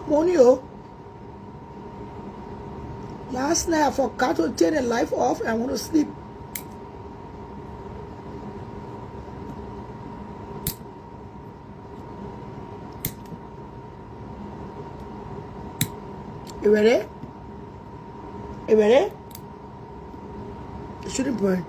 Morning, oh. Last night I forgot to turn the light off and I want to sleep. You ready? You ready? It shouldn't burn.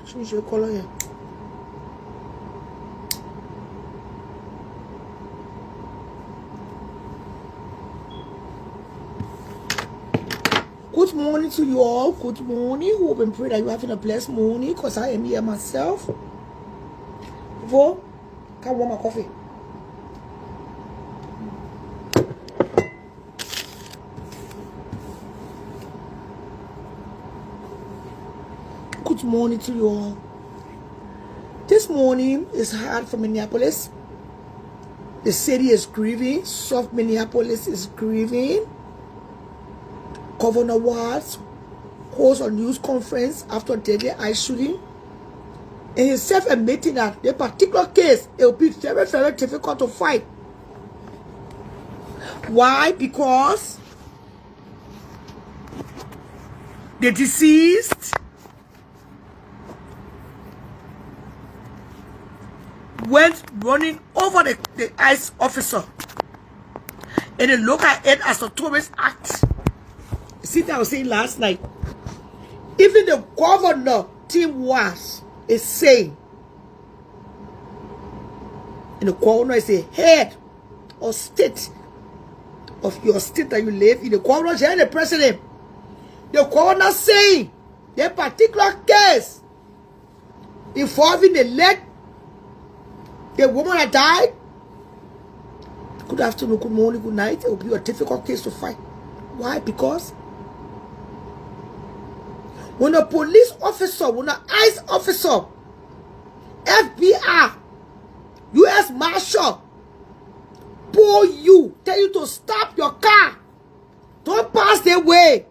Change your color here. Good morning to you all. Good morning. Hope and pray that you're having a blessed morning because I am here myself. Vo, can warm my coffee. Good morning to you all. This morning is hard for Minneapolis. The city is grieving. South Minneapolis is grieving. Governor Watts holds a news conference after deadly ICE shooting. And himself admitting that the particular case, it will be very, very difficult to fight. Why? Because the deceased went running over the ICE officer. And they look at it as a tourist act. You see that I was saying last night. Even the governor, Tim Walz, is saying, and the governor is a head or state of your state that you live in. The governor and the president. The governor saying that particular case involving the woman that died. Good afternoon, good morning, good night. It will be a difficult case to fight. Why? Because when a police officer, when an ICE officer, FBI, U.S. Marshal, pull you, tell you to stop your car, don't pass their way,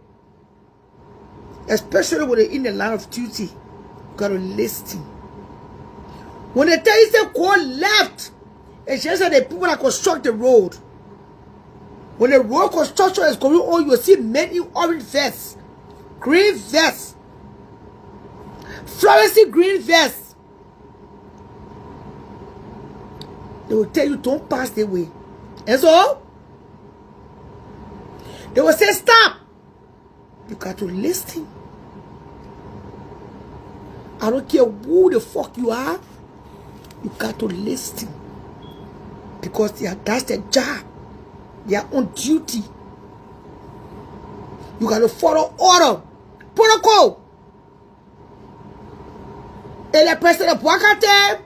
especially when they're in the line of duty, you gotta listen. When they tell you to go left, it's just that the people that construct the road. When the road construction is going on, you see men in orange vests, green vests, fluorescent green vests. They will tell you don't pass their way. And so, they will say stop. You got to listen. I don't care who the fuck you are. You got to listen. Because that's their job. They are on duty. You got to follow order. Protocol. And the president of Wakate,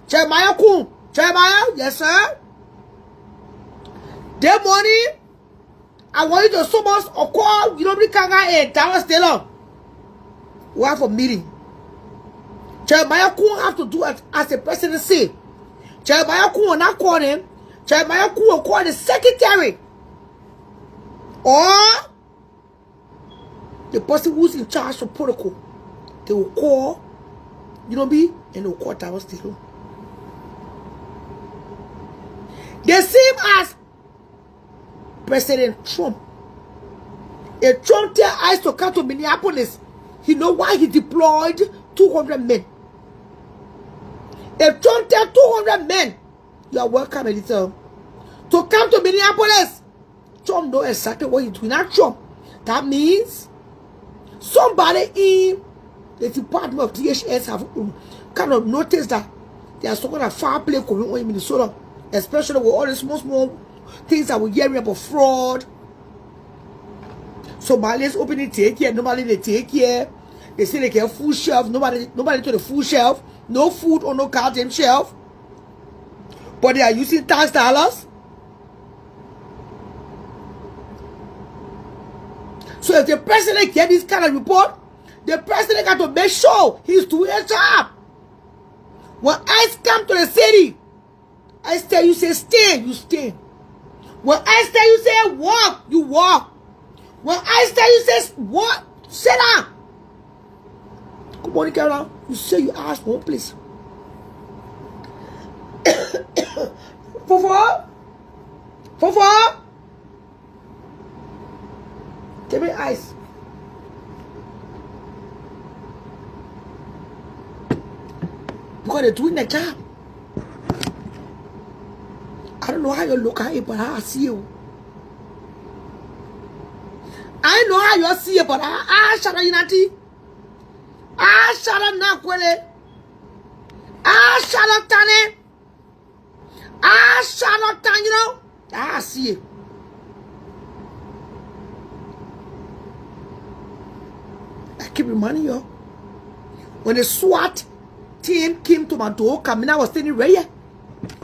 Jeremiah Kun. Jeremiah, yes sir. That morning, I want you to summon or call, you know, bring Kanga and Dallas Taylor. We have a meeting. Jeremiah Kun have to do as the president say. Jeremiah Kun will not call him. Jeremiah Kun will call the secretary. Or the person who's in charge of protocol. They will call, you know me, and they will call Dallas Taylor. The same as President Trump. If Trump tell ICE to come to Minneapolis, he know why he deployed 200 men. If Trump tell 200 men, you are welcome, editor, to come to Minneapolis, Trump know exactly what he's doing. Not Trump. That means somebody in the Department of DHS have kind of noticed that there are some kind of foul play going on in Minnesota, especially with all the small things that we're hearing about fraud. Somalians opening take care, nobody they take care. They say they get full shelf, nobody to the full shelf, no food on no goddamn shelf. But they are using tax dollars. So if the president get this kind of report, the president got to make sure he's doing a job. When ICE come to the city, ICE tell you say stay, you stay. When ICE tell you say walk, you walk. When ICE tell you say what, sit down. Good morning, Carol. You say you ask for one place. Fofo. Give me ice. Because they're doing their job. I don't know how you look at it, but I see you. I know how you see it, but I shall not. I shall not quit. I shall not turn it. I shall not turn, you know. I see it. I keep reminding you. When the SWAT team came to my door, I was standing right here.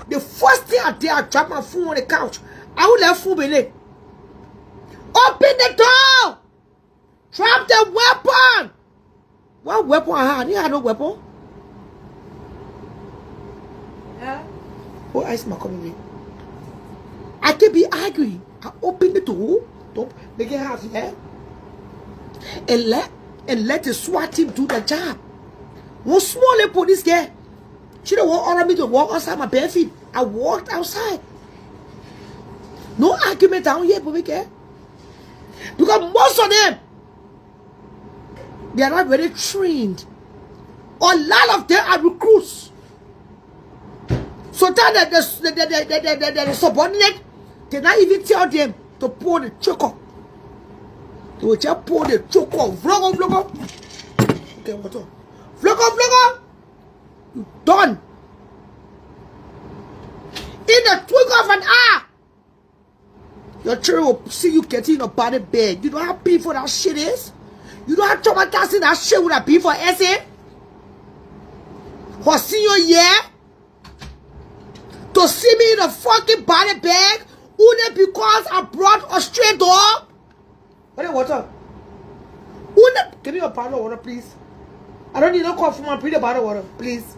The first thing I did, I dropped my phone on the couch. I would let phone be there. Open the door! Drop the weapon! What weapon I had? You had no weapon? Yeah. Oh, I see my coming in. I can be angry. I open the door. Don't make it half here. And let the SWAT team do the job. One small police girl. She don't order me to walk outside my bare feet. I walked outside. No argument down here, but we care. Because most of them, they are not very trained. A lot of them are recruits. So that the subordinate, they not even tell them to pour the choco. They will just pour the choco. Vlogo. Okay, what's up? Vlogo. You done. In the twinkle of an eye, your children will see you getting in a body bed. You know how painful that shit is? You know how traumatizing that shit would have been for SA? For senior year? To see me in a fucking body bag only because I brought a stray dog? What is water? Give me a bottle of water, please. I don't need no coffee, man. Bring a bottle of water, please.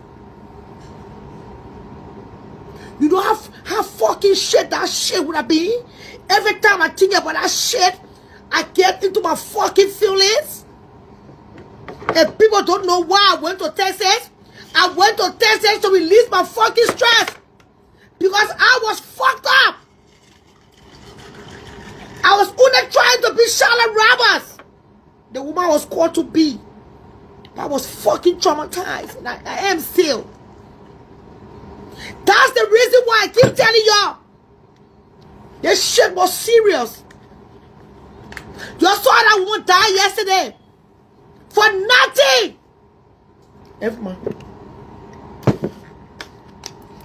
You know how fucking shit that shit would have been? Every time I think about that shit, I get into my fucking feelings. And people don't know why I went to Texas. I went to Texas to release my fucking stress. Because I was fucked up. I was only trying to be Charlotte Roberts. The woman was called to be. I was fucking traumatized. And I am still. That's the reason why I keep telling y'all. This shit was serious. You saw that woman die yesterday. For nothing. Every man.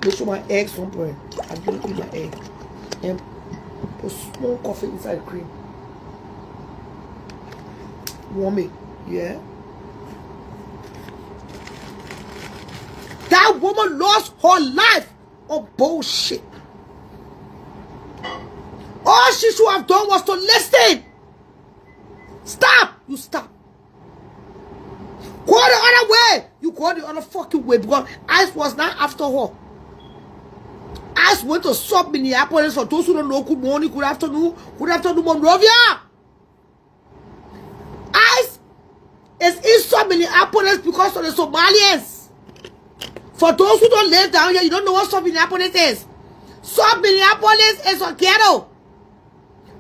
Make sure my eggs don't burn. I didn't eat my egg. And put small coffee inside the cream. Warm it. Yeah. That woman lost her life on bullshit. All she should have done was to listen. Stop. You stop. Go the other way. You go the other fucking way because ICE was not after her. ICE went to sub Minneapolis. For those who don't know, good morning, good afternoon, Monrovia. ICE is in sub Minneapolis because of the Somalians. For those who don't live down here, you don't know what sub Minneapolis is. Sub Minneapolis is a ghetto.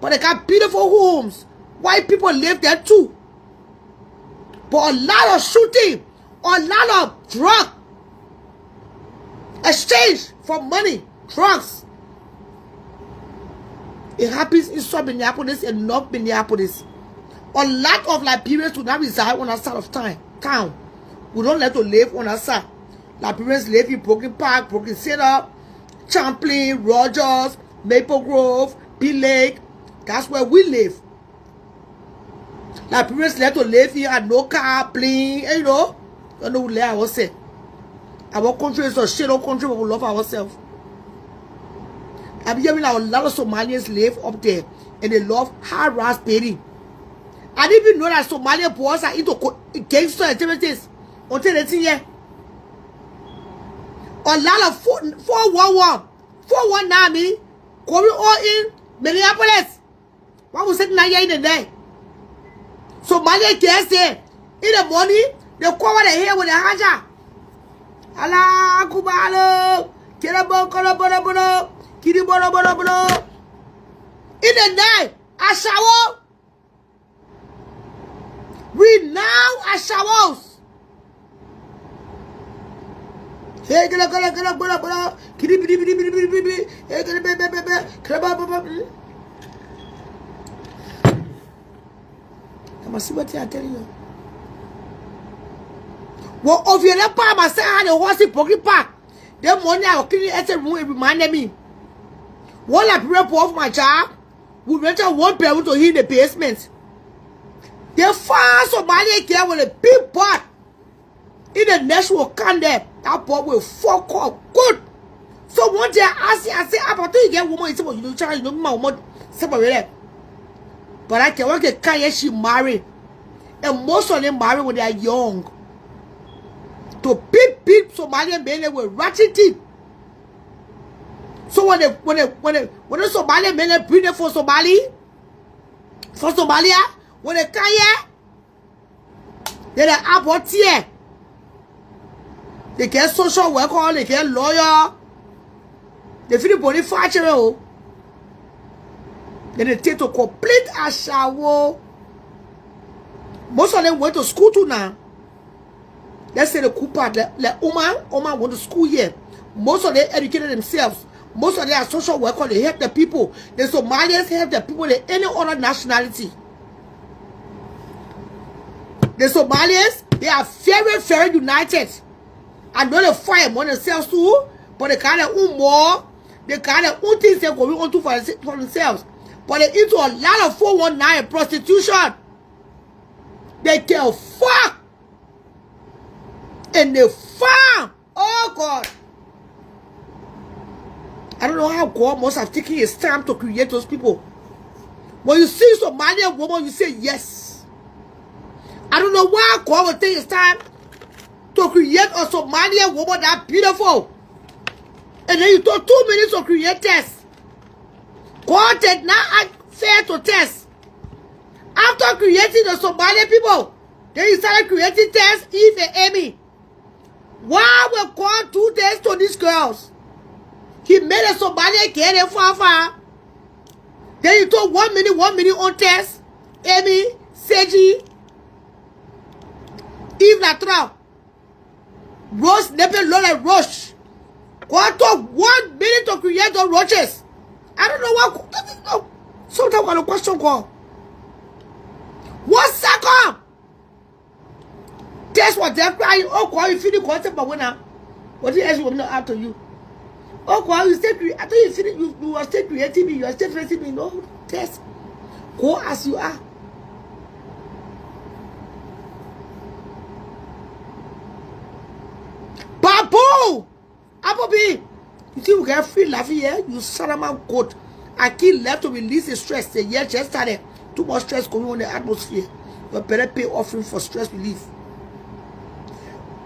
But they got beautiful homes. White people live there too. But a lot of shooting, a lot of drug exchange for money, drugs. It happens in South Minneapolis and North Minneapolis. A lot of Liberians do not reside on that side of town. We don't let them live on that side. Liberians live in Brooklyn Park, Brooklyn Center, Champlain, Rogers, Maple Grove, Bee Lake. That's where we live. Liberians let to live here at no car, bling, and you know what I was saying. Our country is a shitty country, but we love ourselves. I'm hearing a lot of Somalians live up there, and they love high-rise bathing. I didn't even know that Somalian boys are into gangster activities until the thing here. A lot of 411 Army going all in Minneapolis. What was it 9 in the day? Somalia gets there in the morning. They cover the hair with a haja. Allah Kubalo, Kirabokorobono, Kiriborobono. In the night, I shower. We now are showers. Hey, get up. I must see what you are telling you. Well, of your palm, I say, I was in Pocket Park. Then one night, I clean at a room and reminded me. While I prep off my child, we rented one bedroom to heat the basement. The far Somali came with a big pot. In the next will come there. That pot will fuck up good. So one day I say, after you get woman, it's about you try, you know, my woman, separate. But I can work a car, she married. And most of them marry when they are young. To big Somalian men with ratchet teeth. So when the Somalian men bring them for Somalia, when they come here, they are about here. They get social worker, they get lawyer, they feel the body fracture. Then they take to complete a shower. Most of them went to school too now. Let's say the cool part, like Oma went to school here. Most of them educated themselves. Most of them are social workers, they help the people. The Somalians help the people in any other nationality. The Somalians, they are very, very united. I know they fight among themselves too, but they kind of more, they kind of things they're going on to for themselves. But they into a lot of 419 prostitution. They can fuck. And they farm. Oh God. I don't know how God must have taken his time to create those people. When you see Somalian woman, you say yes. I don't know why God will take his time to create a Somalian woman that beautiful. And then you took 2 minutes to create test. God did not fair to test. After creating the Somalian people, then he started creating tests, Eve and Amy. Why will God do this to these girls? He made a Somalian get in far. Then he took 1 minute on test. Amy, Seji, Eve Latra, Rose, Nepe, Lola, Roche. God took 1 minute to create the roaches. I don't know what. Sometimes I don't question God. 1 second. That's what they're crying. Oh, God, you feel the concept of winner. What did you not after you? Oh, God, you still creating. I thought you feel you are still creating me. You are still facing me. No, test. Go as you are. Babu! Appleby! You think we get free laughing here? You Salaman goat. I keep left to release the stress. The year just started. Too much stress going on in the atmosphere. You better pay offering for stress relief.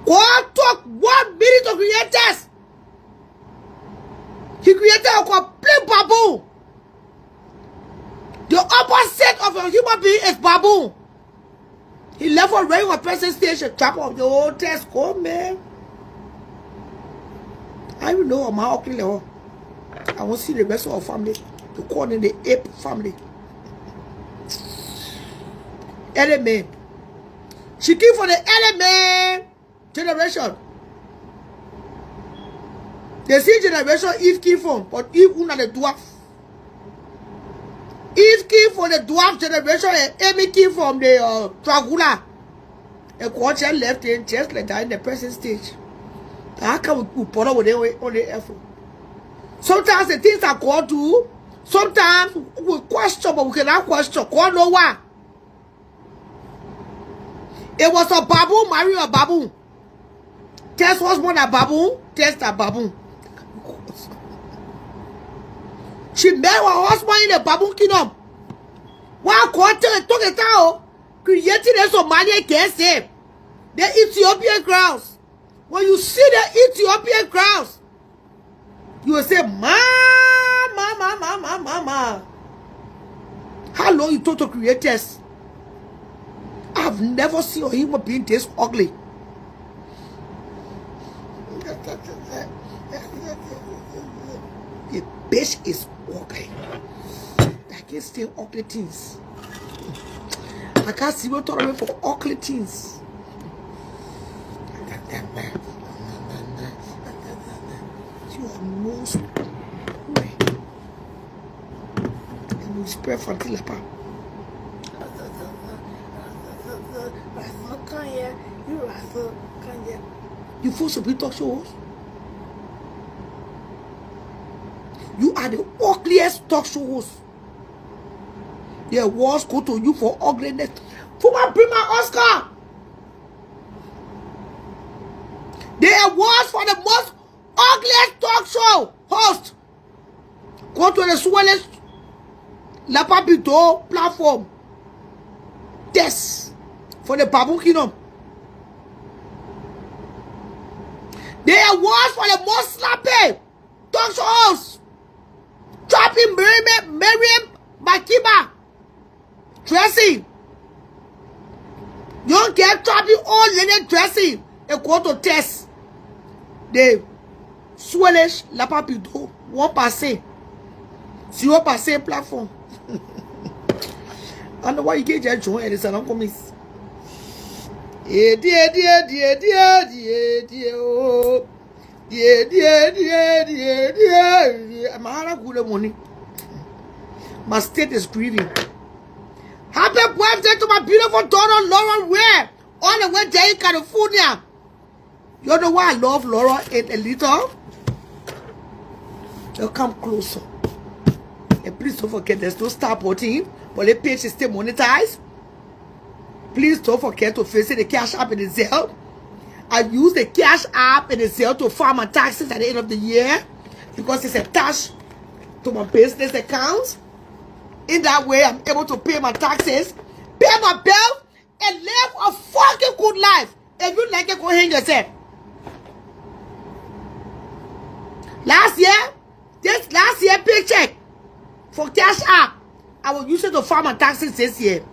God took 1 minute to create this. He created a complete baboon. The opposite of a human being is baboon. He left for rain on person station, trap of the whole test. Go, man. I don't know how to kill her. I want to see the rest of our family. To call in the ape family. Element. She came for the element generation. They see generation Eve came from, but Eve una the dwarf. Eve came from the dwarf generation and Amy came from the Dracula. A quarter left in just like that in the present stage. How can we put up with only effort? Sometimes the things that God do, sometimes we question, but we cannot question. God know why. It was a baboon marrying a baboon. Test was born a baboon, test a baboon. She met her husband in the baboon kingdom. Why God took it out? creating a Somalian KSA. The Ethiopian crowds. When you see the Ethiopian crowds, you will say, ma. How long you took to create this? I've never seen a human being this ugly. The bitch is ugly. I can't say ugly things. I can't see what tolerate for ugly things. You are most and we spread for the lapa. You force to be talk shows. You are the ugliest talk show host. The awards go to you for ugliness. For my prima Oscar. The awards for the most ugliest talk show host go to the swellest Lapapito platform. Yes. For the Babu Kingdom. The awards for the most slappy talk show host. Dropping Miriam Makiba. Dressing. You don't get dropping all linen dressing. They go to test. The swellish Lapapito 1%. 0% platform. I know why you get your joint and it's an uncle miss. Dear. My state is grieving. Happy birthday to my beautiful daughter Laura Ware, all the way there in California. You know why I love Laura and Elita? They'll come closer. And please don't forget there's no star button, but the page is still monetized. Please don't forget to visit the Cash App and the Zelle. I use the Cash App and the Zelle to file my taxes at the end of the year because it's attached to my business account. In that way, I'm able to pay my taxes, pay my bill, and live a fucking good life. If you like it, go hang yourself. Last year paycheck for Cash App, I will use it to file my taxes this year.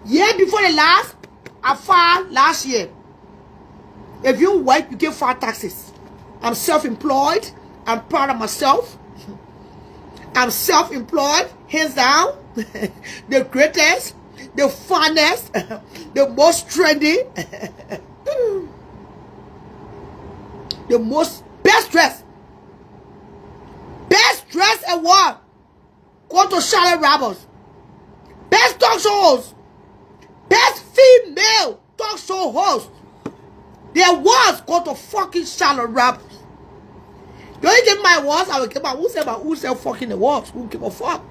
Year before the last, I filed last year. If you work, you can file taxes. I'm self-employed. I'm proud of myself. I'm self-employed, hands down. The greatest, the funnest, the most trendy, the most best dressed award. Go to Charlotte Roberts. Best talk show host. Best female talk show host. The awards go to fucking Charlotte Roberts. You only get my awards, I will get my who sell fucking awards. Who give a fuck?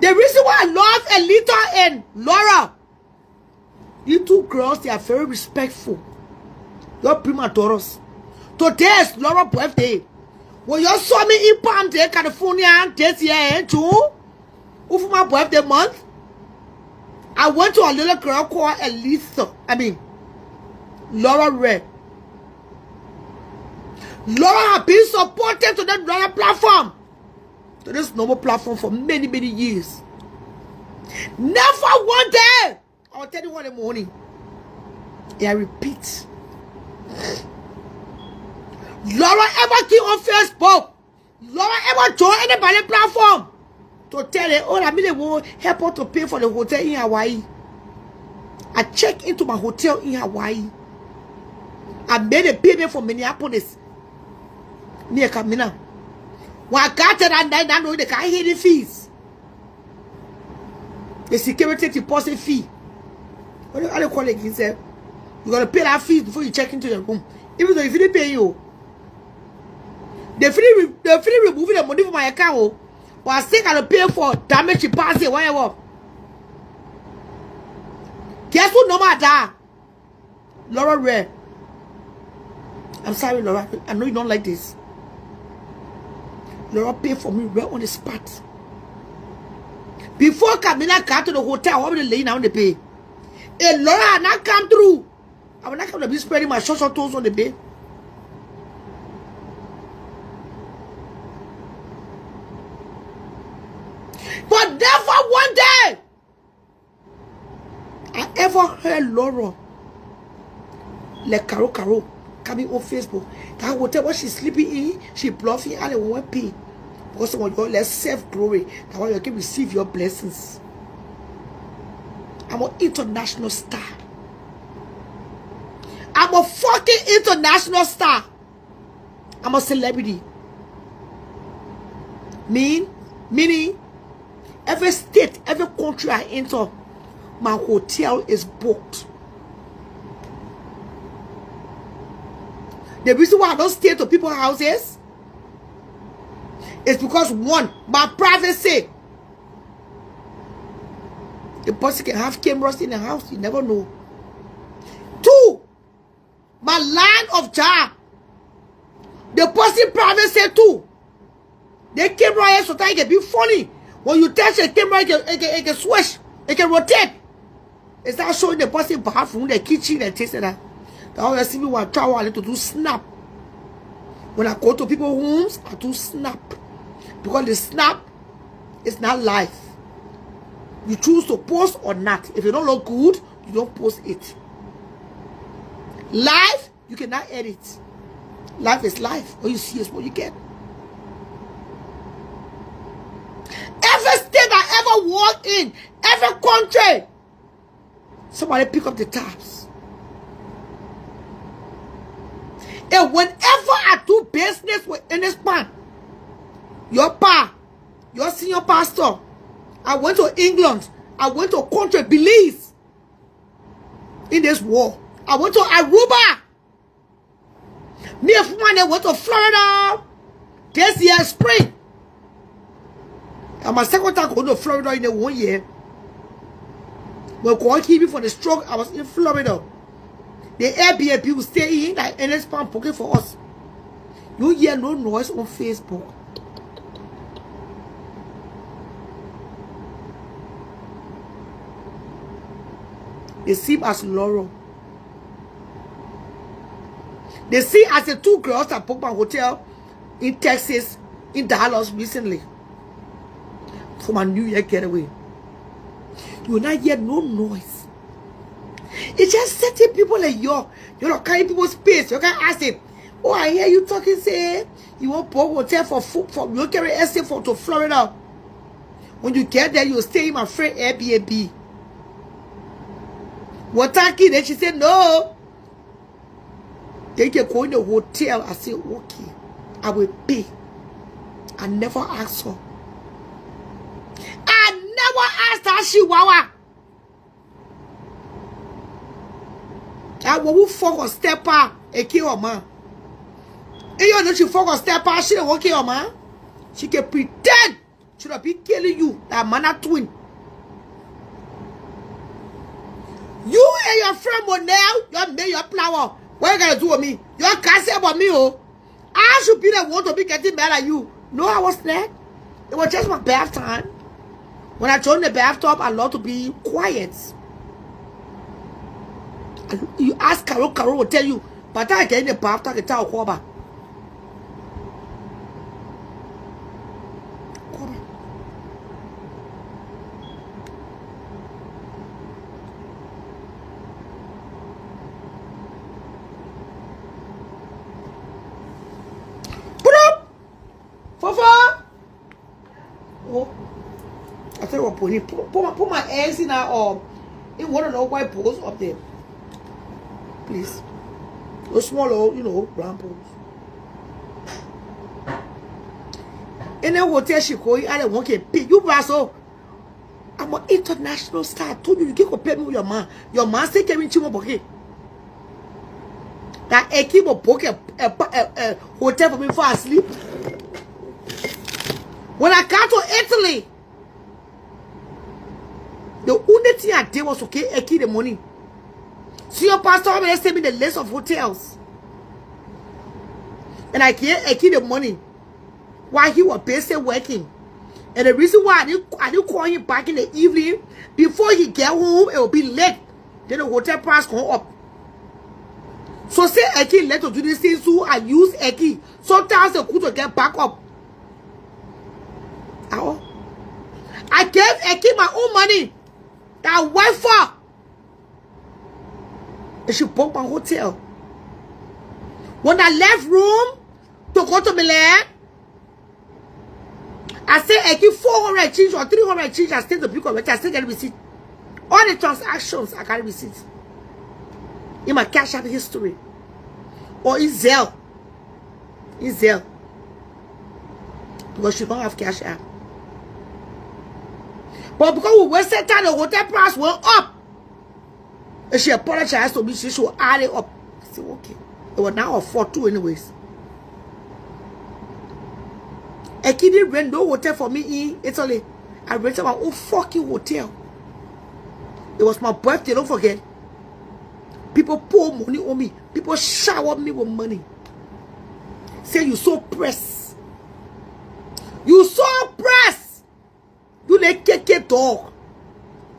The reason why I love Elita and Laura, you two girls, they are very respectful. You're prima donnas. Today is Laura's birthday. When you saw me in Palm Day, California, this year, June, over my birthday month, I went to a little girl called Laura Red. Laura has been supportive to that Laura platform, to this normal platform for many, many years. Never one day, I will tell you one in the morning. I repeat. Laura ever came on Facebook. Laura ever joined anybody platform to tell her, oh, I mean, they won't help her to pay for the hotel in Hawaii. I checked into my hotel in Hawaii. I made a payment for Minneapolis near Camina. When I got to that night, I know they can't hear the fees. The security deposit fee. What do you call it? He said, you got to pay that fee before you check into your room. Even though if you didn't pay you, they finish removing the money from my account. But I still got to pay for damage to pass it, whatever. Guess what number that? Laura Red. I'm sorry, Laura. I know you don't like this. Laura paid for me right on the spot. Before Camila got to the hotel, I want to lay down the pay. And Laura had not come through. I would not come to be spreading my short toes on the bed. But never one day I ever heard Laura like Caro coming on Facebook. That hotel what she's sleeping in, she bluffing and they won't pay. Because someone you let's self-glory. That way you can receive your blessings. I'm an international star. I'm a fucking international star. I'm a celebrity. Meaning, every state, every country I enter, my hotel is booked. The reason why I don't stay to people's houses is because one, my privacy. The person can have cameras in the house, you never know. Two, my line of job. The person privacy too. The camera here sometimes can be funny. When you touch the camera, it can switch, it can rotate. It's not showing the person bathroom, the kitchen, and things like that. That's why I see me when I travel, I need to do snap. When I go to people's homes, I do snap. Because the snap is not live. You choose to post or not. If you don't look good, you don't post it. Live, you cannot edit. Life is life. What you see is what you get. Every state I ever walk in, every country, somebody pick up the tabs. And whenever I do business with any span, your senior pastor, I went to England, I went to country, Belize, in this war. I went to Aruba. Me and Fumane went to Florida this year, spring. And my second time going to Florida in the 1 year. When God healed me for the stroke, I was in Florida. The Airbnb will stay in like NS pound pocket for us. You hear no noise on Facebook. They see as Laurel. They see as the two girls that booked my hotel in Texas, in Dallas recently. For my New Year getaway. You will not hear no noise. It's just certain people like you're not carrying people's space. You can't ask them, oh, I hear you talking, say, you want book hotel for food, you carry estate for to Florida. When you get there, you stay in my friend Airbnb. Wataki, then she said, no. They can go in the hotel. I said, okay, I will pay. I never asked her. I never asked her, she wawa. I will focus step out and kill her man. And you know she focus step out, she don't kill her man. She can pretend she don't be killing you. That man are twin. You and your friend Monel, you made your flower. What you gonna do with me? You can't say about me, oh. I should be the one to be getting mad at you. No, I was not. It was just my bath time. When I joined the bathtub, I love to be quiet. And you ask Carol will tell you, but I get in the bathtub, I can tell Koba. Oh, I tell you what, put my eggs in in one of those white bowls up there, please. Those small, brown bowls. In the hotel she go, I don't want to pay you, Brasso. I'm an international star. I told you can't compare me with your man. Your man say came in Chimo Boke. That a keep a book a hotel for me before I sleep. When I got to Italy, the only thing I did was okay, I keep the money. See your pastor already sent me the list of hotels. And I keep the money. while he was busy working. And the reason why I didn't call him back in the evening, before he get home, it will be late. Then the hotel price come up. So say Eki let to do this thing, so I use Eki. Sometimes they could get back up. I gave Eki my own money that I work for. And she booked my hotel. When I left room to go to Milan, I said Eki 400 change or 300 change. I still the pick of it. I still get a receipt. All the transactions I got a receipt. In my cash app history. Or in Zelle. In Zelle. Because she don't have cash app. But because we wasted time, the hotel price went up. And she apologized to me. She should add it up. I said, okay. It was now afford too anyways. I didn't rent no hotel for me in Italy. I rented my own fucking hotel. It was my birthday, don't forget. People pour money on me. People shower me with money. Say you so pressed. You so pressed. You like KK dog.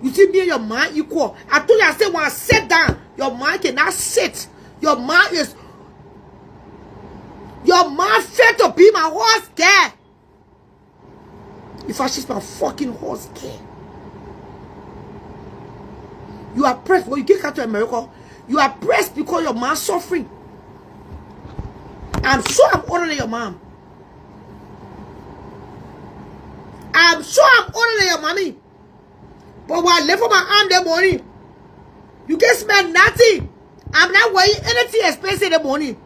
You see me and your mind equal. I told you, I said when I sit down, your mind cannot sit. Your mind is... Your mind failed to be my horse there. If I she's my fucking horse there. You are pressed. When you get out to America, you are pressed because your mom's suffering. I'm sure I'm older than your mom. I'm sure I'm older than your mommy. But when I left for my arm that morning, you can smell nothing. I'm not wearing anything expensive in the morning.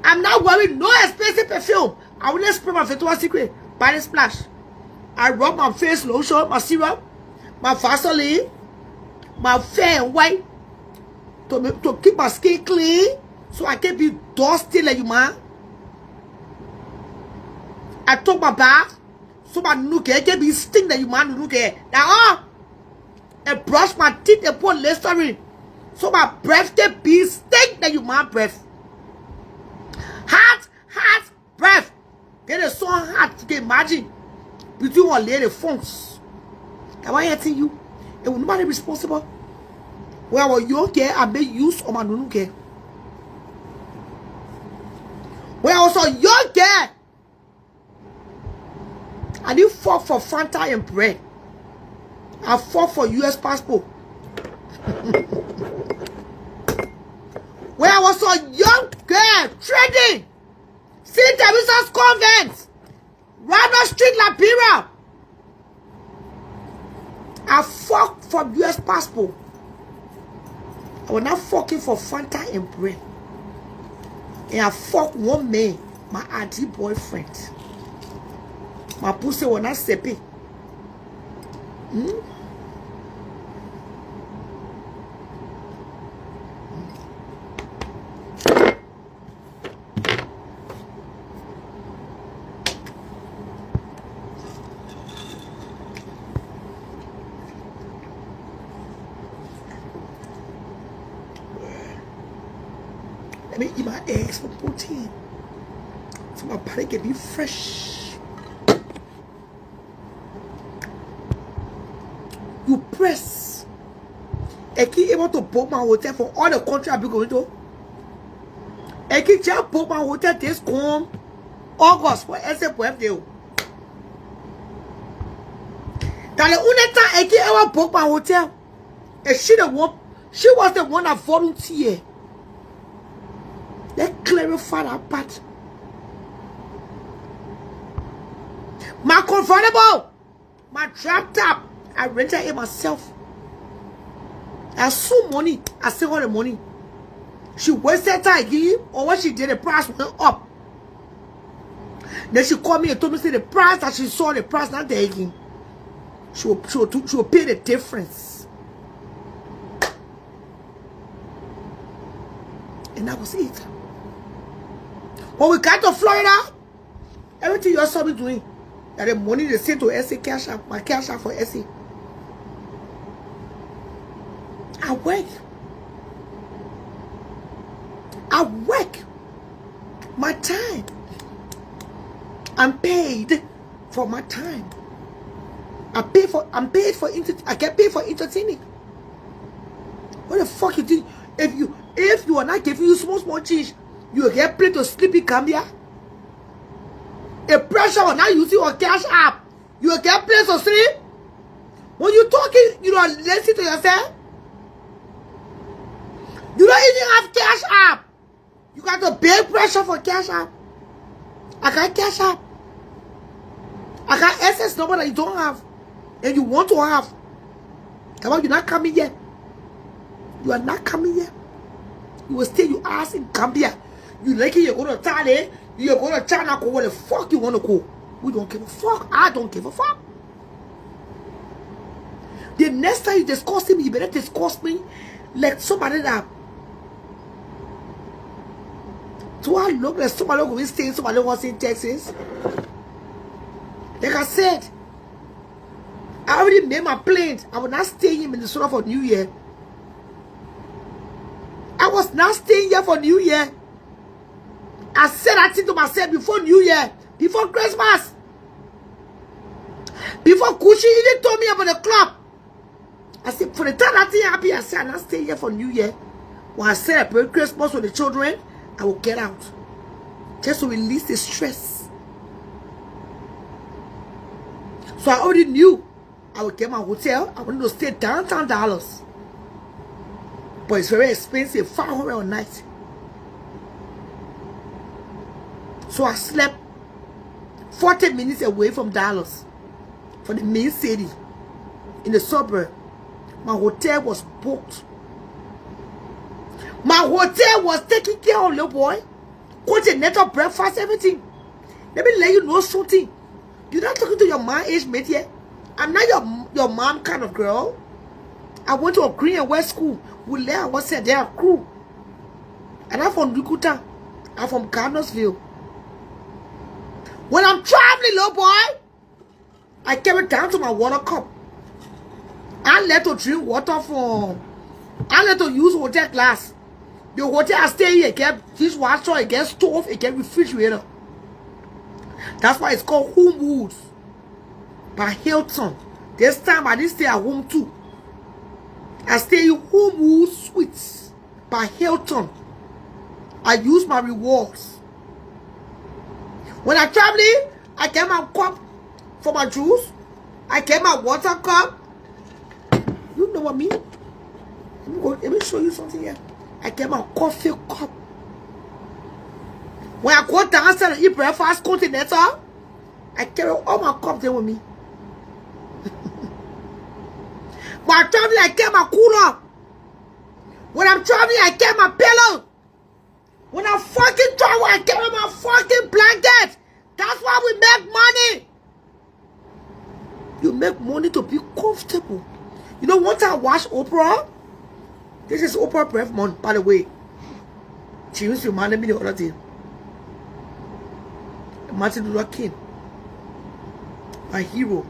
I'm not wearing no expensive perfume. I will not spray my Victoria's Secret by the splash. I rub my face lotion, my serum, my Vaseline, my fair and white to keep my skin clean so I can't be dusty like you, man. I took my bath so my nuke can't be stink like you, man. Nuke now, and brush my teeth and put Listerine so my breath can be stink like you, man. Breath, hot breath. Get a so hot you can imagine. Between one lady phones. Am I hurting you? And will nobody responsible? When I was young, I made use of my nunu care. When I was a young girl, I didn't fought for Fanta and bread. I fought for US passport. When I was a young girl, trading, St. Teresa's Convent, Randall Street, Liberia. I fought for US passport. I was not fucking for Fanta and bread. And I fucked one man, my auntie boyfriend. My pussy was not stepping. Let me eat my eggs for protein. So my body can be fresh. You press. I keep able to book my hotel for all the country I've been going to. I keep just book my hotel this come August for SF birthday. That's the only time I keep ever book my hotel. And she was the one that volunteered. Let's clarify that part. My convertible, my drop top, I rented it myself. I saw money, I saved all the money. She wasted time again, or what she did, the price went up. Then she called me and told me, say the price that she saw, the price not there again. She will pay the difference. And that was it. When we got to Florida, everything you saw me doing, that the money they sent to SA cash out, my cash out for SA. I work. My time. I'm paid for my time. I get paid for entertaining. What the fuck you think? If you are not giving you small change, you will get paid to sleep in Gambia. A pressure on not using your cash app, you will get paid to sleep. When you talking, you don't listen to yourself. You don't even have cash app. You got the big pressure for cash app. I got cash app. I got SS number that you don't have. And you want to have. Come on, you're not coming yet. You are not coming yet. You will stay your ass in Gambia. You like it, you're going to Thailand. You're going to China. Go where the fuck you want to go. We don't give a fuck. I don't give a fuck. The next time you discuss me, you better discuss me like somebody that. Do I look like somebody who is staying, somebody who was in Texas? Like I said, I already made my plans. I was not staying in Minnesota for New Year. I was not staying here for New Year. I said that thing to myself before New Year, before Christmas. Before Gucci even told me about the club. I said, for the time that thing happened, I said, I'm not staying here for New Year. When I celebrate Christmas with the children, I will get out. Just to release the stress. So I already knew I would get my hotel. I wanted to stay downtown Dallas. But it's very expensive, $500 a night. So I slept 40 minutes away from Dallas, from the main city, in the suburb. My hotel was booked. My hotel was taking care of little boy. Continental breakfast, everything. Let me let you know something. You're not talking to your mom age mate yet. I'm not your mom kind of girl. I went to a Green and West school. We let was said they have crew. And I'm from Dukuta. I'm from Cardinalsville. When I'm traveling, little boy, I carry down to my water cup. I let to drink water from. I let to use hotel glass. The hotel I stay here, it get dishwasher, it get stove, it get refrigerator. That's why it's called Homewoods by Hilton. This time I didn't stay at home too. I stay in Homewood Suites by Hilton. I use my rewards. When I'm traveling, I get my cup for my juice. I get my water cup. You know what I mean? Let me show you something here. I get my coffee cup. When I go downstairs and eat breakfast, continental, I carry all my cups there with me. When I'm traveling, I get my cooler. When I'm traveling, I get my pillow. When I'm fucking traveling, I carry my fucking blanket. That's why we make money. You make money to be comfortable. You know, one time I watched Oprah. This is Oprah breath month, by the way. She used to remind me the other day. Martin Luther King, my hero.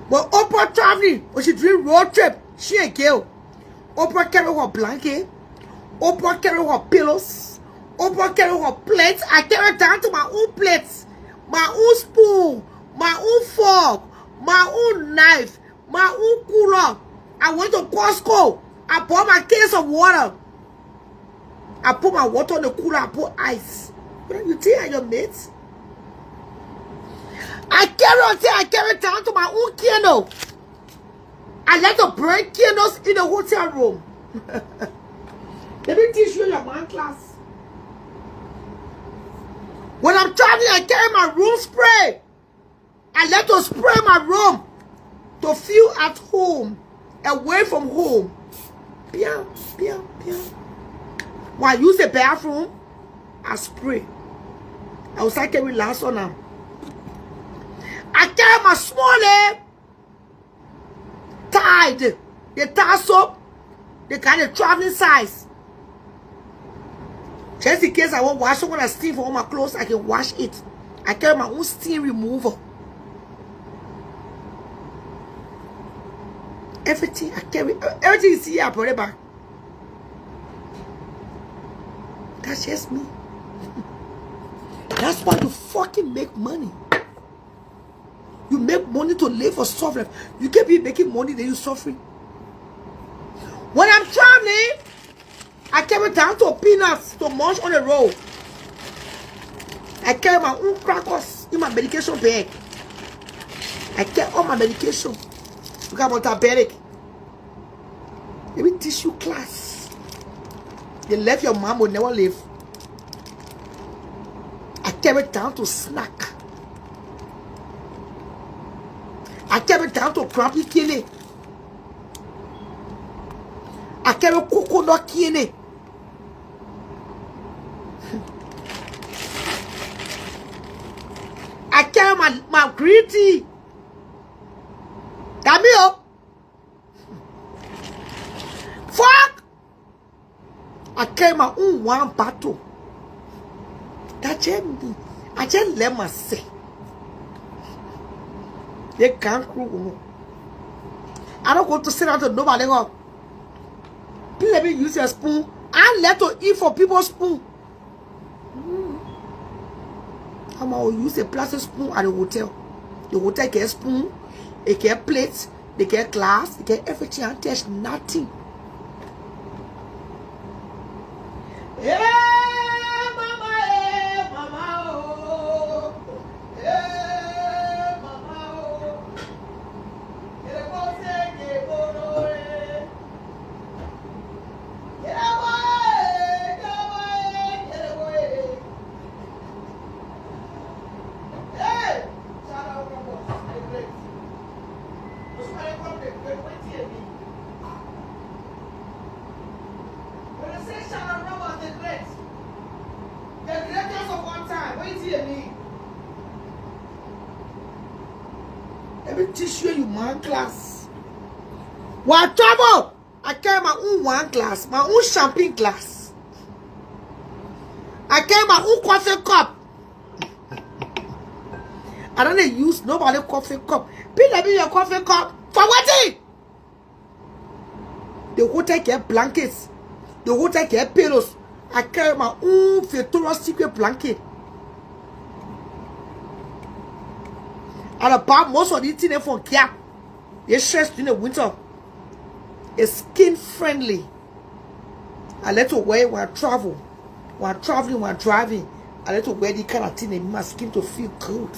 But Oprah traveling, when she doing road trip, she ain't girl. Oprah carry her blanket. Oprah carry her pillows. Oprah carry her plates. I carry down to my own plates, my own spoon, my own fork, my own knife, my own cooler. I went to Costco. I bought my case of water. I put my water in the cooler. I put ice. What you think are your mates? I carry down to my own candle. I like to burn candles in the hotel room. Let me teach you your man class. When I'm traveling, I carry my room spray. I like to spray my room to feel at home, away from home. Bien, bien, bien. When I use the bathroom, I spray. I was like carry last one now. I carry my small Tide. The Tide soap. The kind of traveling size. Just in case I want to wash it when I steam for all my clothes, I can wash it. I carry my own steam remover. Everything I carry, everything you see here, I brought it back. That's just me. That's why you fucking make money. You make money to live for suffering. You can't be making money, then you suffering. When I'm traveling, I carry down to peanuts to munch on the road. I carry my own crackers in my medication bag. I carry all my medication. Look at my diabetic. Let me teach you class. You left your mom will never live. I carry down to snack. I carry down to crappy kidney. I carry coconut kidney. I carry my green tea. Come here. Fuck! I carry my own one bottle. That's it. I just let myself say. They can't cook. I don't go to sit down to nobody. Please let me use your spoon. I let to eat for people's spoon. I'm going to use a plastic spoon at the hotel. The hotel get spoon, they get plates, they get glass, they get everything, and there's nothing. Yeah, mama, oh. Yeah, mama, oh. Let me teach you one class. While travel, I carry my own one glass, my own champagne glass. I carry my own coffee cup. I don't use nobody coffee cup. Please let me your coffee cup. For what? The hotel get blankets. The hotel get pillows. I carry my own Victoria's Secret blanket. And about most of the things from here, they stress in the winter. It's skin friendly. I let to wear when I travel. When I'm traveling, when I'm driving, I let to wear the kind of thing that make my skin to feel good.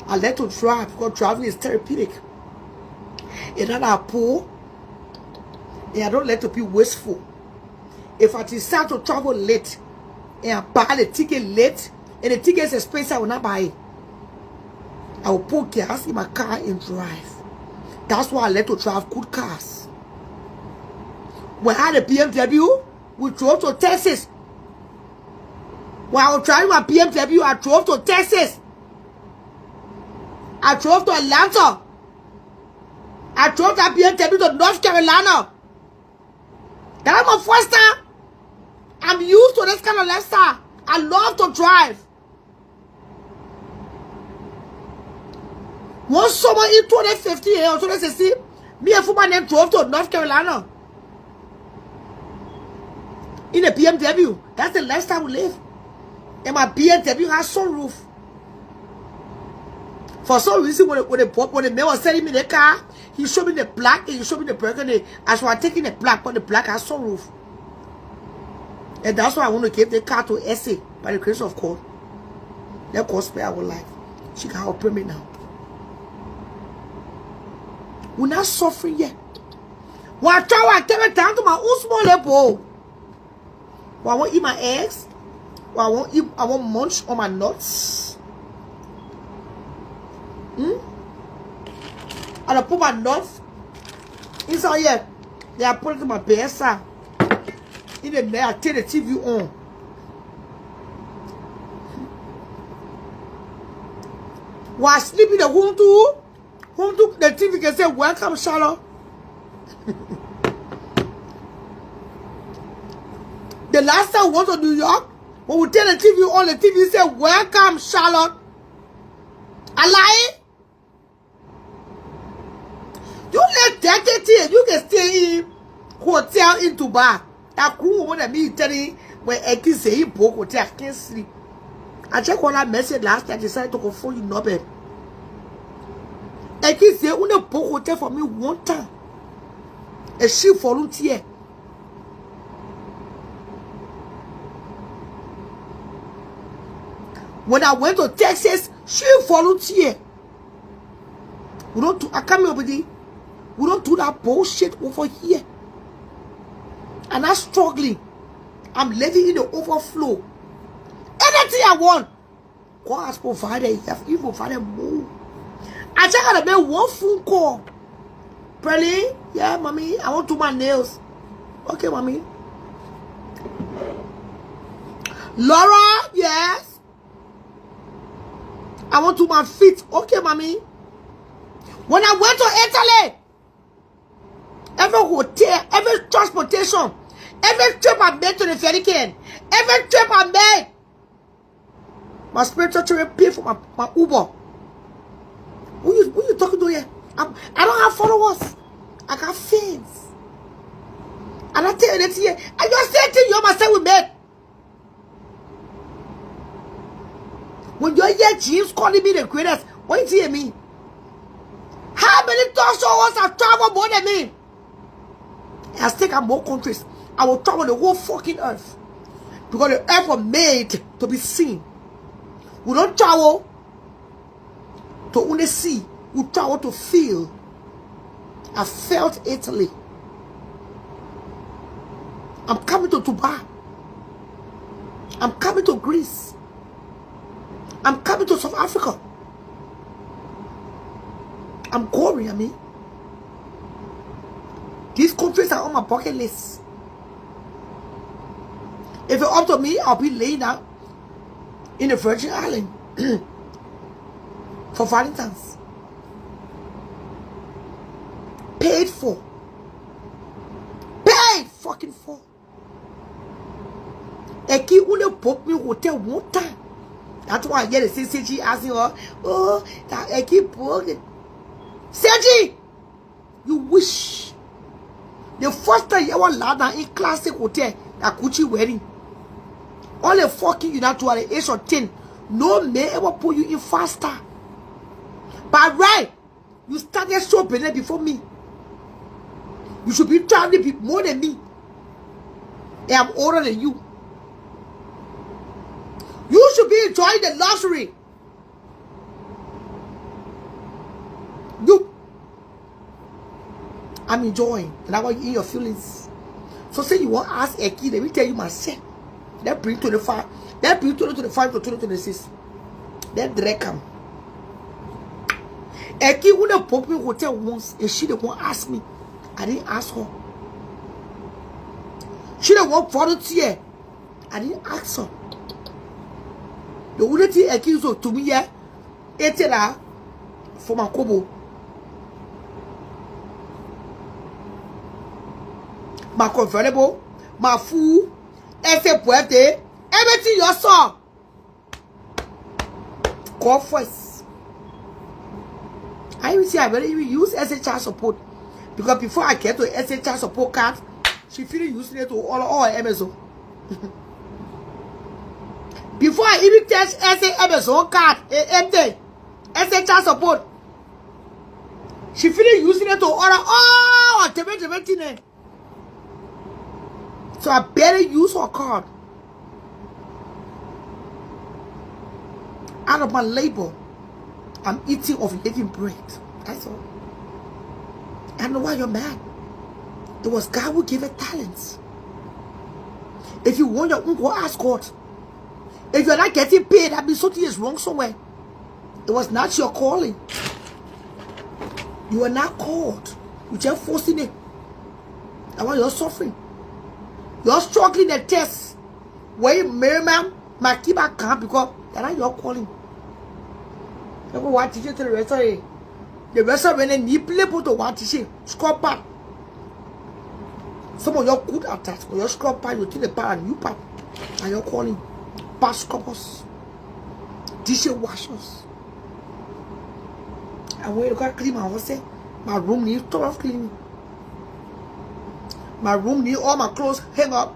I let to drive because driving is therapeutic. And then I pull, and I don't let to be wasteful. If I decide to travel late, and I buy the ticket late, and the ticket is expensive, I will not buy it. I will put gas in my car and drive. That's why I let to drive good cars. When I had a BMW, we drove to Texas. When I was driving my BMW, I drove to Texas. I drove to Atlanta. I drove that BMW to North Carolina. That's my first time. I'm used to this kind of lifestyle. I love to drive. One summer in 2015 or 2016, me and my name drove to North Carolina. In a BMW. That's the lifestyle we live. And my BMW has sunroof. For some reason, when the man was selling me the car, he showed me the black and he showed me the burgundy. As I was taking the black, but the black has sunroof. And that's why I want to give the car to Essie by the grace of God. That cost spare our life. She can help me now. We're not suffering yet. When I try to take it down to my own small level. When I want to eat my eggs. When I want munch on my nuts. And I put my nuts inside here. Then I put it in my bedside. In the night, I turn the TV on. While I sleep in the home too, the TV can say, "Welcome, Charlotte." The last time we went to New York, when we turn the TV on, the TV said, "Welcome, Charlotte." I lie. You let that thing, you can stay in hotel in Dubai. That cool one that me telling when I can say he broke hotel, I can't sleep. I checked all that message last night. I decided to go phone you no bed. And he said, "Una book hotel for me one time." And she volunteer. When I went to Texas, she volunteered. We don't do, I come over there. We don't do that bullshit over here. And I'm struggling. I'm living in the overflow. Anything I want, God has provided. He provided more. I just gotta make one phone call. Pearly, yeah, mommy, I want to do my nails. Okay, mommy. Laura, yes. I want to do my feet. Okay, mommy. When I went to Italy, every hotel, every transportation, every trip I made to the Vatican, every trip I made, my spiritual children pay for my Uber. Who you talking to here? I don't have followers. I got fans. And I tell you that here, I just said to you myself with me. When you hear James calling me the greatest, what do you mean? How many talk shows have traveled more than me? I still have more countries. I will travel the whole fucking earth. Because the earth was made to be seen. We don't travel to only see. We travel to feel. I felt Italy. I'm coming to Dubai. I'm coming to Greece. I'm coming to South Africa. I'm going, I mean. These countries are on my bucket list. If it's up to me, I'll be laying out in the Virgin Islands for Valentine's. Paid for. Paid fucking for. And he only booked me hotel one time. That's why I get a CCG asking her, oh, that I keep booking. Sergi, you wish. The first time you ever landed in classic hotel at Gucci wedding. All the fucking you not to at the age of 10. No man ever put you in faster. But right, you started shopping before me. You should be traveling more than me. And I'm older than you. You should be enjoying the luxury. I'm enjoying. And I want you in your feelings. So say you want to ask Eki, let me tell you myself. That bring 25. That bring 2025 to 2026. That direct come. Eki wouldn't have booked me hotel once. And she didn't want to ask me. I didn't ask her. She didn't want volunteer. I didn't ask her. The only thing Eki used to me here, it's for my kobo. My convertible, my food, birthday, everything you saw. Call first. I even see I better even use SHR support. Because before I get to SHR support card, she feeling using it to all Amazon. Before I even test Amazon card, empty, SHR support. She feeling using it to all everything. So I better use her card. Out of my labor, I'm eating of living bread. That's all. I know why you're mad. It was God who gave her talents. If you want your own, go ask God. If you're not getting paid, that means something is wrong somewhere. It was not your calling. You are not called. You're just forcing it. That's why you're suffering. You're struggling the test. Where you marry man, my keep back camp because that's not your calling. Look what teacher to the restaurant. The restaurant when they need people to want teaching. Scrub back. Some of you are good at that. When you scrub back, you take the part and you part. And you're calling. Bath scrubbers. T-shirt washers. And when you got clean my house, my room needs thorough cleaning. My room need all my clothes hang up.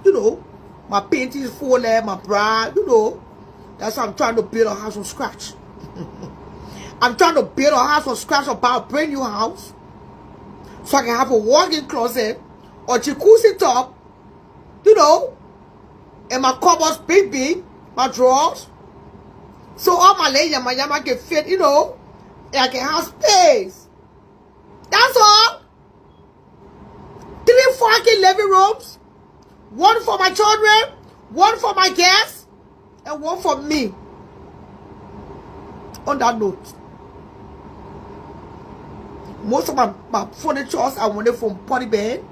You know, my paint is full there, my bra, you know. That's why I'm trying to build a house from scratch. I'm trying to build a house from scratch or buy a brand new house. So I can have a walk-in closet or jacuzzi top, you know, and my cupboards big, my drawers. So all my yama can fit, you know, and I can have space. That's all. 3 fucking living rooms. 1 for my children, 1 for my guests, and 1 for me. On that note, most of my furniture I wanted from Potty Bed,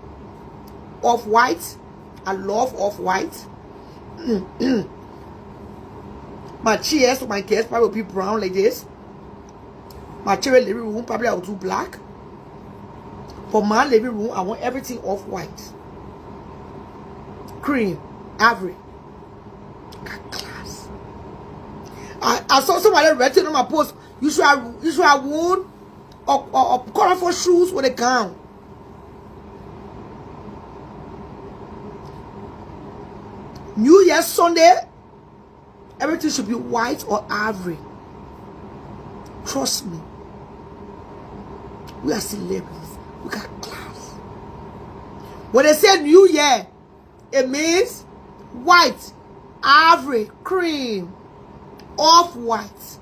off-white. I love off-white. My chairs for my guests probably will be brown like this. My children's living room probably I will do black. For my living room, I want everything off-white. Cream, ivory. Got class. I saw somebody writing on my post, you should have worn or colorful shoes with a gown. New Year's Sunday, everything should be white or ivory. Trust me. We are celebrities. We got class. When they say New Year, it means white, ivory, cream, off-white.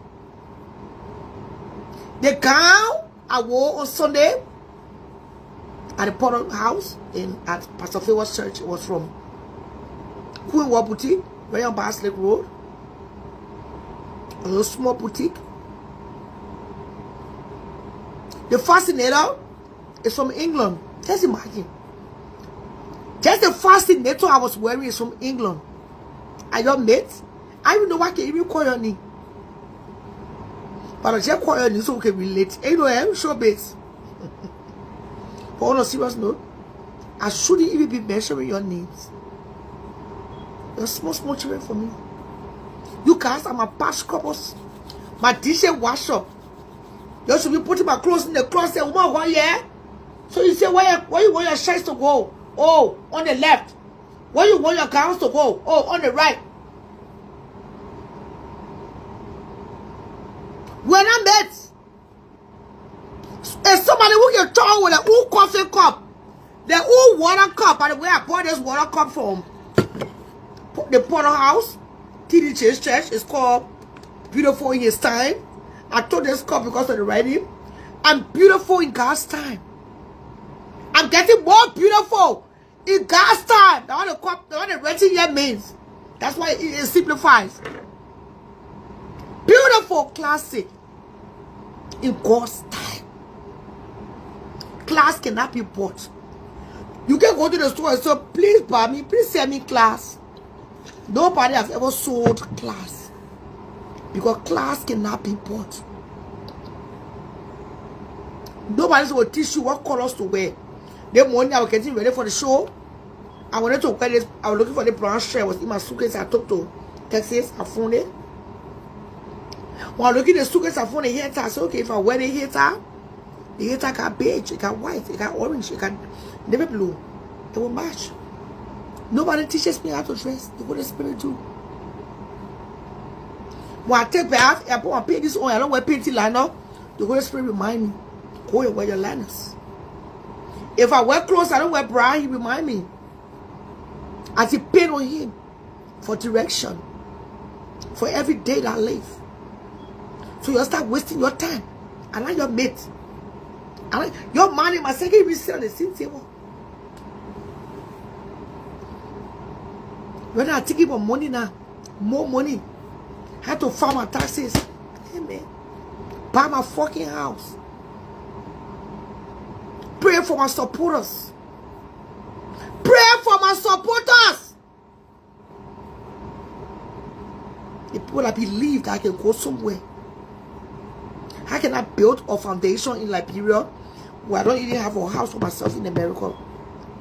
The gown I wore on Sunday at the Potter House at Pastor Favor's church, it was from Queen War Boutique, right on Bass Lake Road. A little small boutique. The fascinator is from England. Just imagine. Just the fascinator I was wearing is from England. Are your mates? I don't know why I can even call your name. But I just call your name so we can relate. And you know, I'm sure base. But on a serious note, I shouldn't even be mentioning your names. You're small children for me. You guys are my past couples, my t-shirt washer. You should be putting my clothes in the closet. Woman, why, yeah? So you say, where you want your shirts to go? Oh, on the left. Where you want your gowns to go? Oh, on the right. When I met, it's somebody who can talk with an old coffee cup, the old water cup. By the way, I bought this water cup from the Potter House, TD Church. It's called Beautiful in His Time. I took this cup because of the writing. I'm beautiful in God's time. I'm getting more beautiful in God's time. That's what the writing here means. That's why it simplifies. Beautiful, classic in God's time. Class cannot be bought. You can go to the store and say, please buy me, please sell me class. Nobody has ever sold class. Because class cannot be bought. Nobody will teach you what colors to wear. The morning I was getting ready for the show, I wanted to wear this. I was looking for the brown shirt. It was in my suitcase. I took to Texas. I found it. When I look at the suitcase, I found a hair tie. I said, okay, if I wear the hair tie got beige, it got white, it got orange, it got navy blue. It will match. Nobody teaches me how to dress. The Holy Spirit do. When I take bath, I put my paint this on. I don't wear painting liner. The Holy Spirit remind me, go and wear your liners. If I wear clothes, I don't wear bra, he remind me. I depend on him for direction. For every day that I live. So you start wasting your time. I like your mate. I like your money, my second be sitting on the same table. When I take about money now, more money. I had to file my taxes. Hey man, buy my fucking house. Pray for my supporters. Pray for my supporters. The people that believe that I can go somewhere. How can I build a foundation in Liberia where I don't even have a house for myself in America?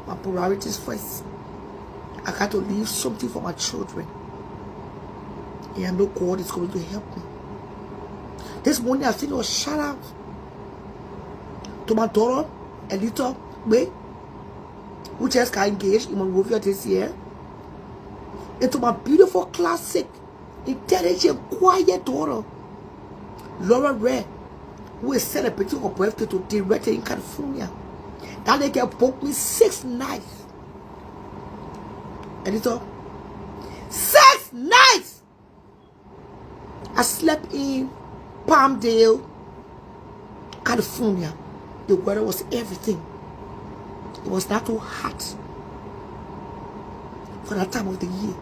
My priorities first. I got to leave something for my children. And I know God is going to help me. This morning I sent a shout out to my daughter, Elita May, who just got engaged in Monrovia this year. And to my beautiful classic intelligent, quiet daughter, Laura Red, who is celebrating her birthday today, right in California. That lady broke me 6 nights. Editor, 6 nights. I slept in Palmdale, California. The weather was everything. It was not too hot for that time of the year.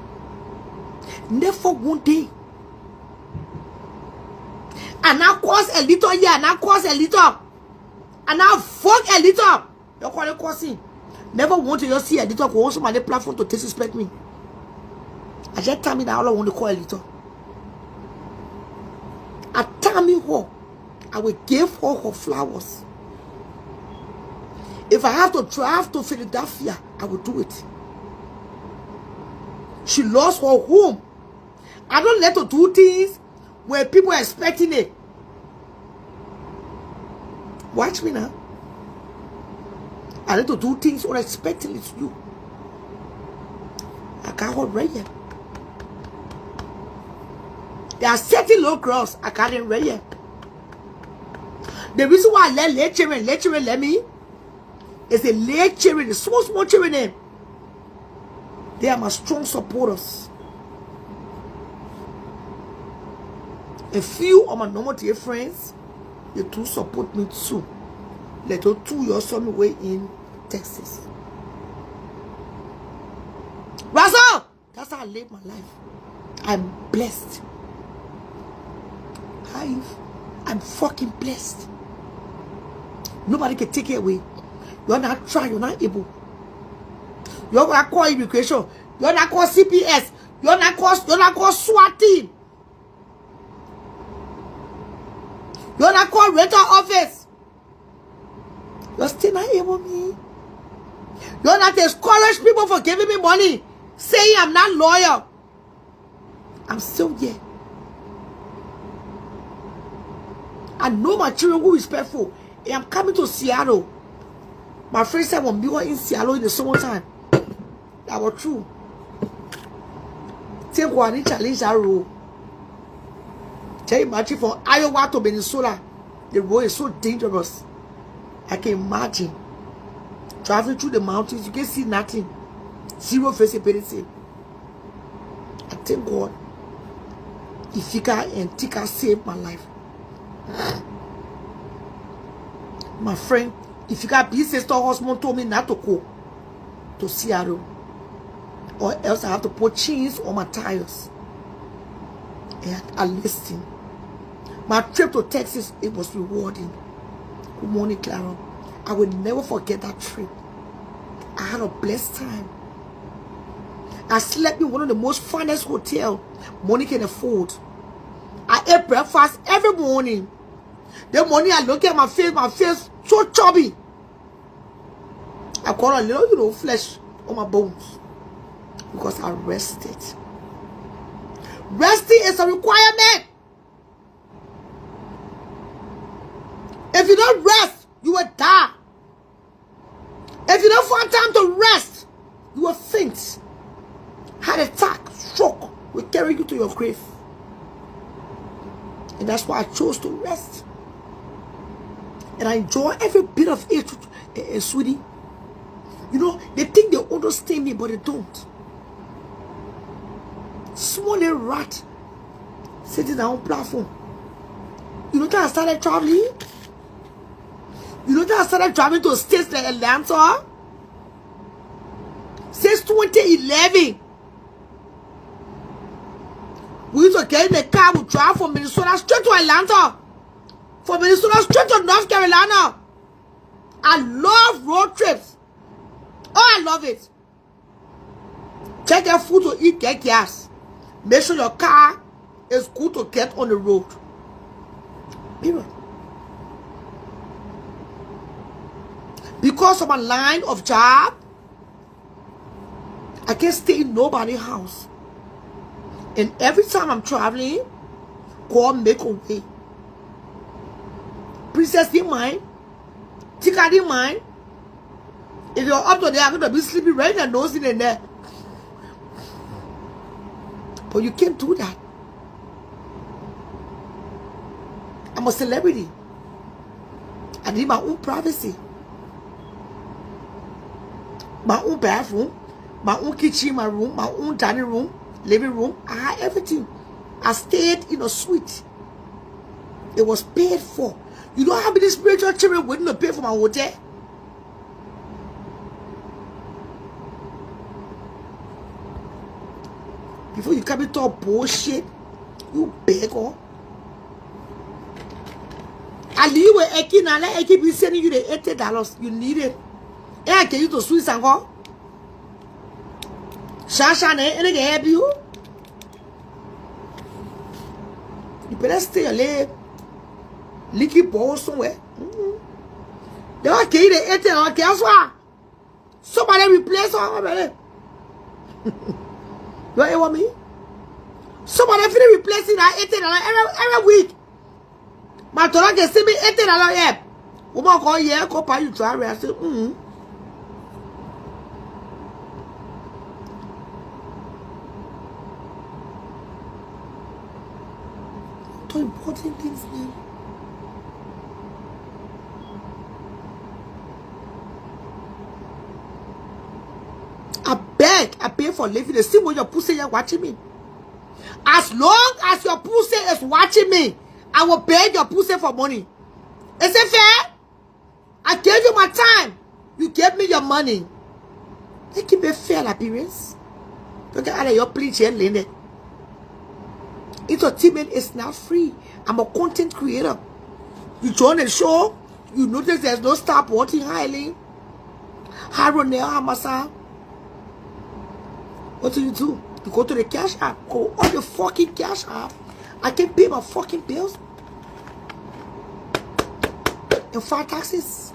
Never one day. And now cause a little here, and now cause a little. And now fuck a little. You call it causing. Never want to just see a little go on some other platform to disrespect me. I just tell me that all I want to call a little. I tell me her. I will give her flowers. If I have to drive to Philadelphia, I will do it. She lost her home. I don't let her do things where people are expecting it. Watch me now. I let her do things unexpectedly to you. I got her right here. There are certain little girls I got in right here. The reason why I let children let me is the late children, the small children in. They are my strong supporters. A few of my normal dear friends, they do support me too. Let those 2 years on the way in Texas. Russell! That's how I live my life. I'm blessed. I'm fucking blessed. Nobody can take it away. You're not trying, you're not able. You're not call immigration. You're not call CPS. You're not call SWAT team. You're not call rental office. You're still not able me. You're not discourage people for giving me money, saying I'm not loyal. I'm still here. I know my children who are respectful. I'm coming to Seattle. My friend said when we were in Seattle in the summertime. That was true. Take one challenge that road. Tell you imagine from Iowa to Minnesota, the road is so dangerous. I can imagine. Traveling through the mountains, you can see nothing. Zero visibility. I thank God. Ifika and Tika saved my life. My friend, Ifika B sister husband told me not to go to Seattle, or else I have to put chains on my tires. And I listened. My trip to Texas, it was rewarding. Good morning, Clara. I will never forget that trip. I had a blessed time. I slept in one of the most finest hotels money can afford. I ate breakfast every morning. The morning I look at my face so chubby. I got a little, flesh on my bones because I rested. Resting is a requirement. If you don't rest, you will die. If you don't find time to rest, you will faint. Heart attack, stroke will carry you to your grave. And that's why I chose to rest. And I enjoy every bit of it, sweetie. You know, they think they understand me, but they don't. Small little rat sitting on platform. You know that I started traveling? You know that I started driving to states like Atlanta? Since 2011. We used to get in the car, we drive from Minnesota straight to Atlanta. From Minnesota straight to North Carolina. I love road trips. Oh, I love it. Take your food to eat, get gas. Make sure your car is good to get on the road. Period. Because of my line of job, I can't stay in nobody's house. And every time I'm traveling, God make a way. Princess didn't mind. Tika didn't mind. If you're up to there, I'm going to be sleeping right in the nose in there. But you can't do that. I'm a celebrity. I need my own privacy. My own bathroom, my own kitchen, my room, my own dining room, living room. I had everything. I stayed in a suite. It was paid for. You know how many spiritual children waiting to pay for my hotel? Before you come into bullshit, you beggar. I leave with Eki now. Let Eki be sending you the $80. You need it. And I get you to Swiss and go. Shasha, and I can help you. You better stay alive. Licky ball somewhere. They are getting the $80. Guess what? Somebody replace her. You hear me? Somebody finish replacing that $80 every week. My daughter can send me $80 here. Woman call here, go buy you try. I say, The important things, man. I pay for living. The same way your pussy is watching me. As long as your pussy is watching me, I will pay your pussy for money. Is it fair? I gave you my time. You gave me your money. They keep a fair appearance. Look at your please here, Lene. Entertainment is not free. I'm a content creator. You join the show, you notice there's no stop watching highly. Haronel Hamasa. What do? You go to the cash app. Go on the fucking cash app. I can pay my fucking bills. And file taxes.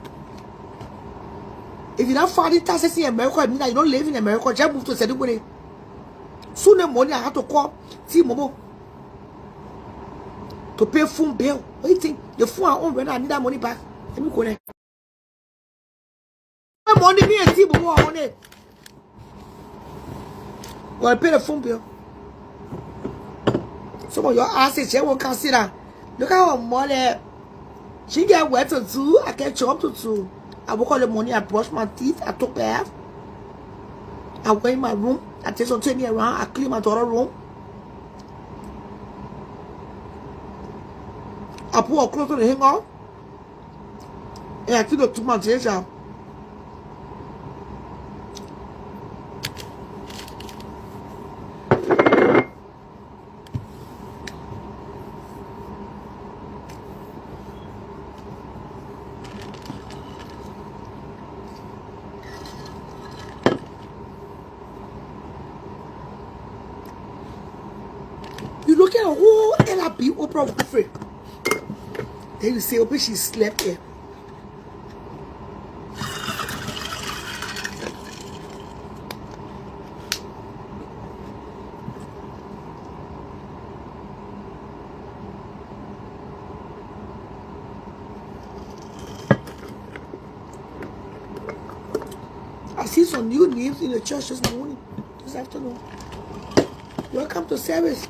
If you don't file the taxes in America, it means that you don't live in America. Just move to Sedibune. Soon the morning I have to call T-Momo to pay phone bill. What do you think? The phone I own right now, I need that money back. Let me go there. Money me and T-Momo on it. Well, I pay the phone bill. Some of your asses, she won't consider. Look at how money. She get wet to 2. I get job to 2. I work all the money. I brush my teeth. I took bath. I went in my room. I take some me around. I clean my daughter's room. I put her clothes on the hanger. And I took my treasure. You look at a whole LRB Oprah Winfrey. Then you say, Oprah, she slept here. I see some new names in the church this morning, this afternoon. Welcome to service.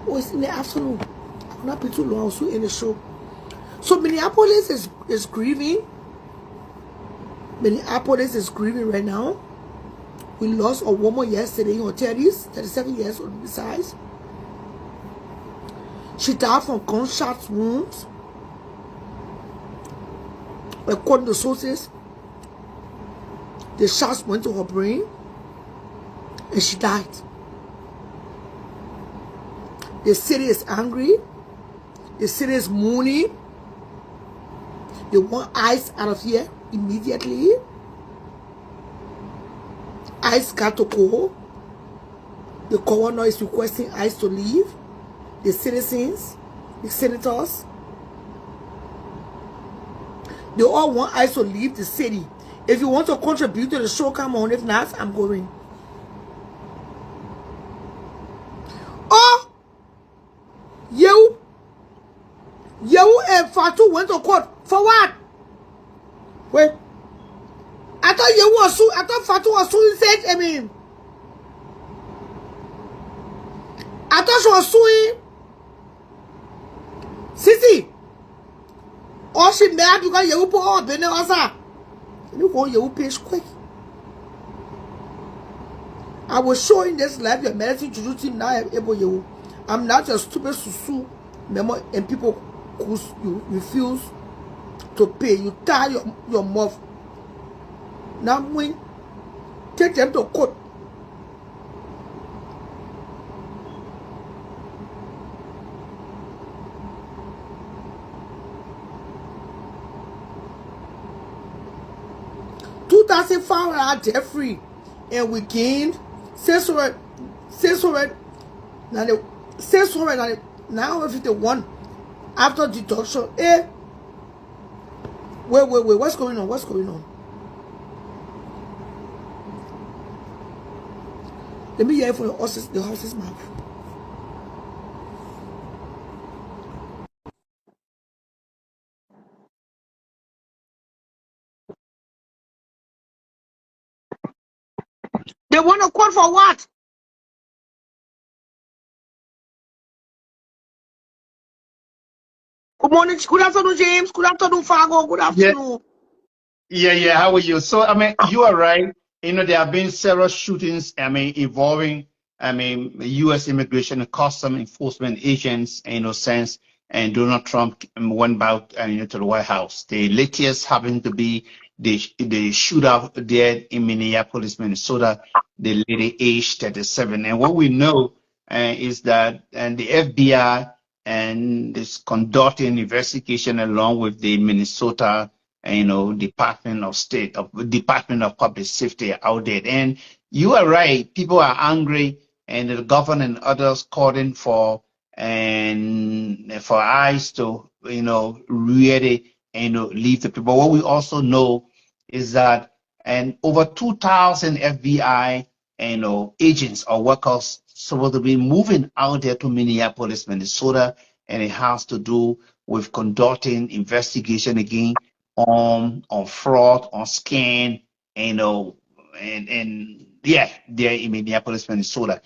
Oh, it's in the afternoon. I will not be too long. I'll soon in the show. So Minneapolis is grieving. Minneapolis is grieving right now. We lost a woman yesterday in her 30s, 37 years old besides. She died from gunshot wounds. According to sources, the shots went to her brain and she died. The city is angry. The city is mourning. They want ICE out of here immediately. ICE got to go. The governor is requesting ICE to leave. The citizens, the senators, they all want ICE to leave the city. If you want to contribute to the show, come on. If not, I'm going. Oh! You and Fatu went to court. For what? Wait. I thought Fatu was suing, I thought she was suing Sissy, all she mad because you put all been there. You go you pay quick. I was showing this life your medicine to do team now able you. I'm not a stupid susu memo and people who you refuse to pay. You tie your mouth. Now when take them to court. $2,500 debt free, and we gained 600 651 after deduction. Eh? Wait, what's going on? What's going on? Let me hear it from the horse's mouth. They want to quote for what? Good morning, good afternoon, James. Good afternoon, Fargo. Good afternoon. Yeah. How are you? So, I mean, you are right. You know, there have been several shootings, I mean, involving, U.S. immigration and custom enforcement agents, since and Donald Trump went back, to the White House. The latest happened to be the shootout there in Minneapolis, Minnesota, the lady aged 37. And what we know is that the FBI and is conducting investigation along with the Minnesota Department of Public Safety out there. And you are right, people are angry, and the government and others calling for ICE to really leave the people. What we also know is that over 2,000 FBI agents or workers supposed to be moving out there to Minneapolis, Minnesota, and it has to do with conducting investigation again on fraud, on scam, and yeah, there in Minneapolis, Minnesota.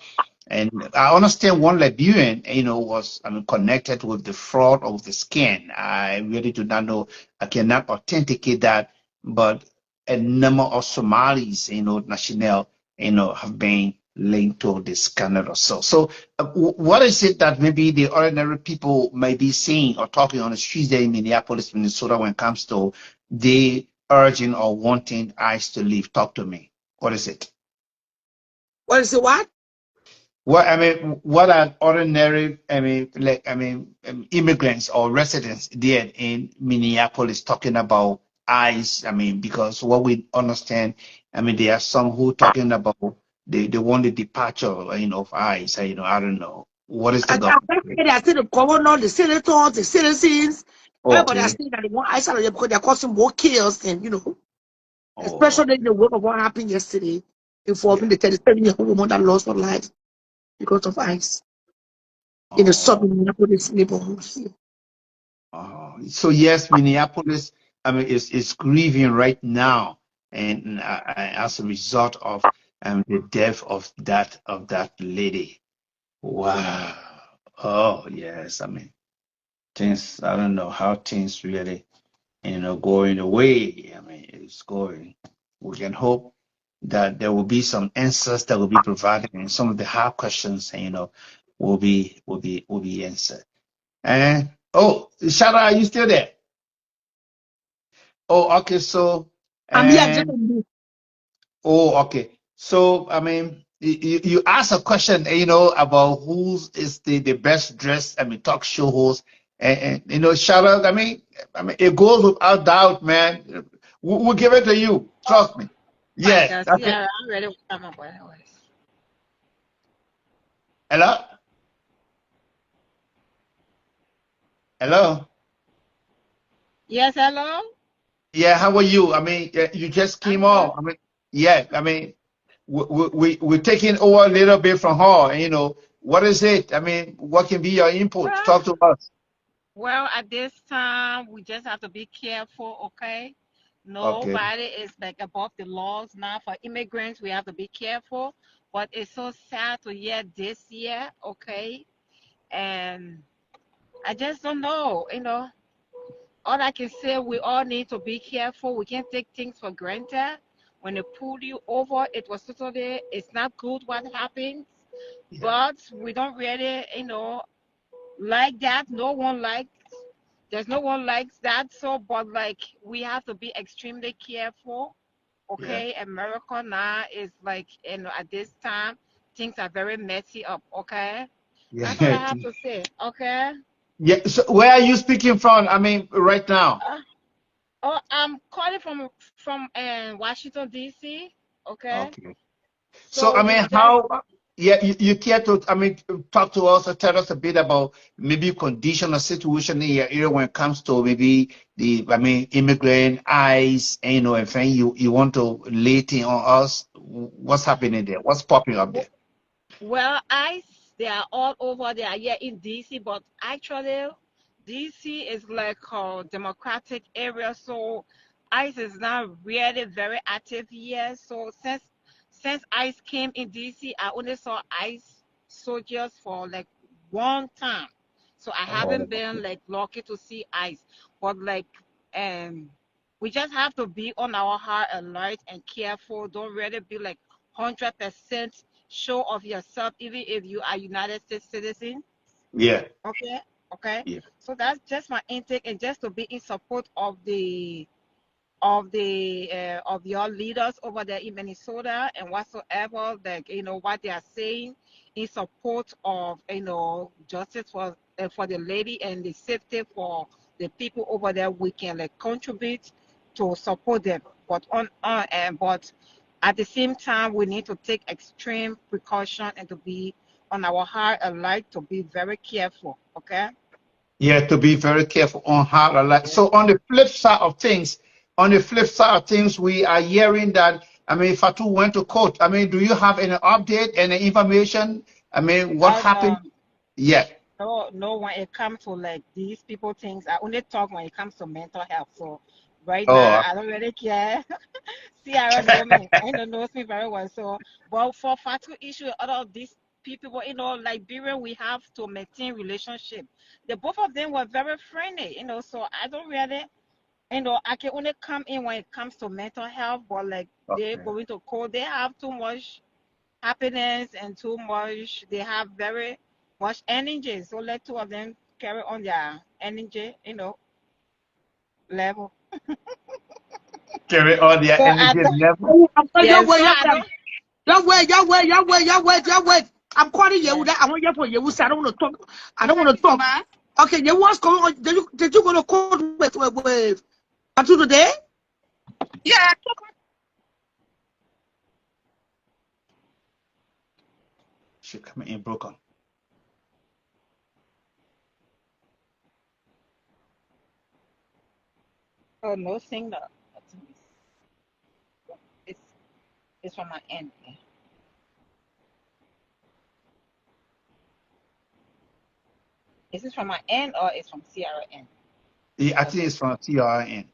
And I understand one Liberian, was connected with the fraud of the scam. I really do not know. I cannot authenticate that, but a number of Somalis, national, have been linked to this scandal or so. So, what is it that maybe the ordinary people may be saying or talking on the streets there in Minneapolis, Minnesota, when it comes to they urging or wanting ICE to leave? Talk to me. What is it? What is it? What? What are ordinary, immigrants or residents there in Minneapolis talking about ICE? Because what we understand, there are some who talking about they want the departure, of ICE. I don't know. What is the government? They are still the governor, the senators, the citizens. Everybody are Okay. saying that they want ICE out of there because they're causing more chaos, and Oh, especially the work of what happened yesterday involving yeah. the 37-year-old woman that lost her life because of ICE in the Oh, southern Minneapolis neighborhood. oh. So yes, Minneapolis, is grieving right now, and as a result of the death of that lady. Wow. Oh, yes. Things, I don't know how things really, going away. It's going. We can hope that there will be some answers that will be provided, and some of the hard questions, will be answered. And oh, Shara, are you still there? Oh, okay. So, I'm here. and oh, okay. So, you asked a question, about who's is the best dressed, talk show host, and shout out. It goes without doubt, man. We'll give it to you. Trust me. My Yeah. God, Okay. yeah, I'm ready to come up with it. Hello. Hello. Yes, hello? Yeah. How are you? You just I'm came good. on. Yeah. We're taking over a little bit from her. What is it? What can be your input? Well, Talk to us. well, at this time, we just have to be careful, okay? Okay. Nobody is like above the laws now. For immigrants, we have to be careful. But it's so sad to hear this year, okay? And I just don't know. All I can say, we all need to be careful. We can't take things for granted. When they pull you over, it's not good what happens. Yeah. But we don't really, like that. There's no one likes that. So, but like, we have to be extremely careful. Yeah. Okay, America now is like, at this time, things are very messy up. Okay, that's all I Yeah. have to say. Okay. Yeah. So where are you speaking from? I mean, right now. Uh, oh, I'm calling from Washington D.C. Okay, Okay. So so I we mean, just how? Yeah, you care to? I mean, talk to us or tell us a bit about maybe condition or situation in your area when it comes to maybe I mean, immigrant eyes, and thing you want to lay thing on us. What's happening there? What's popping up there? well, ICE, they are all over. They are here in DC, but actually, DC is like a democratic area, so ICE is not really very active here. So since ICE came in DC, I only saw ICE soldiers for like one time. So I haven't Oh, been like lucky to see ICE, but like um, we just have to be on our high alert and careful. Don't really be like 100% show of yourself, even if you are United States citizen. yeah, Okay, okay. yeah, So that's just my intake, and just to be in support of your leaders over there in Minnesota and whatsoever, like what they are saying in support of justice for the lady and the safety for the people over there. We can like contribute to support them, but at the same time we need to take extreme precaution and to be on our high alert, to be very careful. Okay. yeah. To be very careful on how to like. Yeah. So on the flip side of things, we are hearing that. I mean, Fatu went to court. I mean, do you have any update, any information? I mean, what happened? Um, Yeah. No, no, when it comes to like these people things, I only talk when it comes to mental health. So right now, Oh, I don't really care. Ciara know me, knows me very well. So, but for Fatu issue, other of these people, Liberian, we have to maintain relationship. The both of them were very friendly, so I don't really, I can only come in when it comes to mental health, but like they're okay. going to court, they have too much happiness and too much, they have very much energy, so let two of them carry on their energy level. Carry on their So I energy don't, level. yeah, so I don't. Y'all wait. I'm calling Yeah. Yehuda. I want you for Yehuda. I don't want to talk. I don't want to talk. Okay, Yehu, what's going on? Did you go to court with Fatu today? Yeah. She coming in broken. Oh, no signal. it's it's from my end. Yeah. Is this from my end or it's from CRN? Yeah, I think Okay. it's from TRN.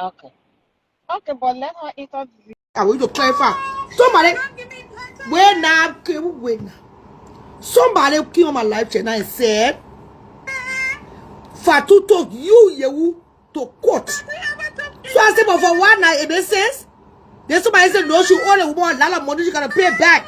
Okay. Okay, but let her interview. I want you to clarify. Somebody, when now, when somebody came on my live channel and said, Fatu took you, Yehu, to court. So I said, but for one night, it makes sense. Then somebody said, no, she only want a lot of money, she gotta pay back.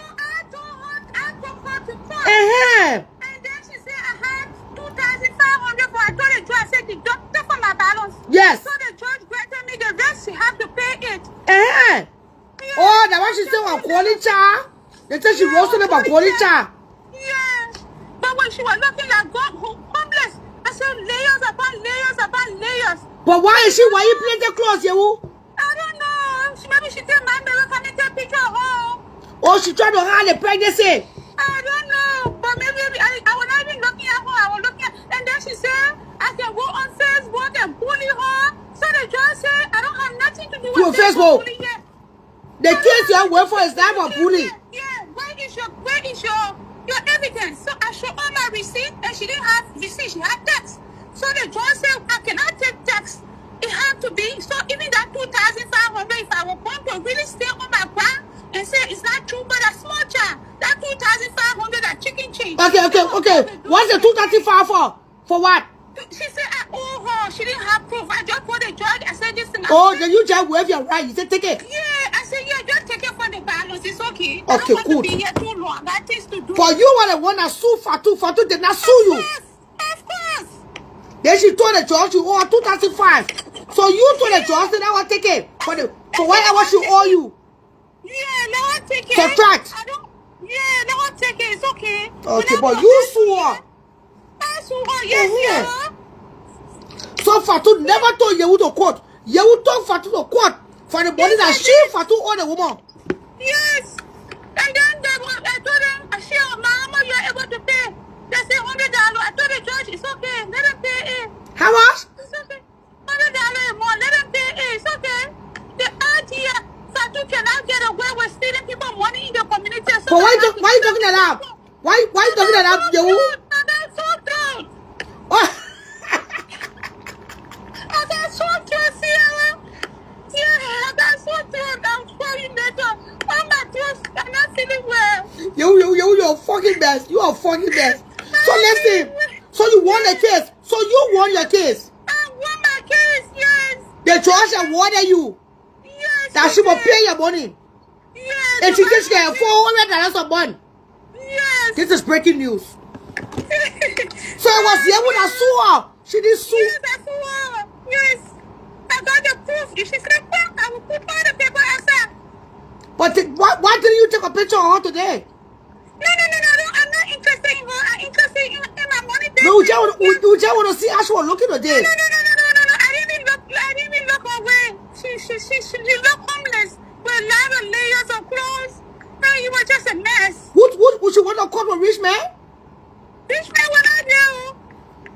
Uh-huh. And then she said I had 2,500 for. I told the judge, I said deduct from my balance. Yes. So the judge granted me the rest. She have to pay it. Uh-huh. Yeah. Oh, that what she said on quality child. They said she roasted about quality child. Yeah. But when she was looking like God homeless, I said layers upon layers upon layers. But why is she? Why you play the clothes, Yehu? I don't know. Maybe she did my mirror come and take picture of her. Oh, she tried to hide the pregnancy. I don't know, but maybe I was not even looking at her. I was looking at, and then she said I can go on Facebook and bully her. So the judge said I don't have nothing to do To with Facebook. bullying yet. The kids you work for is not for bully. Yeah, where is your evidence? So I showed her my receipt, and she didn't have receipt. She had text. So the judge said I cannot take text. It had to be. So even that 2,500, if I were going to really stay on my ground and say it's not true, but a small child, that 2,500, that chicken change. Okay. What's the 235 for? For what? She said I owe her. She didn't have proof. I just told the judge. I said this thing. Oh, then you just wave your right. You said take it. Yeah, I said yeah, just take it for the balance. It's okay. Okay, I don't want good. to be here too long. I got things to do. For you were the one that sued Fatu. Fatu did not sue you. Of course. Then she told the judge you owe her 2005. So you told the judge that I will take it for whatever she owe you. Yeah, let her take it. Subtract. I don't. Yeah, let her take it. It's okay. Okay, but you sue her. I sue her. Yes, yeah. So Fatu never told Yehu to court. Yehu told Fatu to court for the money that she Fatu owed the woman. Yes. And then I told them, I said, Mama, you are able to pay. They said $100. I told the judge, it's okay. Let them pay it. How much? It's okay. $100 more. Let them pay it. It's okay. The idea Fatu cannot get away with stealing people money in the community. So But why you talking that loud? Why you talking that loud, Yehu? I got so throat. Oh. I got so throat, Sierra. Yeah, I got so throat. I'm trying later. Oh, my throat, I'm not feeling well. You're a fucking mess. You are a fucking mess. So listen. So you won the case. So you won your case. I won my case, yes. The judge awarded you Yes. that she will pay your money. Yes. And she gets $400 a month. Yes. This is breaking news. So it was Yehu that sued her. She didn't sue. Yes, I saw her. Yes. I got the proof. If she said, I will put all the paper outside. But why didn't you take a picture of her today? No. I'm not interested in her. I'm interested in my money. No, we just want to see how she was looking today. No. I didn't even look away. She looked homeless with a lot of layers of clothes. Oh, you were just a mess. Would you want to call a rich man? Rich man were not there.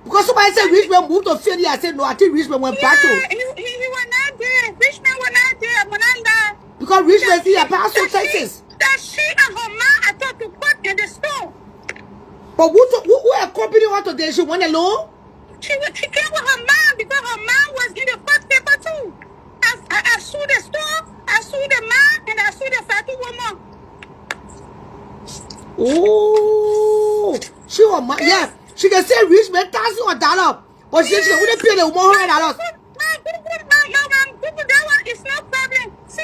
Because somebody said rich man moved to Philly. I said no, I think rich man went back to. Yeah, he was not there. Rich man were not there. When I left. Because rich man is in El Paso, Texas. That she and her mom I thought to put in the store. But who accompanied her today? She went alone? She came with her mom because her mom was in the first paper too. I sued the store, I sued the mom, and I sued the Fatu woman. Oh, she was yeah. She can say rich man $1,000, but she only pay the woman $100. That one is no problem. See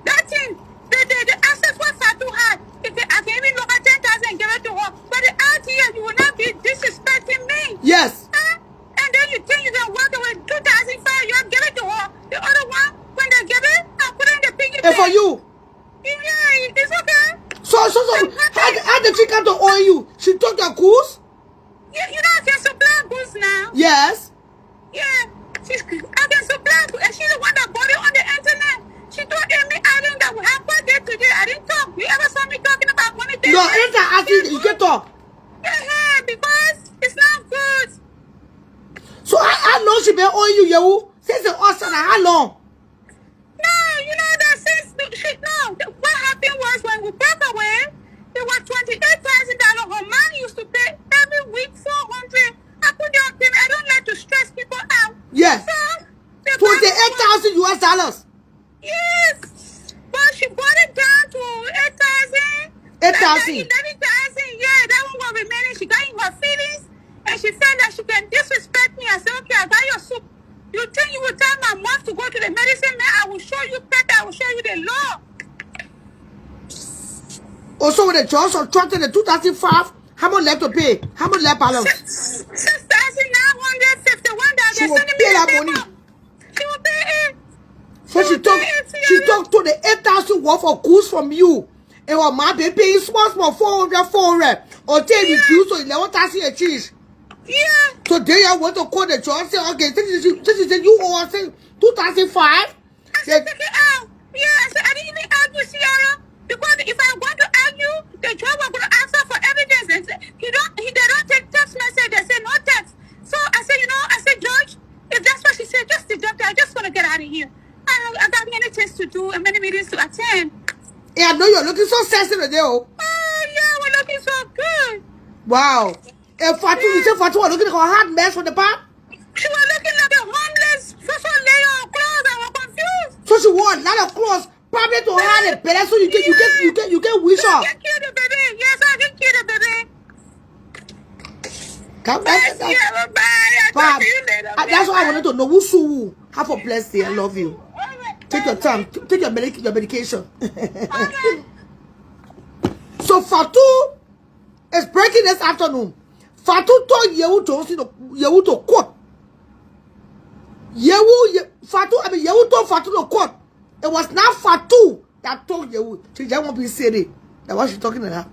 that thing, the access what Fatu had. I can even look at 10,000 and give it to her. But the idea you will not be disrespecting me. Yes. And then you think you can walk away 2,500, you give it to her. The other one, when they give it, I'll put it in the piggy bank. And for you? Yeah, it's okay. So how did she come to owe you? She took your goods? You know I can supply goods now. Yes. Yeah, I can supply goods. And she's the one that bought it on the internet. She told Amy Allen that we have birthday today. I didn't talk. You ever saw me talking about money? No, anytime I think you can talk. Yeah, because it's not good. So how long she been owing you, Yehu? Since the Austin, how long? No, you know that since what happened was when we broke away, it was $28,000. Her mom used to pay every week $400. I put down payment. I don't like to stress people out. Yes. So $28,000. Yes, but she brought it down to 8,000. 8,000. 11,000. Yeah, that one was remaining. She got in her feelings, and she felt that she can disrespect me. I said, okay, I got your soup. You think you will tell my mom to go to the medicine man? I will show you paper. I will show you the law. Also, with the judge subtracted the 2005, how much left to pay? How much left balance? $6,951. She will pay that money. She will pay it. So she took to the 8,000 worth of goods from you. And her mom be paying small 400 until it reduced to 11,000 a cheese. Yeah. So then I went to call the judge and say, okay, this is you owe us 2005. I said, take it out. Yeah, I said, I didn't even argue, Sierra. Because if I want to argue, the judge was going to ask her for evidence. And they don't take text message. They say no text. So I said, Judge, if that's what she said, just deduct it. I just want to get out of here. I got many things to do and many meetings to attend. Yeah, I know you're looking so sensitive today. Oh, yeah, we're looking so good. Wow. And Fatu, you said Fatu was looking like a hot mess from the back? She was looking like a homeless, social layer of clothes. I was confused. So she wore a lot of clothes, probably to hide it better so you can wish her. I can kill the baby. Yes, I can kill the baby. That's why I wanted to know who sue. Have a blessed day. I love you. Take your time. Take your medication. So Fatu is breaking this afternoon. Fatu told Yehu to court. Yehu told Fatu to court. It was not Fatu that told Yehu. She just won't be saying that's what she's talking about.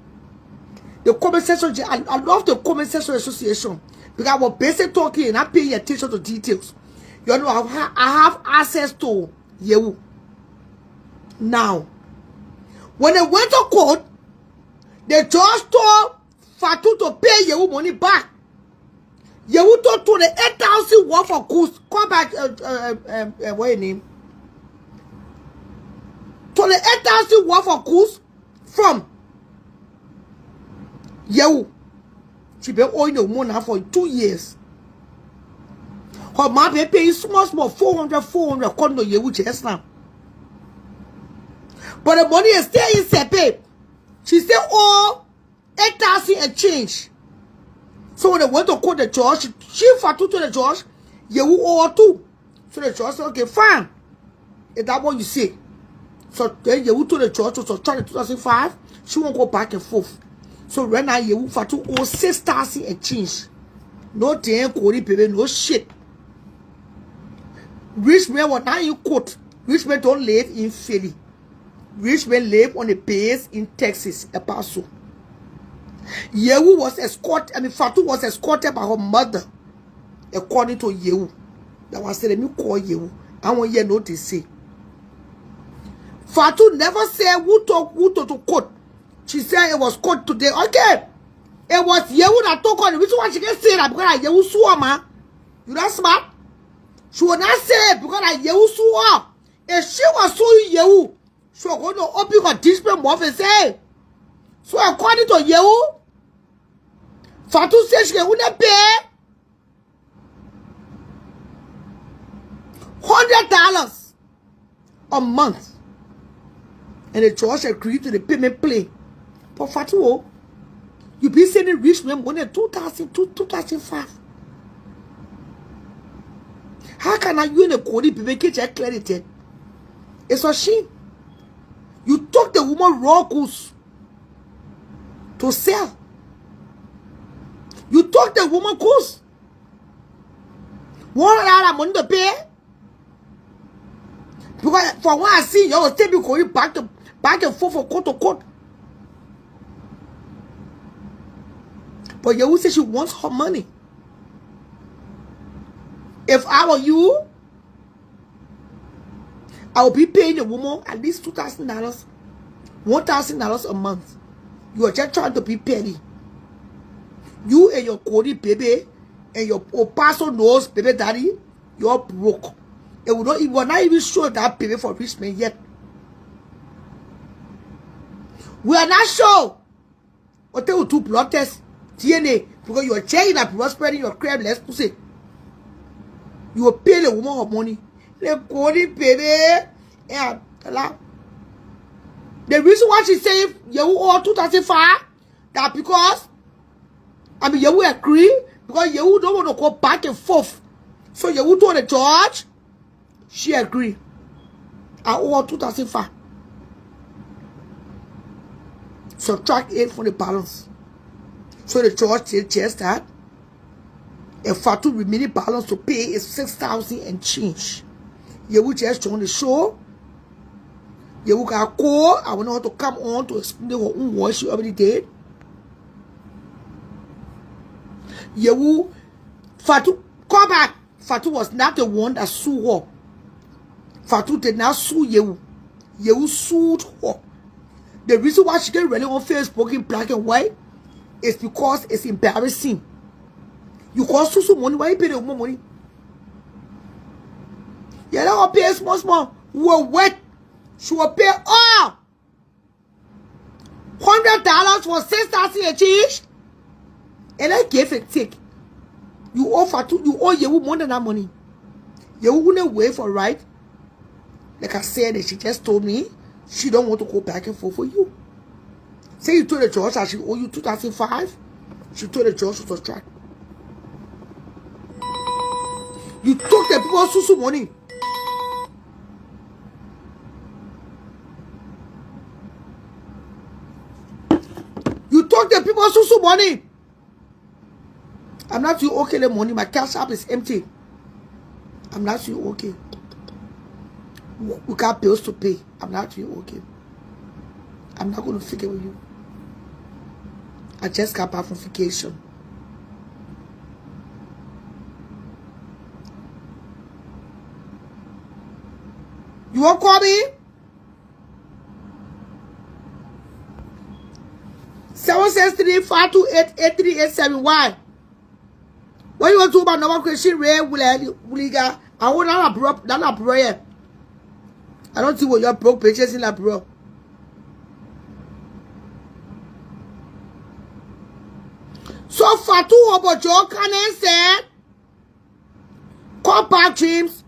The comment section, I love the comment section association because I was basically talking and not paying attention to details. You know, I have access to Yehu. Now, when they went to court, the judge told Fatu to pay Yehu money back. Yehu told to the 8,000 worth of goods. Call back, what your name? To the 8,000 worth of goods from Yehu. She been owing the money for 2 years. Her mom been paying small 400 according to Yehu just now. But the money is still in Sepe. She still owe 8,000 and change. So when they went to court the judge, she Fatu to the judge, Yehu owe too. So the judge said, okay, fine. Is that what you say? So then Yehu to the judge to try in 2005, she won't go back and forth. So right now Yehu Fatu owe 6,000 and change. No damn Kori baby, no shit. Rich men were not in court. Rich men don't live in Philly. Rich men live on a base in Texas, El Paso. Yehu was escorted, Fatu was escorted by her mother, according to Yehu. That was said, let me call Yehu. I want you to know they say. Fatu never said who to court. She said it was court today. Okay. It was Yehu that took on the reason why she can say that because Yehu swore, man. You not smart? She will not say it because Yehu swore. If she was suing Yehu, she was going to open her discipline mouth and say, so according to Yehu, Fatu said she wouldn't pay $100 a month. And the judge agreed to the payment plan. But Fatu, you be sending rich men money 2005. How can I you in a code be get credited? It's a shame. You took the woman raw goods to sell. You took the woman goods. $100 money to pay. Because from what I see, you will still be going back and forth from court to court. But Yehu said she wants her money. If I were you, I will be paying the woman at least $2,000, $1,000 a month. You are just trying to be petty. You and your Cody baby and your pastor knows baby daddy, you're broke. It will not even show that baby for rich men yet. We are not sure. What they will do blood test, DNA, because you are checking that prosperity your crab less pussy. You will pay the woman her money. The Cody baby. Yeah, the reason why she say Yehu owe 2005, that because Yehu agree because Yehu don't want to go back and forth. So Yehu told the judge, she agreed. I owe 2005. Subtract 8 from the balance. So the judge said just that. And Fatu remaining balance to pay is 6,000 and change. Yehu just joined the show. Yehu got call. I want her to come on to explain her own what she already did. Yehu, Fatu, call back. Fatu was not the one that sued her. Fatu did not sue Yehu. Yehu sued her. The reason why she get ready on Facebook in black and white is because it's embarrassing. You cost some money, why you pay the woman money? You don't pay small. We were wet. She will pay all. $100 for 6,000 a change. And I gave and take. You owe Yehu more than that money. Yehu wouldn't wait for right. Like I said, she just told me she don't want to go back and forth for you. Say you told the judge that she owe you 2005. She told the judge to subtract. You took the people's susu money. You took the people's susu money. I'm not you okay the money. My cash app is empty. I'm not you okay. We got bills to pay. I'm not you okay. I'm not going to figure with you. I just got back from vacation. You won't call me? 763-528-8387. Why? What you want to do about number question? Ray Wuliga. I want that prayer. I don't see what you're broke pages in that bro. So far, two about Joe Cannon said, call back James,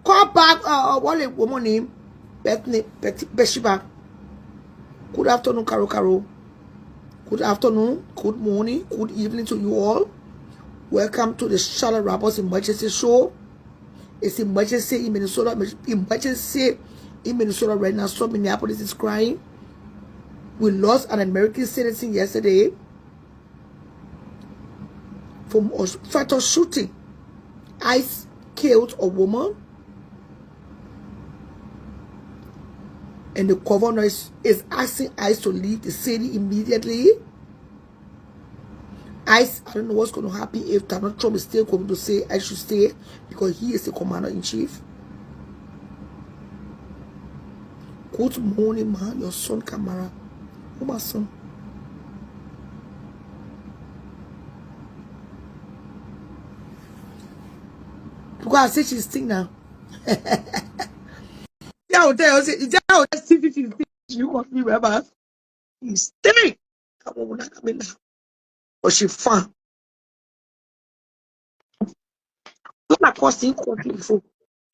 call back what a woman name, Bethany Beshiba. Good afternoon, Karo. Good afternoon, good morning, good evening to you all. Welcome to the Charlotte Rappers Emergency Show. It's emergency in Minnesota. Emergency in Minnesota right now. So Minneapolis is crying. We lost an American citizen yesterday from a fatal shooting. ICE killed a woman, and the governor is asking ICE to leave the city immediately. ICE, I don't know what's going to happen if Donald Trump is still going to say I should stay because he is the commander-in-chief. Good morning, man. Your son, Kamara. Who my son? Because I say she's sting now. Yeah, I'll tell you. You got me, remember? He's sting. Come on, come in now. But she fun.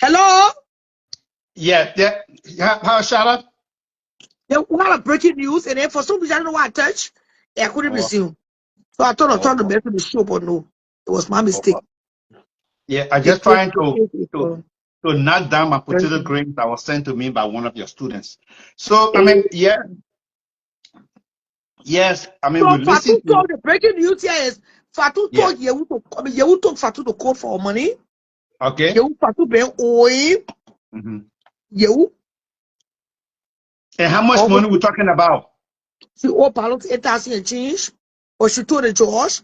Hello? Yeah. How Charlotte? Yeah, we have a breaking news, and then for some reason I don't know why I touched. I couldn't resume. So I thought I trying to make the show, but no, it was my mistake. Yeah, I just trying to knock down my potato grains that was sent to me by one of your students. So I mean, yeah. Yes, I mean, so we listened to the breaking news here is Fatu told Yehu took Fatu to court for money. Okay. Yehu Fatu been owing. Yehu. And how much money we talking about? She owe balance 8,000 and change. But she told the judge,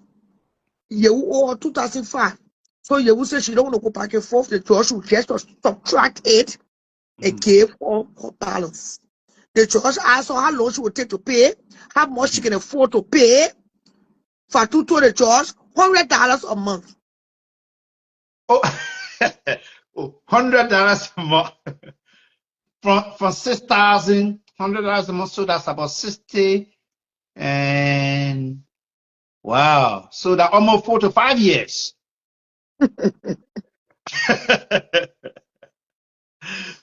Yehu owe 2,005. So Yehu said she don't want to go back and forth. The judge will just subtract it and give her balance. The judge asked her how long she would take to pay, how much she can afford to pay. Fatu told the judge $100 a month. Oh, $100 a month from 6,000, $100 a month. So that's about 60. And wow, so that almost 4 to 5 years.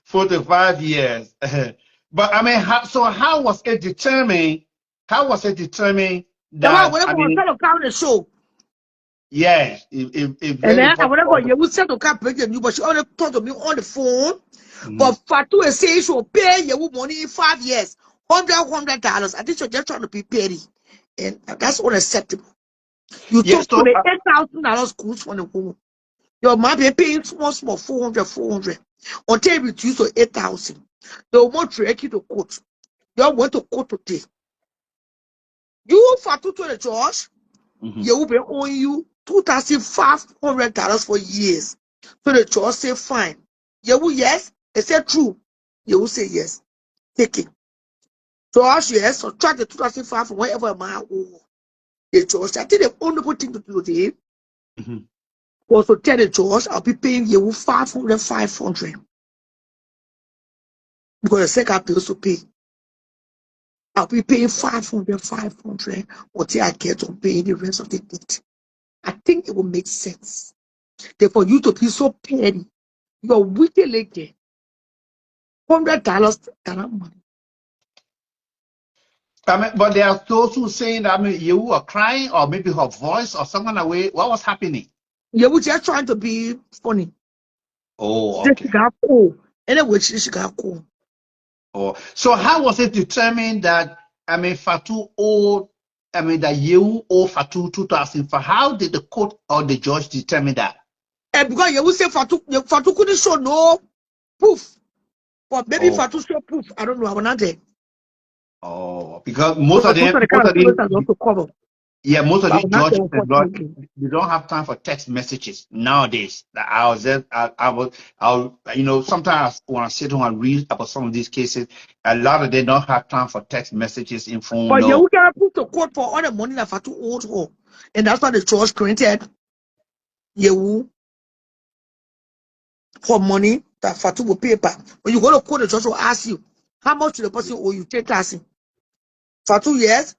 4 to 5 years. But I mean, how was it determined? How was it determined that I mean, to count the show? Yes, and then I want to go. You will set to come break the news, but she only talked to me on the phone. But Fatu is saying she will pay you money in 5 years, $100. I think she's just trying to be petty, and that's unacceptable. You talk to the $8,000 schools for the woman. Your mom be paying small, 400, until you reduce to 8,000. They won't take you to court. You went to court today. You Fatu to the judge. You will be owing you $2,500 for years. So the judge say fine. You will yes. They say true. You will say yes. Take it. Judge yes. Subtract the 2,500 from whatever amount owe. The judge. I think the only good thing to do today was to tell the judge I'll be paying you 500. Because the second bills to pay. I'll be paying 500 until I get to pay the rest of the debt. I think it will make sense. For you to be so petty, you're wicked lady. $100 money. I mean, but there are those who saying that you were crying, or maybe her voice or something away. What was happening? You were just trying to be funny. Oh, She okay. got cool. Anyway, she got cool. Oh, so how was it determined that Fatu owed that you owe Fatu 2,000? For how did the court or the judge determine that? And because you will say Fatu couldn't show no proof. But maybe Oh, Fatu show proof. I don't know. I'm not there. oh, because Because most of the kind of people that also cover. yeah, most of But these I'm not there, judges and lawyers, unfortunately. they don't have time for text messages nowadays. That sometimes when I sit home and read about some of these cases, a lot of them don't have time for text messages in phone. But you No. will get put to court for all the money that Fatu owed her. And that's why the church granted you for money that Fatu will pay back. When you go to court, the judge will ask you, how much do the person owe you? Take class. Fatu, yes.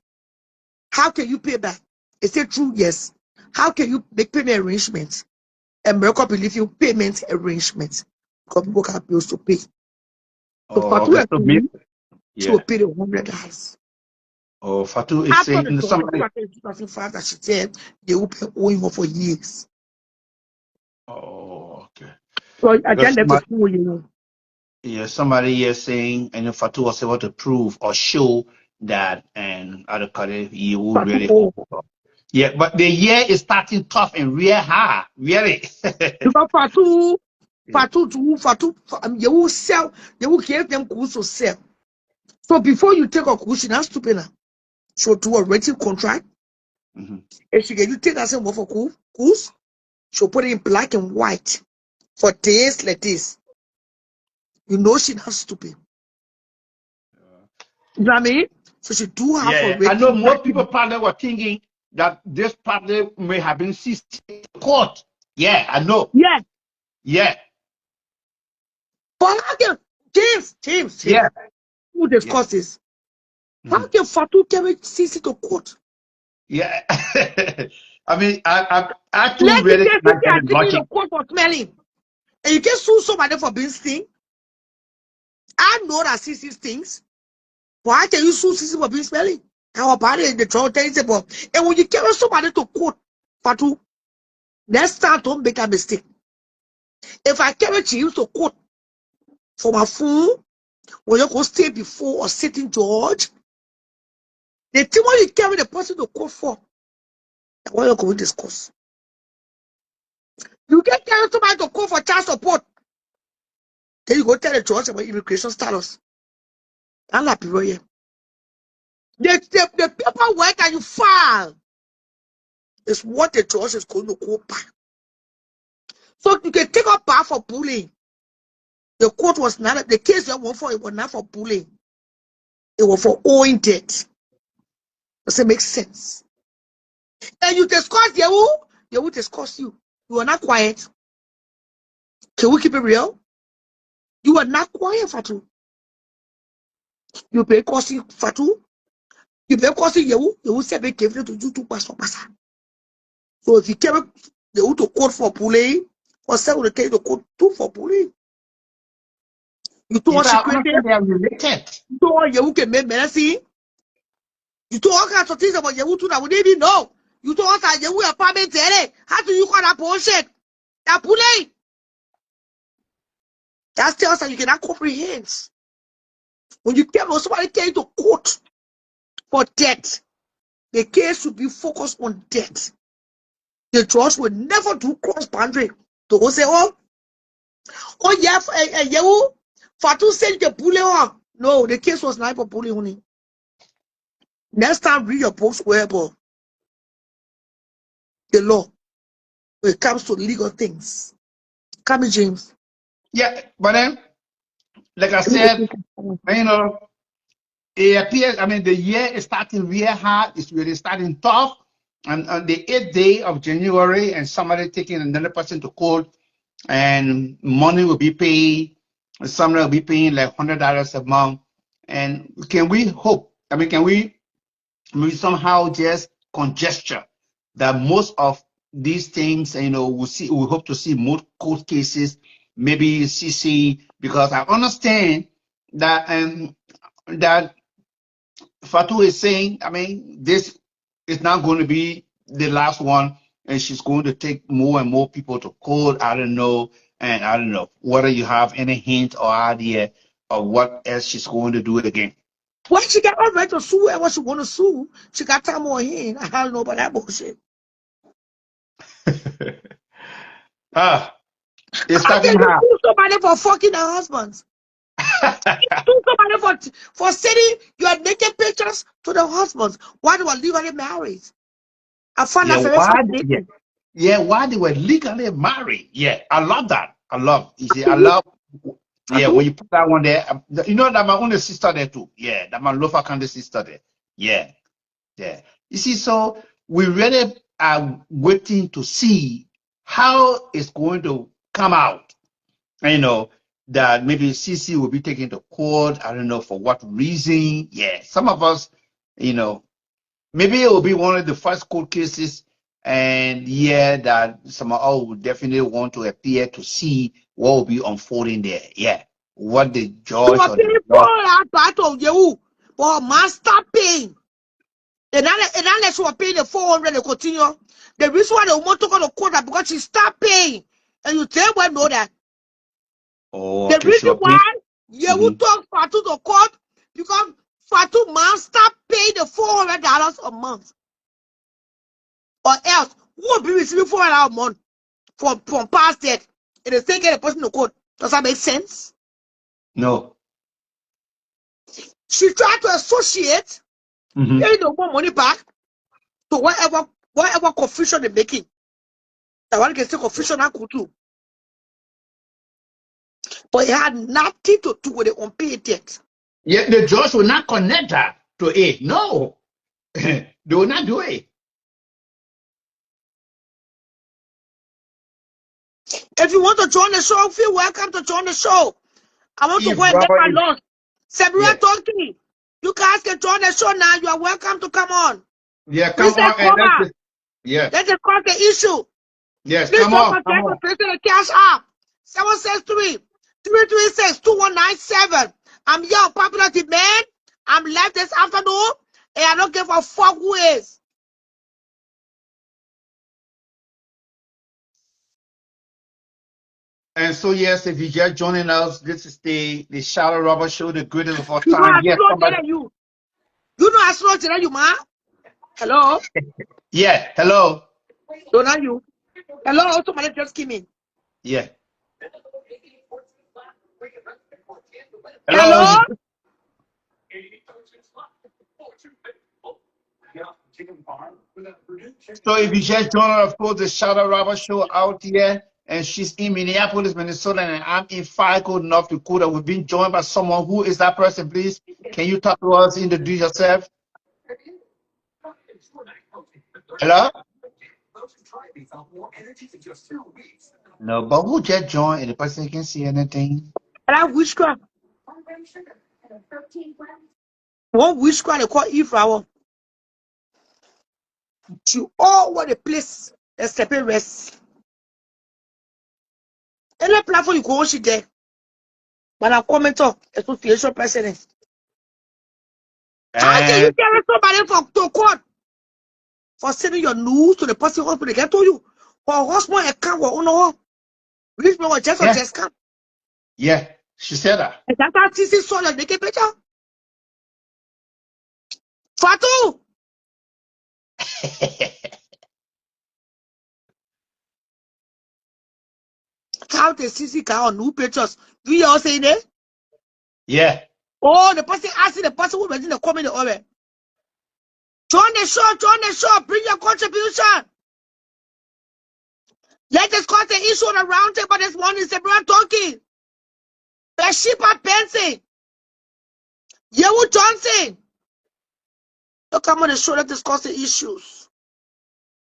How can you pay back? Is it true? Yes. How can you make payment arrangements? And America believe you payment arrangements. Because people have bills to pay. So Oh, Fatu okay. So agreed, she will yeah. pay the $100. Oh, Fatu is After the saying church somebody. in 2005 that she said they will pay owing her for years. Oh, okay. So I Because then left to school, you know. yeah, somebody here saying, and if Fatu was able to prove or show that, and other country, you will Fatu really owe. hope. Yeah, but the year is starting tough and real hard, really. Because Fatu, Yeah. you will sell, you will give them goods to sell. So before you take a goods, she not stupid now. She'll do a renting contract. Mm-hmm. If she get you take us more for goods, she'll put it in black and white for days like this. You know she not stupid. You know what I mean? So she do have Yeah, for yeah. I know renting black most people and probably were thinking that this probably may have been seized in court. Yeah, I know. yeah. Yeah, But how can James, yeah, who yeah. discuss this? How Mhm. can Fatu carry CC to court? Yeah. I mean, I too Let the really case not say I getting take you logic. to court for smelling. And you can sue somebody for being sting. I know that CC stings. Why can you sue CC for being smelling? Our body in the trial tells about. And when you carry somebody to court, Fatu, next time don't make a mistake. If I carry you to court for my fool, when you go stay before a sitting judge, the thing what you carry the person to court for, that's what you're going to discuss. You can carry somebody to court for child support. Then you go tell the judge about immigration status. I'm not period. The paperwork that you file is what the judge is going to go by. So you can take up bar for bullying. The court was not the case you went for. It was not for bullying. It was for owing debt. Does it make sense? And you discuss they will discuss you. You are not quiet. Can we keep it real? You are not quiet, Fatu. You pay costing Fatu. You pay costing you will say they gave it to you to pass for pass. So if you came they will to court for bullying, or sell the case to court too for bullying. You told Yes, she I created, understand they are related. you told you can make medicine. You told all kinds of things about you too that we didn't even know. You told us that you were apartment there. How do you call that bullshit? That bullying. That tells us that you cannot comprehend. When you came, somebody came to court for debt, the case should be focused on debt. The judge will never do cross boundary to go say, oh yeah, you Fatu said the bully. No, the case was not for bullying. Next time, read your books where about the law when it comes to legal things. Come, James. Yeah, but then, like I said, you know, it appears, I mean, the year is starting real hard. It's really starting tough. And on the 8th day of January, and somebody taking another person to court, and money will be paid. Somebody will be paying like $100 a month. And can we hope? I mean, can we somehow just conjecture that most of these things, we hope to see more court cases, maybe CC, because I understand that that Fatu is saying, I mean, this is not going to be the last one, and she's going to take more and more people to court. I don't know. And I don't know whether you have any hint or idea of what else she's going to do again. When she got all right to sue and what she want to sue, she got time on hand. I don't know about that bullshit. It's How talking can you hard. sue somebody for fucking their husbands? Sue somebody for sending your naked pictures to the husbands while they were legally married. I found Yeah, that very why? Yeah, fascinating. yeah, why they were legally married. Yeah, I love that. I love. You see, I love. Yeah, when you put that one there, you know that my only sister there too. Yeah, that my Lofa County sister there. Yeah, yeah. You see, so we really are waiting to see how it's going to come out. You know, that maybe CC will be taken to court. I don't know for what reason. Yeah, some of us, you know, maybe it will be one of the first court cases, and yeah, that some of us would definitely want to appear to see what will be unfolding there. Yeah, what the You judge were or the paying judge. for that of you for master pain. And unless you were paying the 400 to continue, the reason why they want to go to court is because she stopped paying. And you tell them know that. Oh, The okay, reason sure. why you will Mm-hmm. talk Fatu to court because Fatu must stop paying the $400 a month. Or else, who will be receiving $400 a month from past debt? And they still get a person to court. Does that make sense? No. She tried to associate Mm-hmm. paying the more money back to whatever confusion they're making. That one can say confusion and could too. But it had nothing to do with the unpaid debt. Yeah, the judge will not connect that to it. No, they will not do it. If you want to join the show, feel welcome to join the show. I want to If go and get Robert my is, lunch. Sabrina yeah, talking. You guys can join the show now. You are welcome to come on. yeah, come Princess on and let's Coma, just, yeah, let's discuss the issue. yes, Please come don't on, come forget to on. place the cash app. 763-336-2197. I'm here on popular demand. I'm left this afternoon and I don't give a fuck who is. And so, yes, if you're just joining us, this is the Shadow Robber Show, the greatest of all You know time. I Yes, slow somebody. than you. You know I slow than you, ma. Hello? Yeah, hello. No, not you. Hello, somebody just came in. Yeah, hello. Hello? So if you just join us, of course, the Shadow Robber Show out here, and she's in Minneapolis, Minnesota, and I'm in Fargo, North Dakota. We've been joined by someone. Who is that person, please? Can you talk to us, introduce yourself? Hello? No, but who just joined and the person can see anything? And I witchcraft. One witchcraft they call Ifrawo. You all over the place except rest. Any platform you go on, she there. But I comment on association president. How can you And carry somebody to court for sending your news to the person hospital? They get to you. Or hospital account or no. Rich man was yeah, just come. yeah, she said that. And that's how TC saw your naked picture. Fatu! How the CC can on new pictures? We all saying it? Yeah. Oh, the person asking the person who was in the comment over. Join the show, bring your contribution. Let's discuss the issue on the round table this morning. Sabrina talking. Bathsheba Benson. Yehu Johnson. So come on the show, let's discuss the issues.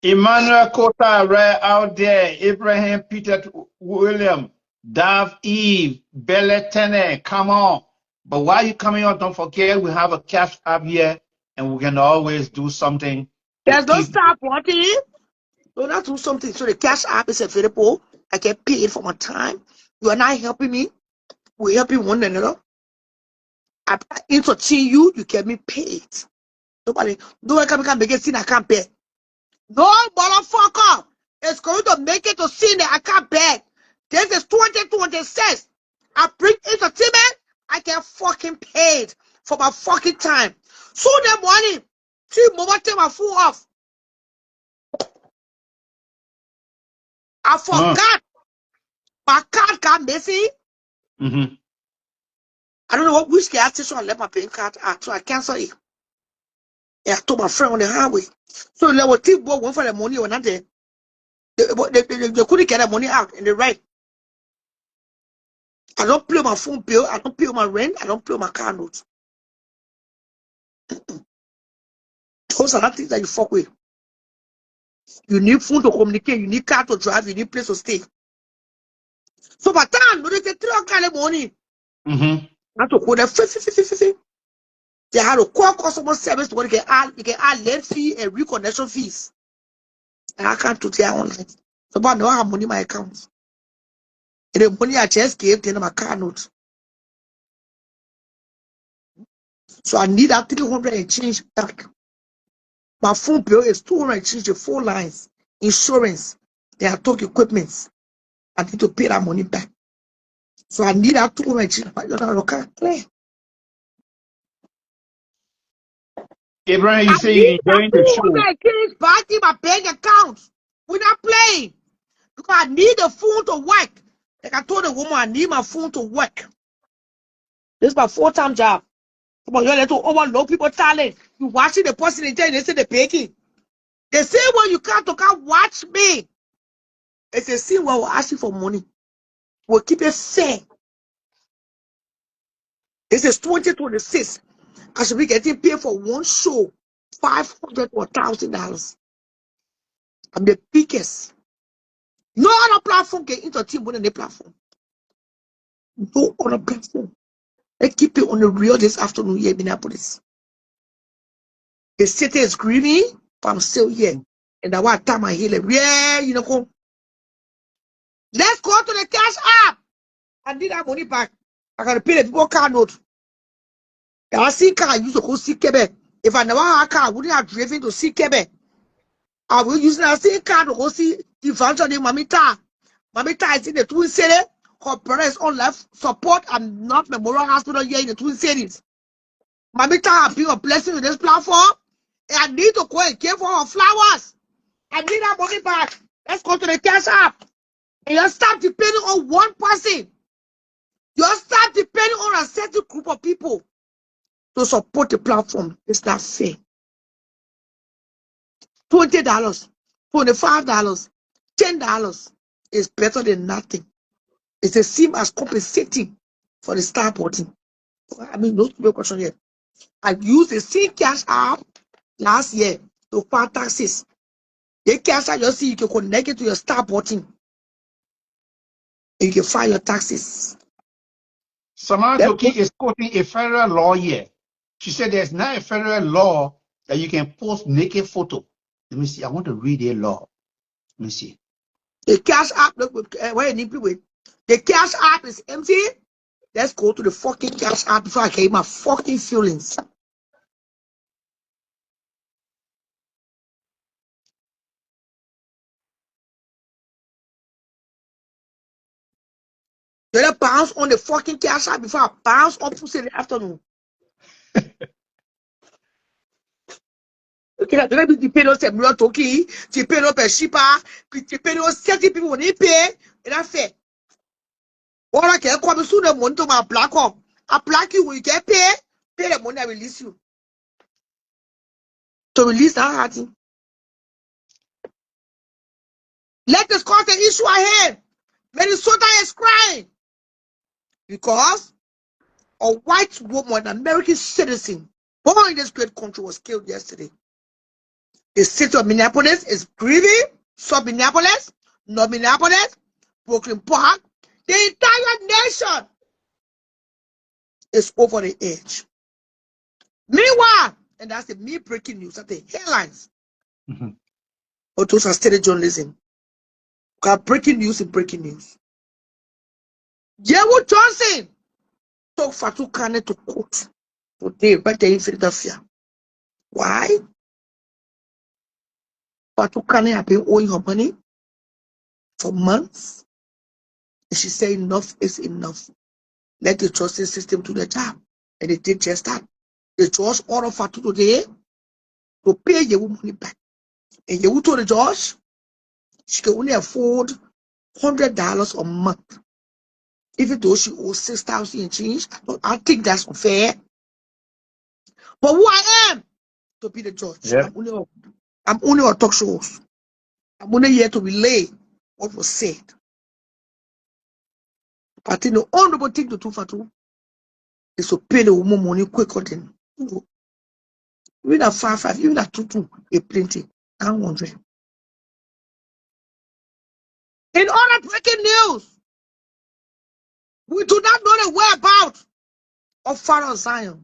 Emmanuel Kota right out there, Abraham Peter William, Dav Eve, Belletene, come on. But while you coming on, don't forget we have a cash app here and we can always do something to There's no keep. stop wanting. Do not do something. So the cash app is available. I get paid for my time. You are not helping me. We're helping one another. I entertain you, you get me paid. Nobody, no one can make it sin I can't pay. No motherfucker is going to make it to sin that I can't beg. This is 2026. I bring entertainment. I get fucking paid for my fucking time. So the money, 2 more take my phone off. I forgot my card got missing. Mm-hmm. I don't know which gas station I left my paying card at, so I cancel it. Yeah, I told my friend on the highway. So there was people went for the money or not there. They couldn't get the money out in the right. I don't pay my phone bill. I don't pay my rent. I don't pay my car notes. Those are not things that you fuck with. You need phone to communicate. You need car to drive. You need place to stay. So by the time they get 3 o'clock in the morning, Mm-hmm. I have to go there. They had to call customer service to get add late fee and reconnection fees. And I can't do that online. So but I don't have money in my account. And the money I just gave them my car note. So I need that 300 and change back. My phone bill is 200 and change the 4 lines. Insurance. They are talk equipment. I need to pay that money back. So I need that 200 and change back. Clear. Abraham, you I say need you're that enjoying the show. 200 and change back in my bank account. We're not playing. Because I need the phone to work. Like I told the woman, I need my phone to work. This is my full-time job. Come on, you let to overload people talent. You watching the person in there, they say they're baking. They say when you come to come watch me. It's a scene where we'll ask you for money. We'll keep it fair. This is 2026. I should be getting paid for one show, $500 or $1,000. I'm the biggest. No other platform can entertain more than the platform. No other platform. Let's keep it on the real this afternoon here in Minneapolis. The city is screaming, but I'm still here. And that's why I time my healing. Yeah, you know. Let's go to the cash app. I need that money back. I gotta pay the people car note. I see car I used to go see Quebec. If I never had a car, I wouldn't have driven to see Quebec. I will use the same car to go see the eventually Mamita. Mamita is in the Twin City. Her parents on left support and not Memorial Hospital here in the Twin Cities. Mamita has been a blessing with this platform. And I need to go and care for her flowers. I need that money back. Let's go to the cash app. And you start depending on one person. You start depending on a certain group of people to support the platform. It's not fair. $20, $25, $10 is better than nothing. It's the same as compensating for the start button. I mean, no question here. I used the same cash app last year to file taxes. The cash app, you see, you can connect it to your start button. And you can file your taxes. Samantha Toki is quoting a federal law here. She said there's not a federal law that you can post naked photo. Let me see. I want to read a law. Let me see. The cash app, where you need to wait. The cash app is empty. Let's go to the fucking cash app before I get my fucking feelings. Let I bounce on the fucking cash app before I bounce up to in the afternoon. Okay, let me depend on some real talking, depend on shipper, depend on 30 people when they pay, and that's fair. All I can come soon the money to my black hole. I black you when you get paid, pay the money I release you. To release that hearty. Let us cause the issue ahead. Minnesota is crying because a white woman, an American citizen, born in this great country, was killed yesterday. The city of Minneapolis is grieving. South Minneapolis, North Minneapolis, Brooklyn Park, the entire nation is over the edge. Meanwhile, and that's the me breaking news, that's the headlines. But those are steady journalism. Got breaking news in breaking news. Yewo Johnson took Fatu Kane to court today, right there in Philadelphia. Why? Fatu Kane have been owing her money for months. And she said, enough is enough. Let the justice system do the job. And they did just that. The judge ordered Fatu today to pay Yewu money back. And Yewu told the judge she can only afford $100 a month. Even though she owes 6,000 and change, I think that's unfair. But who I am to be the judge. Yeah. I'm only on talk shows. I'm only here to relay what was said. But I think the honorable thing to do Fatu is to pay the woman money quicker than even at 5, even at 2, a plenty. 100. In other breaking news, we do not know the whereabouts of Father Zion.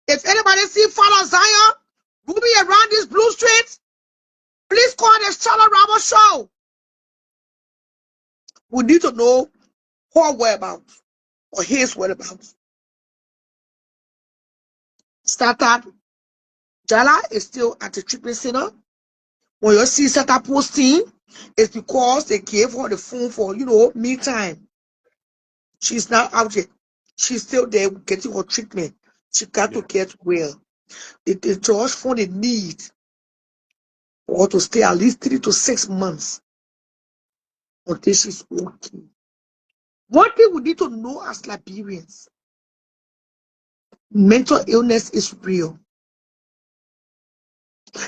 If anybody see Father Zion moving around these blue streets, please call the Charlotte Ramos Show. We need to know her whereabouts or his whereabouts. Started, Jala is still at the treatment center. When you see started posting, it's because they gave her the phone for, me time. She's not out yet. She's still there getting her treatment. She got to get well. The judge found a need for her to stay at least 3 to 6 months until she's okay. One thing we need to know as Liberians, mental illness is real.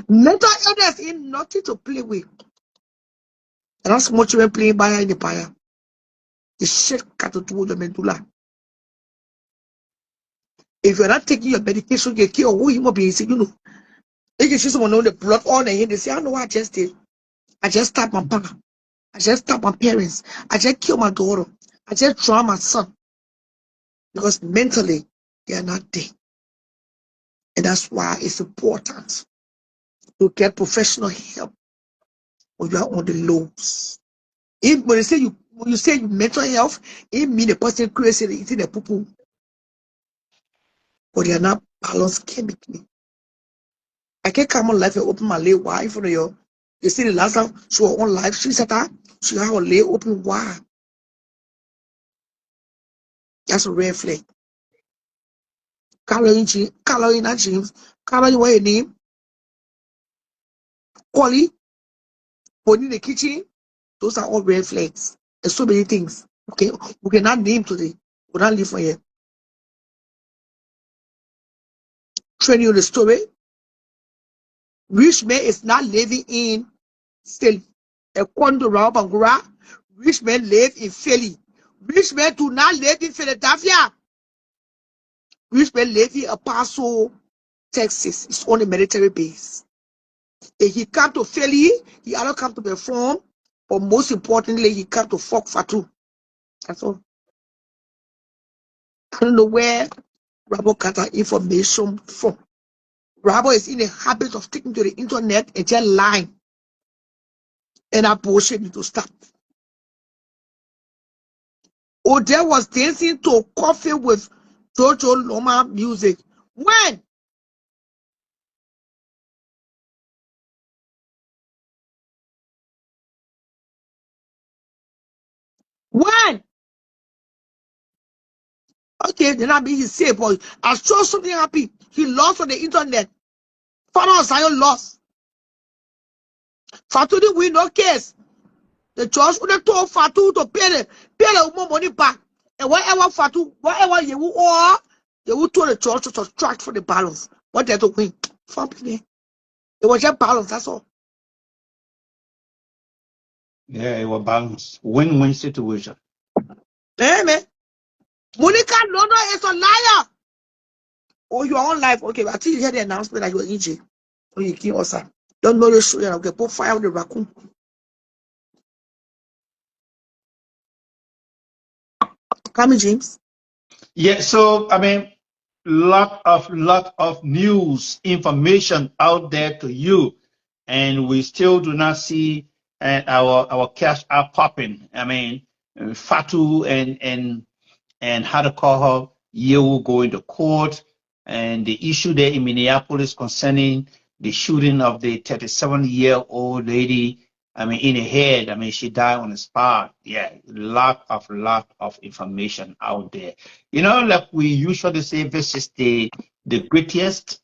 Mental illness is nothing to play with. And that's much when playing by in the fire. The shit got to do with the medulla. If you're not taking your medication, you kill who you be. If you see someone on the blood on the head, they say, I know what I just did. I just stabbed my brother. I just stabbed my parents. I just killed my daughter. I just drowned my son. Because mentally, they are not there. And that's why it's important to get professional help when you are on the lows. When you say you mental health, it means the person crazy eating the poo-poo. But they are not balanced chemically. I can't come on life and open my leg wide for you. You see the last time she was on live, she said that she had her leg open wide. That's a red flag. Caroline James, Caroline, what your name? Collie, put in the kitchen. Those are all red flags. There's so many things. Okay, we cannot name today. We don't live for here. Training you the story. Rich man is not living in Philly. According to Rob Bangura, rich men live in Philly. Rich men do not live in Philadelphia. Rich men live in El Paso, Texas. It's on a military base. If he come to Philly, he either come to perform, or most importantly, he come to fuck Fatu. That's all. I don't know where Rabo got that information from. Rabo is in the habit of taking to the internet and just lying. And that bullshit need to stop. Odell was dancing to Coffee with Jojo Loma music. When? When? Okay, then I be his safe boy. I saw something happy. He lost on the internet. Father Zion lost. Fatu didn't win no case. The judge would have told Fatu to pay the woman money back. And whatever you would told the judge to subtract for the balance. What they to win? It was just balance, that's all. Yeah, it was balanced. Win-win situation. Hey, man. Monica London is a liar. Oh, you are on live. Okay, but I think you hear the announcement that you are in jail. So you kill us. Don't know the show. Okay, put fire on the raccoon. Come, James. Yeah, so I mean, lot of news information out there to you, and we still do not see our cash are popping. I mean, Fatu and how to call her Yewu going to court, and the issue there in Minneapolis concerning the shooting of the 37-year-old lady I mean, in her head. I mean, she died on the spot. Yeah, lot of information out there. You know, like we usually say, this is the greatest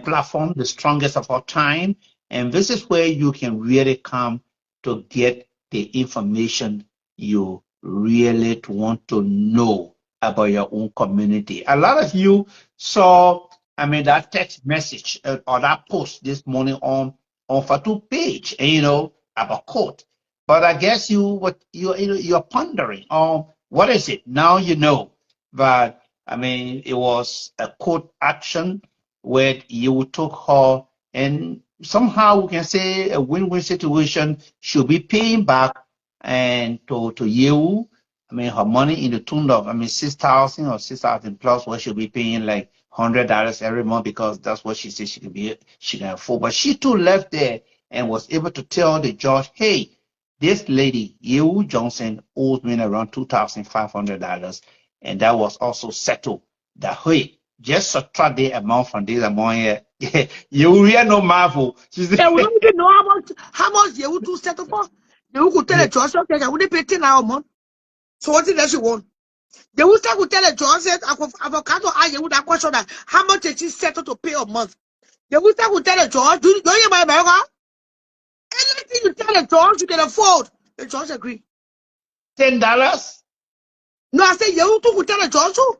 platform, the strongest of our time, and this is where you can really come to get the information you really want to know about your own community. A lot of you saw, I mean, that text message or that post this morning on Fatu page, and you know, about court. But I guess you're pondering on what is it now. You know, but I mean, it was a court action where you took her, and somehow we can say a win-win situation. She'll be paying back and to you. I mean, her money in the tune of, I mean, 6,000 or 6,000 plus, what she'll be paying like $100 every month, because that's what she said she can afford. But she too left there and was able to tell the judge, hey, this lady, Yehu Johnson, owes me around $2,500. And that was also settled. That, hey, just subtract the amount from this amount here. You really no marvel. She said, Yeah, we don't even know how much they would do settle for. They would tell the judge, okay, I would pay 10 hours a month. So what is that she want? They would start to tell the judge, said, avocado, I would have question that how much did she settle to pay a month? They would start to tell the judge, do you hear my America? Anything you tell the judge, you can afford. The judge agree. $10? No, I said, you would tell the judge too.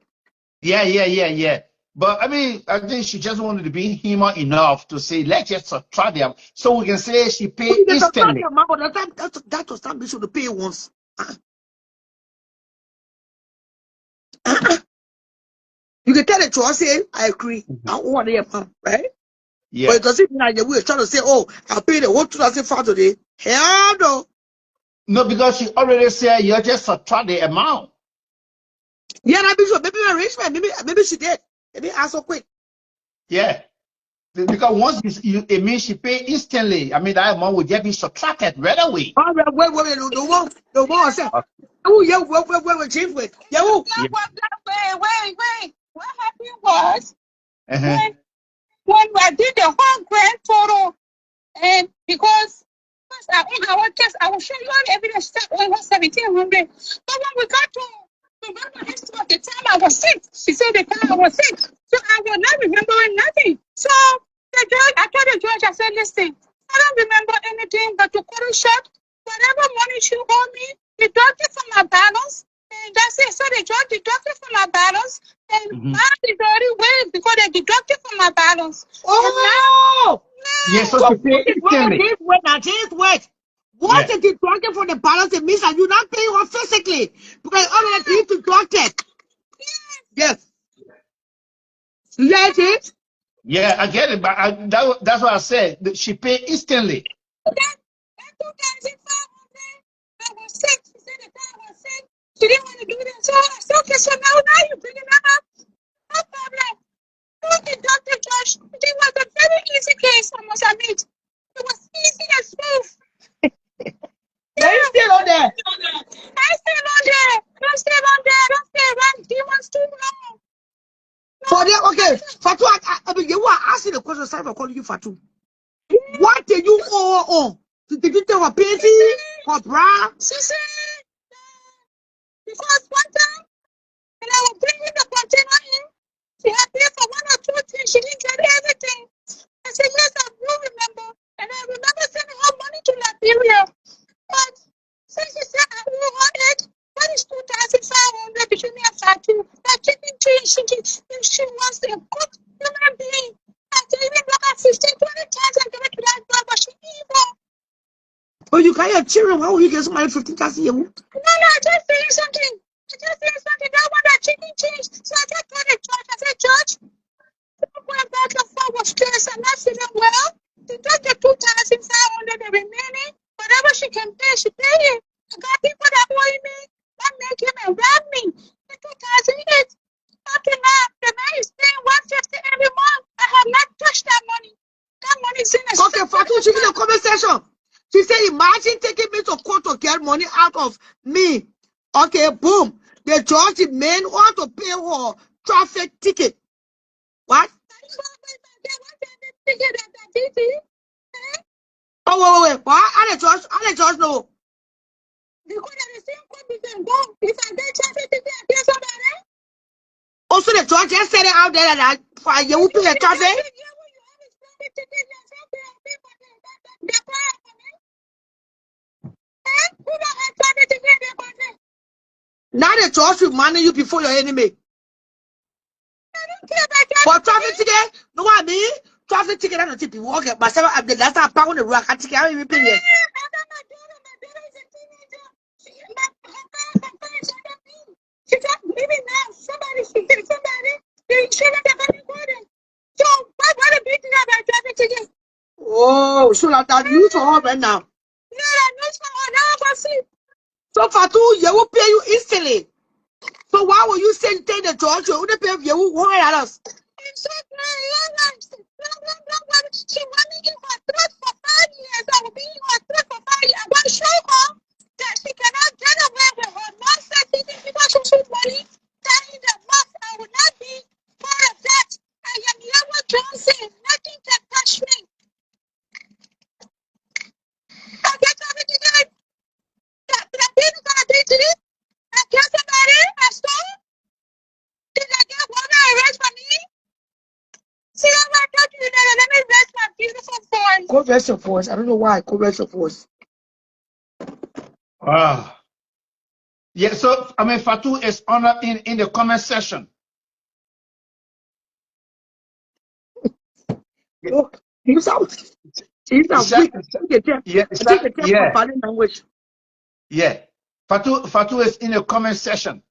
Yeah. But I mean, I think she just wanted to be human enough to say, let's just subtract them. So we can say she paid instantly. That was time we should pay once. You can tell the judge, say, I agree. I want to right? Yeah. But it doesn't mean that we're trying to say, oh, I'll pay the whole 2,500 today. Hell no. No, because she already said you just subtract the amount. Yeah, maybe my arrangement, maybe she did. Maybe ask her quick. Yeah. Because once it means she pay instantly. I mean, that amount will just be subtracted right away. All right, wait, no more. Oh, yeah, wait, Chief, wait. Yeah, wait. What happened was, when I did the whole grand total, and because I will show you all the evidence that only was 1,700. But when we got to remember history of the time I was sick, she said the time I was sick, so I was not remembering nothing. So the judge, I told the judge, I said, listen, I don't remember anything but to cut it short. Whatever money she owed me, deduct it from my balance. And that's it. So the judge deducted from my balance, and mine is already waived because they deducted from my balance. Oh! Yes, so she pay instantly. Wait. Once it deducted from the balance, it means that you're not paying her physically. Because already you deducted. Yes. You get it? Yeah, I get it, but that's what I said. She paid instantly. That 2,500, I was sick. She said the time I was sick. She didn't want to do that. So I said, okay, so now you bringing that up. No problem. You deducted, Josh. It was a very easy case, I must admit. It was easy and smooth. Yeah, you still on there. I still on there. Don't stay around. Demons too long. For them, okay. Fatu, I mean, you were asking the question, sorry for calling you Fatu. What did you owe? Did you tell her Pinty or bra? She said, because one time, when I was bringing the container in, she had paid for one or two things. She didn't get everything. I said, yes, I do remember. And I remember sending her money to Liberia. But since she said I owe her it, that is 2,500 between me and Fatu. That chicken change, she was a good human being. I can even block her 15, 20 times and give it to that girl, but she evil. But you can't have children. How will you get somebody 15,000 a year? No, I just saying something. That one that chicken changed. So I just told the judge, I said, Judge, going back and forth was stressed. I'm not feeling well. Deduct the 2,500 the remaining. Whatever she can pay, she pay it. I got people that owe me. That make him and rob me. The 2,008. Okay, now the man is paying 150 every month. I have not touched that money. That money is in a Okay, Fatu, she in the conversation. She said, imagine taking me to court to get money out of me. Okay, boom. The judge, the man, want to pay her traffic ticket. What? Oh, wait. What? I the judge know? Because the same court we can go. If I get traffic ticket against somebody. Also, the judge just said it out there that for you will pay a traffic. Now the judge will manage you before your enemy. For traffic ticket, no what I mean? Traffic ticket, I don't think people walk it. But the last time I found the rock, I think I will pay it. She's not leaving now. Somebody, she hit somebody. The insurance are going to go there. So, why want to beat up by traffic ticket? Oh, so that you for her right now. Yeah, no, for her now, but see. So Fatu, you will pay you instantly. So why will you send the judge? You would pay you $100. It's so great. She wanted you for threat for 5 years. I will be in her threat for 5 years. I want to show her that she cannot get away with her nonsense because she should money. That is the must. I will not be part of that. I am Yawa Johnson. Nothing can touch me. I get everything that I did to you. I get somebody. I stole. Did I get one arrest for me? See, I'm not talking to that. Let me rest my beautiful voice. Go rest your voice. I don't know why. Go rest your voice. Wow. Yeah, so I mean Fatu is honored in the comment section. Look, he's out. He's out. Yeah. Language. Yeah. Fatu is in the comment section.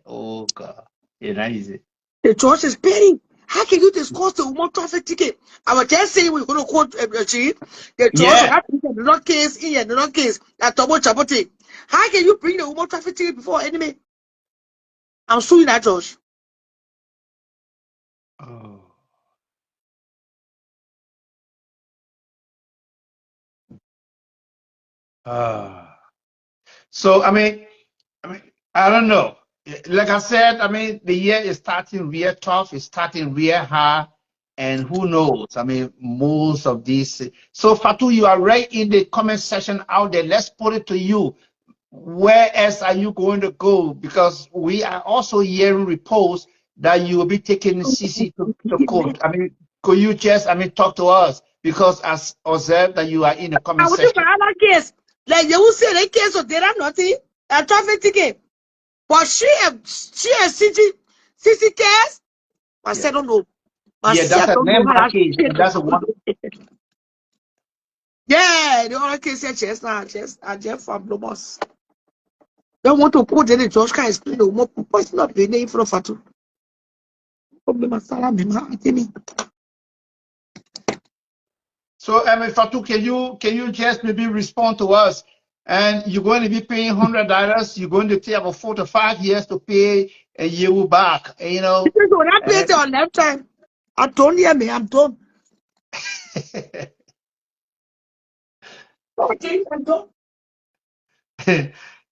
Oh God. Yeah, not easy. The judge is paying. How can you discuss the woman traffic ticket? I was just saying we're going to quote the chief. The judge the not case in the not case at Tobo Chapote. How can you bring the woman traffic ticket before enemy? I'm suing that judge. Oh. So I mean, I don't know. Like I said, I mean, the year is starting real tough. It's starting real hard, and who knows? I mean, most of these. So Fatu, you are right in the comment section out there. Let's put it to you. Where else are you going to go? Because we are also hearing reports that you will be taking CC to court. I mean, could you just, talk to us? Because as observed that you are in the comment section. Another case. Like you will say the case of there are nothing, a traffic ticket. But she a CC case. I said, don't know. Yeah, that's a landmark case. That's a one. Yeah, the other case here, Jeff from Blomos. Don't want to quote any Josh can explain the more personal the name for Fatu. So, Fatu, can you just maybe respond to us? And you're going to be paying $100. You're going to take about 4 to 5 years to pay a year back. You know. When I pay it on lifetime, I told you, I'm done. Okay, I'm done.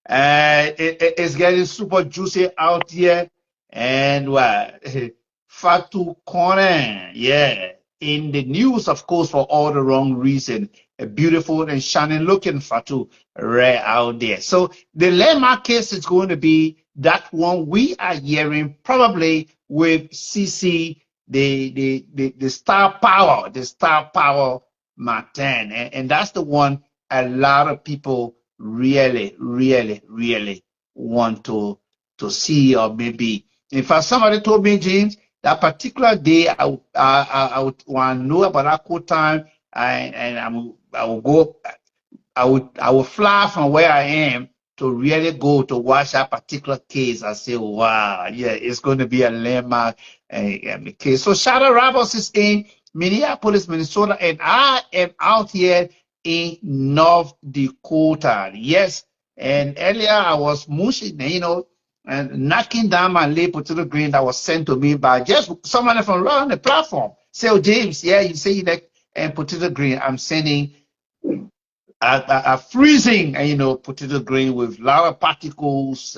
It's getting super juicy out here, and Fatu Corner, yeah, in the news, of course, for all the wrong reason. A beautiful and shining looking Fatu right out there. So the landmark case is going to be that one we are hearing probably with CC, the star power Martin, and that's the one a lot of people really want to see, or maybe in fact somebody told me, James, that particular day I would want to know about that court time, and I will fly from where I am to really go to watch that particular case. I say, wow, yeah, it's going to be a landmark case. So Shadow Ravos is in Minneapolis, Minnesota, and I am out here in North Dakota. Yes, and earlier I was mushing, and knocking down my late potato green that was sent to me by just someone from around the platform. Say, oh, James, yeah, you say that and potato green. I'm sending a freezing, potato green with a lot of particles,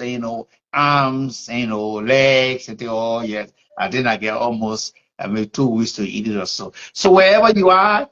arms, legs, and yes. And then I get almost, 2 weeks to eat it or so. So wherever you are,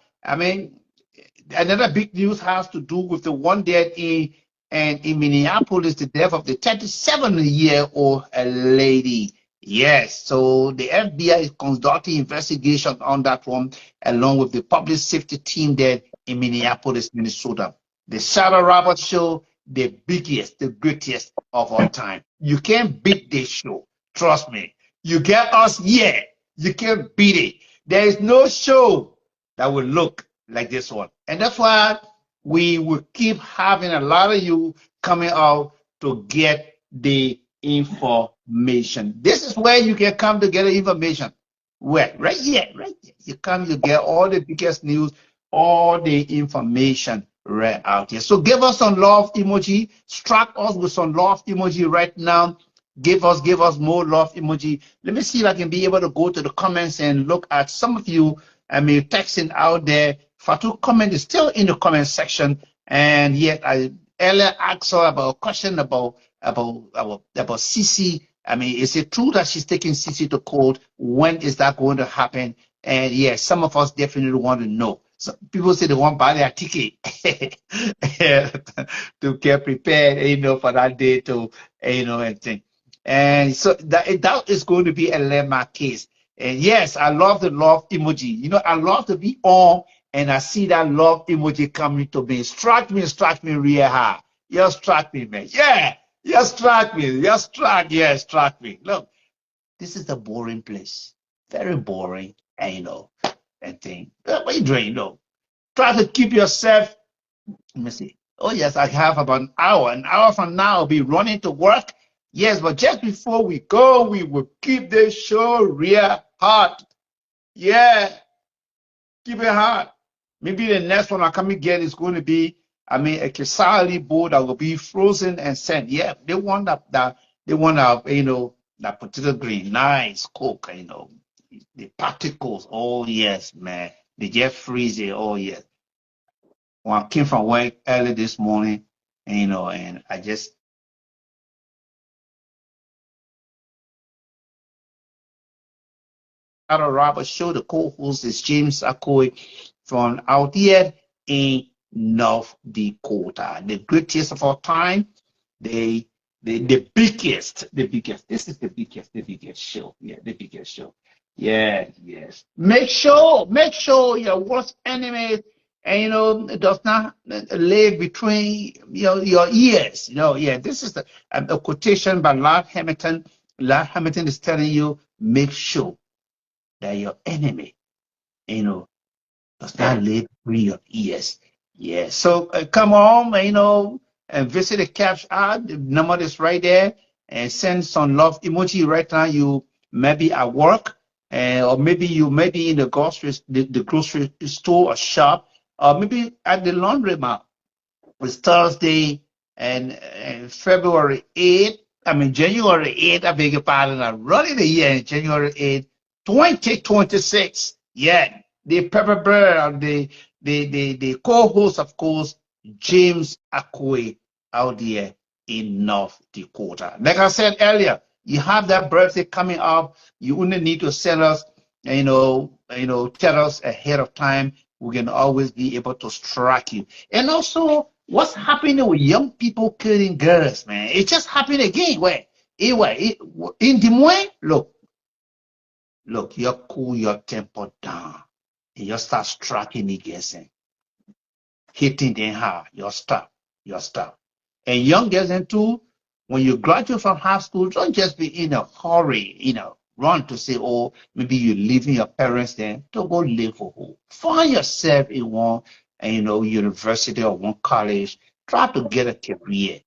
another big news has to do with the one dead in Minneapolis, the death of the 37-year-old lady. Yes, so the FBI is conducting investigation on that one, along with the public safety team there in Minneapolis, Minnesota. The Sarah Roberts show, the biggest, the greatest of all time. You can't beat this show. Trust me. You get us here. You can't beat it. There is no show that will look like this one. And that's why we will keep having a lot of you coming out to get the information. This is where you can come to get the information. Where? Right here, right here. You come, you get all the biggest news, all the information right out here. So give us some love emoji. Strike us with some love emoji right now. Give us more love emoji. Let me see if I can be able to go to the comments and look at some of you. I mean, texting out there. Fatu comment is still in the comment section, and yet I earlier asked her about a question about Cece. I mean, is it true that she's taking Cece to court? When is that going to happen? And yes, some of us definitely want to know. So people say they want to buy their ticket to get prepared, you know, for that day to, you know, and thing. And so that is going to be a landmark case. And yes, I love the love emoji. You know, I love to be on and I see that love emoji coming to me. Strike me real hard. Just strike me, man. Yeah, just strike me. Just strike, yeah, strike me. Look, this is a boring place. Very boring, and you know, and thing. What are you doing, you know? Try to keep yourself. Let me see. Oh, yes, I have about an hour. An hour from now, I'll be running to work. Yes, but just before we go, we will keep this show real hot. Yeah, keep it hot. Maybe the next one I come again is going to be, I mean, a Kesali bowl that will be frozen and sent. Yeah, they want that they want you know, that potato green, nice cook, you know, the particles. Oh yes, man, they just freeze it. Oh yes. When I came from work early this morning, and, you know, and I just Robert show the co-host is James Akoi from out here in North Dakota, the greatest of all time, the biggest. This is the biggest show. Yeah, the biggest show. Yeah, yes. Make sure your worst enemy, and you know, does not live between your ears. You know, yeah. This is a quotation by Lord Hamilton. Lord Hamilton is telling you, make sure that your enemy, you know, does not live between your ears. Yeah. So come on, you know, and visit the cash ad. The number is right there, and send some love emoji right now. You may be at work, or maybe you may be in the grocery store or shop, or maybe at the laundromat. It's Thursday and February 8th. I mean January 8th. I beg your pardon. I'm running the year, January 8th. 2026. Yeah, the Pepper Bird, the co-host, of course, James Akwe out there in North Dakota. Like I said earlier, you have that birthday coming up. You only need to send us, tell us ahead of time. We can always be able to strike you. And also, what's happening with young people killing girls, man? It's just happening again. Where? In Des Moines, look, you cool your temper down. And you start striking against them. Hitting them hard. You stop. And young girls and too, when you graduate from high school, don't just be in a hurry, run to say, oh, maybe you're leaving your parents there. Don't go live for who. Find yourself in one, university or one college. Try to get a career.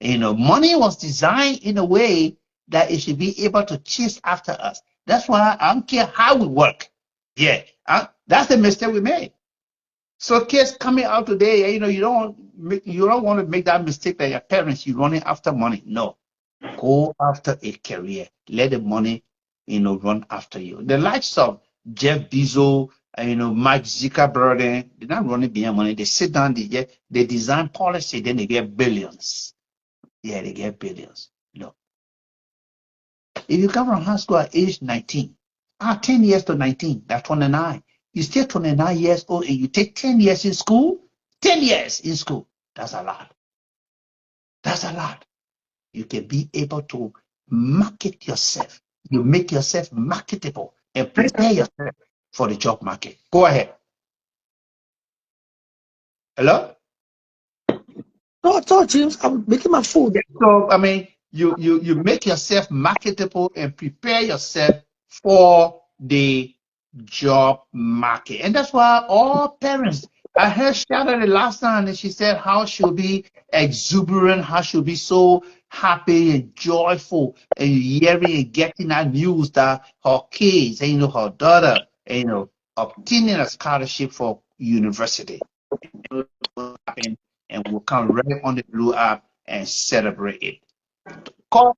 Money was designed in a way that it should be able to chase after us. That's why I don't care how we work. Yeah, that's the mistake we made. So kids coming out today, you don't want to make that mistake that your parents, you're running after money. No, go after a career. Let the money, run after you. The likes of Jeff Bezos, Mike Zuckerberg, they're not running behind money. They sit down, they design policy, then they get billions. Yeah, they get billions. If you come from high school at age 19, 10 years to 19, that's 29. You still 29 years old and you take 10 years in school, 10 years in school. That's a lot. That's a lot. You can be able to market yourself. You make yourself marketable and prepare yourself for the job market. Go ahead. Hello? No, I thought James, I'm making my food. So, I mean, you make yourself marketable and prepare yourself for the job market. And that's why all parents, I heard Shadow the last time, and she said how she'll be exuberant, how she'll be so happy and joyful and hearing and getting that news that her kids, and, her daughter, obtaining a scholarship for university. And we'll come right on the Blue app and celebrate it. Call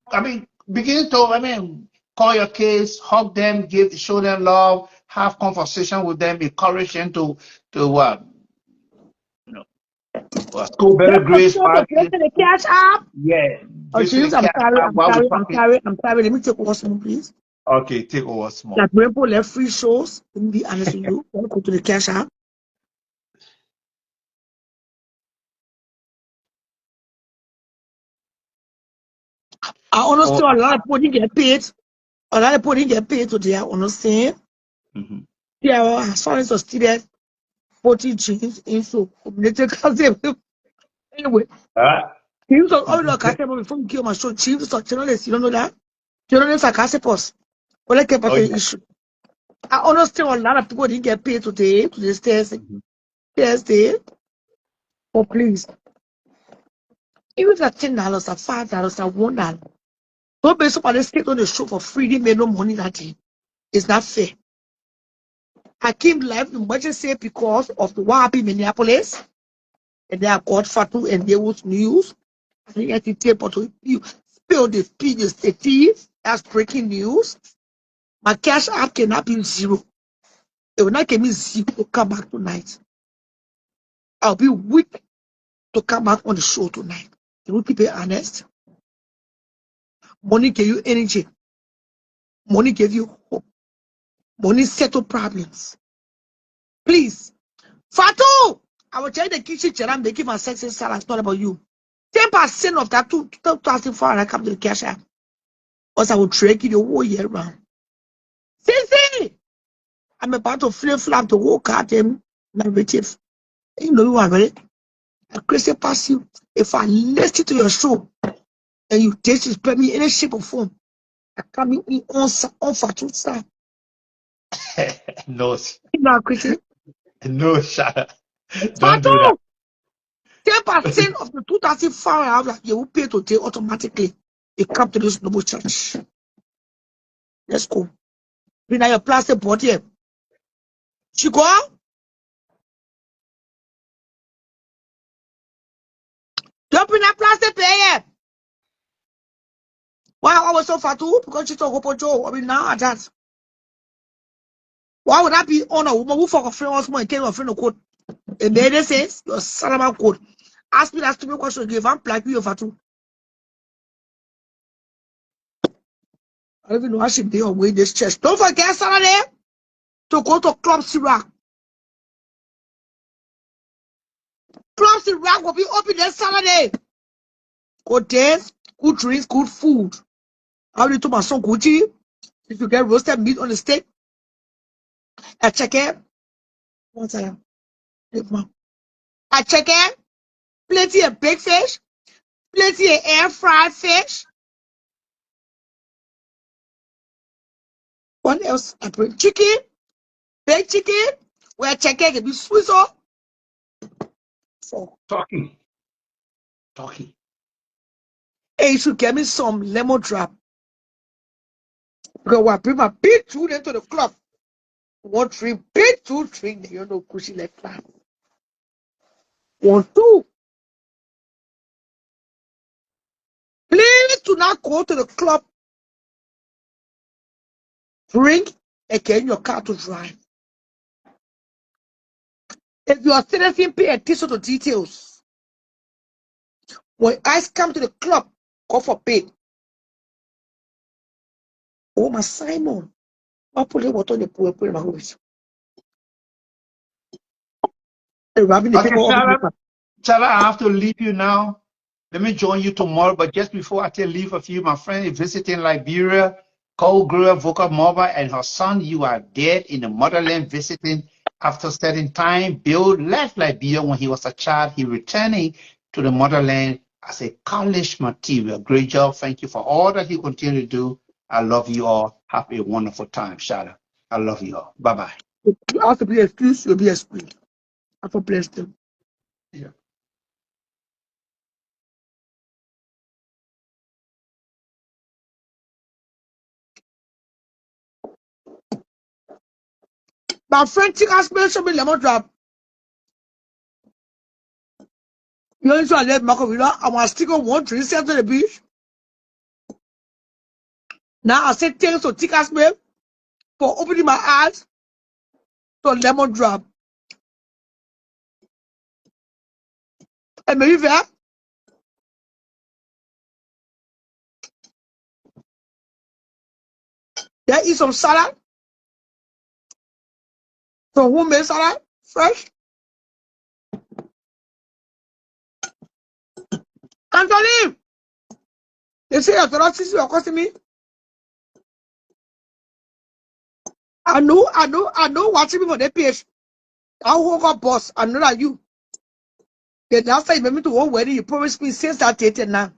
your kids, hug them, show them love, have conversation with them, encourage them to school better grades. The cash app. Yeah. Oh, James, I'm sorry. Let me take over small, please. Okay, take over small. Like when people left free shows, let me be honest with you. I'll go to the cash app. I understand a lot of people didn't get paid. A lot of people didn't get paid today. I understand. Mm-hmm. Yeah, as far as the student, 40 jeans in so anyway. Chiefs of all the cast before you kill my show. Chiefs of journalists, you don't know that? Journalists are cast posts. Well, I kept the issue. I understand a lot of people didn't get paid today, to this Thursday. Oh, please. Even if it's $10, $5, $1. Don't be somebody skate on the show for free, they made no money that day. It's not fair. I came live in emergency because of the what happened in Minneapolis. And they are called Fatu and they was news. I think I can tape to you spill the thief. That's breaking news. My cash app cannot be zero. It will not give me zero to come back tonight. I'll be weak to come back on the show tonight. Can we keep it honest? Money gave you energy. Money gave you hope. Money settle problems. Please. Fatu! I will tell you the kitchen chair I'm making my sexy salad. It's not about you. 10% of that 2,400 I come to the cash app. Or I will trade you the whole year round. Sissy! I'm about to flip-flop the whole goddamn narrative. You know you are ready. A crazy pass you. If I listen to your show and you disrespect me in any shape or form, I come in on Fatu style. No. You know, crazy. No, Shada. Don't Fatu! do that. 10% of the 2,500 you will pay today automatically. It comes to this noble church. Let's go. Bring out your plastic body. Chico? Don't bring that plastic pay. Why I was so Fatu? Because she talk about Joe. I mean, now that. Why would that be on a woman who for a friend was more and came a friend of code? It made sense. Your Salaman code. Ask me that stupid question again. If I'm like you, Fatu. I don't even know how she be away this church. Don't forget Saturday to go to Club Sirac. Club Sirac will be open this Saturday. Good dance, good drinks, good food. How do you do my son Gucci? If you get roasted meat on the steak, I check it. One time. I check it. Plenty of big fish, plenty of air fried fish. What else? I bring chicken, baked chicken. Where check it can be swizzle. So, Talking. hey, you should get me some lemon drop. Because I bring my big food into the club. One drink, big two drink. You know, cushy like that. 1, 2. Please do not go to the club. Drink and get in your car to drive. If you are citizen, pay attention to details. When guys come to the club, go for pay. Oh, my Simon. I'll put the water on the pool and put it in my house. Rubbing the Okay, paper over the Charlotte, paper. Charlotte, I have to leave you now. Let me join you tomorrow. But just before I take leave of you, my friend is visiting Liberia, Cole Greer, Vocal Mobile, and her son. You are dead in the motherland visiting after certain time. Bill left Liberia when he was a child. He returning to the motherland as a college material. Great job. Thank you for all that you continue to do. I love you all. Have a wonderful time, Charlotte. I love you all. Bye-bye. You have to be excused, you'll be excused. Have a blessed day. Yeah. My friend Chick has mentioned me lemon drop. You know, I let Marco Villa. I want to stick on one tree, sent to the beach. Now I say thanks to Chick has for opening my eyes to lemon drop. And maybe there, there is some salad. Some homemade salad, fresh. Anthony, they say you're not you're costing me. I know watching me on the page. I woke up boss. I know that you. The last time you made me to one wedding, you promised me since that date and now.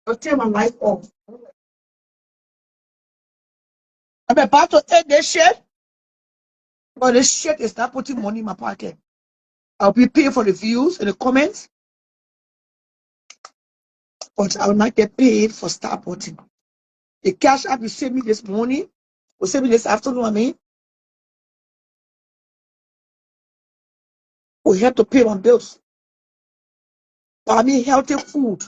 I'll turn my life off. I'm about to end this shit, but this shit is not putting money in my pocket. I'll be paying for the views and the comments, but I will not get paid for start putting. The cash app you sent me this morning, will send me this afternoon, I mean, will help to pay my bills. Buy me healthy food.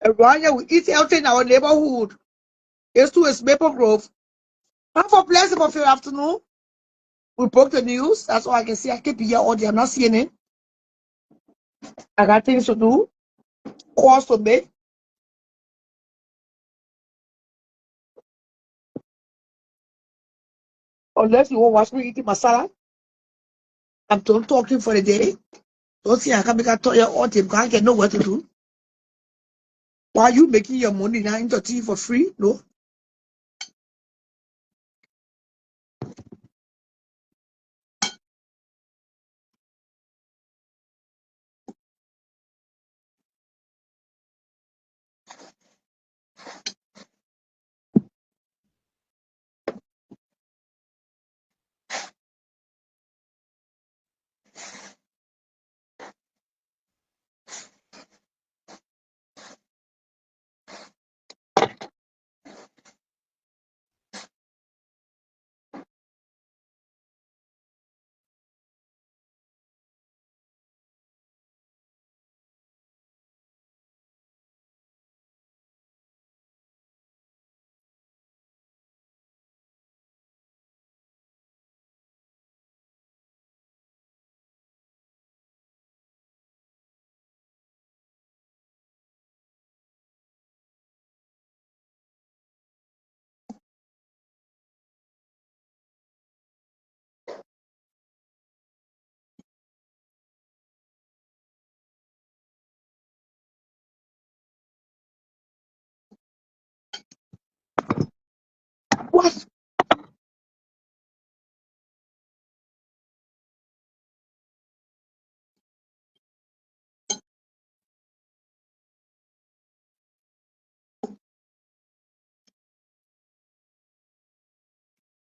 And right now we eat healthy in our neighborhood. It's too is Maple Grove. Have a blessing of your afternoon. We broke the news. That's all I can see. I keep here all day. I'm not seeing it. I got things to do, calls to make. Unless you want to watch me eating my salad, I'm done talking for the day. Don't see I can make a toy all day. Can't get nowhere to do. Why are you making your money now into tea for free? No.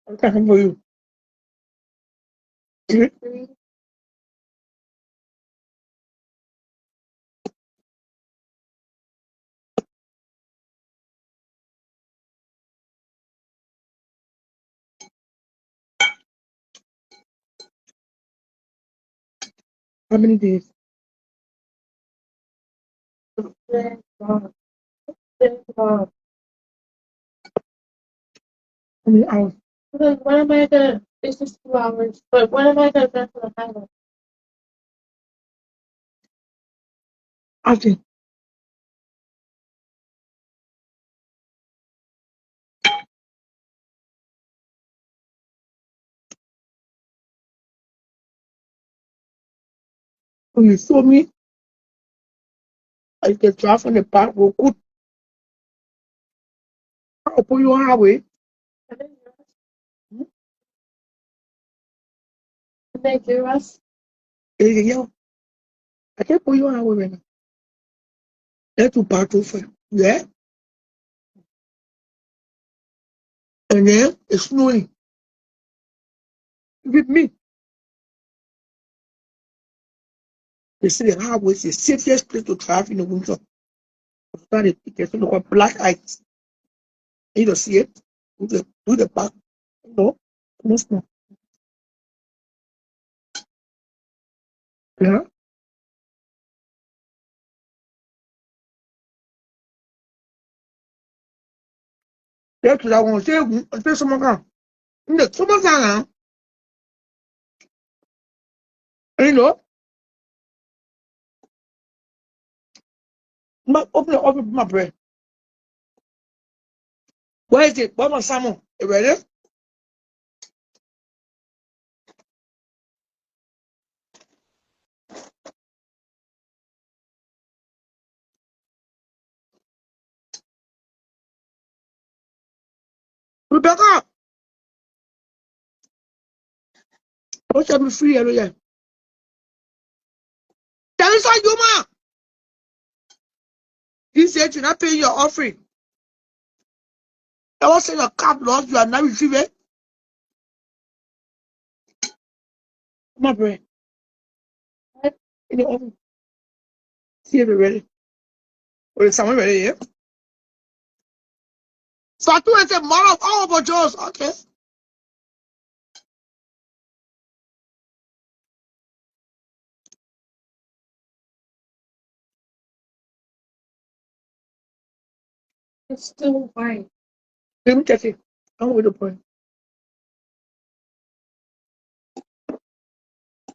I'm talking for you. How many days? How many hours? Like, when am I gonna? It's just 2 hours. But when am I gonna get to the highway? Okay. When you show me, I can drive on the back road. Good. I'll put you on highway. Thank you, Russ. Yeah. I can't put you on highway right now. Let's do part two for you. Yeah. And then it's snowing. With me. They say the highway is the safest place to drive in the winter. Started because you know black ice. You don't see it. Do the back. No. No snow. Yeah. That's what I want to say. Say someone can. No, someone can. You know. Open my bread. Where is it? Where my salmon? You ready? Rebecca. What's up, free? Yeah. Tell us how you man. He said you're not paying your offering. I was saying your card lost, you are not receiving. My bread. In the oven. See if you're ready. Or is someone ready here? So I do it a more of all about yours. Okay. It's still fine. Let me check it. I'm with the point.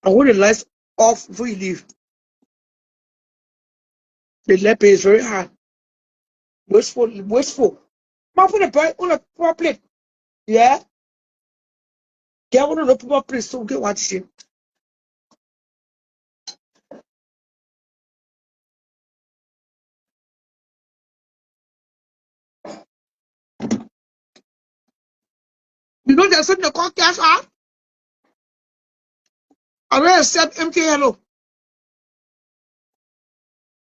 I want the lights off before you leave. The leper is very hard. Wasteful, wasteful. Man, put the bread on a proper plate. Yeah? Get one on a proper plate so get what you You know there's something called cash out? I don't accept empty hello.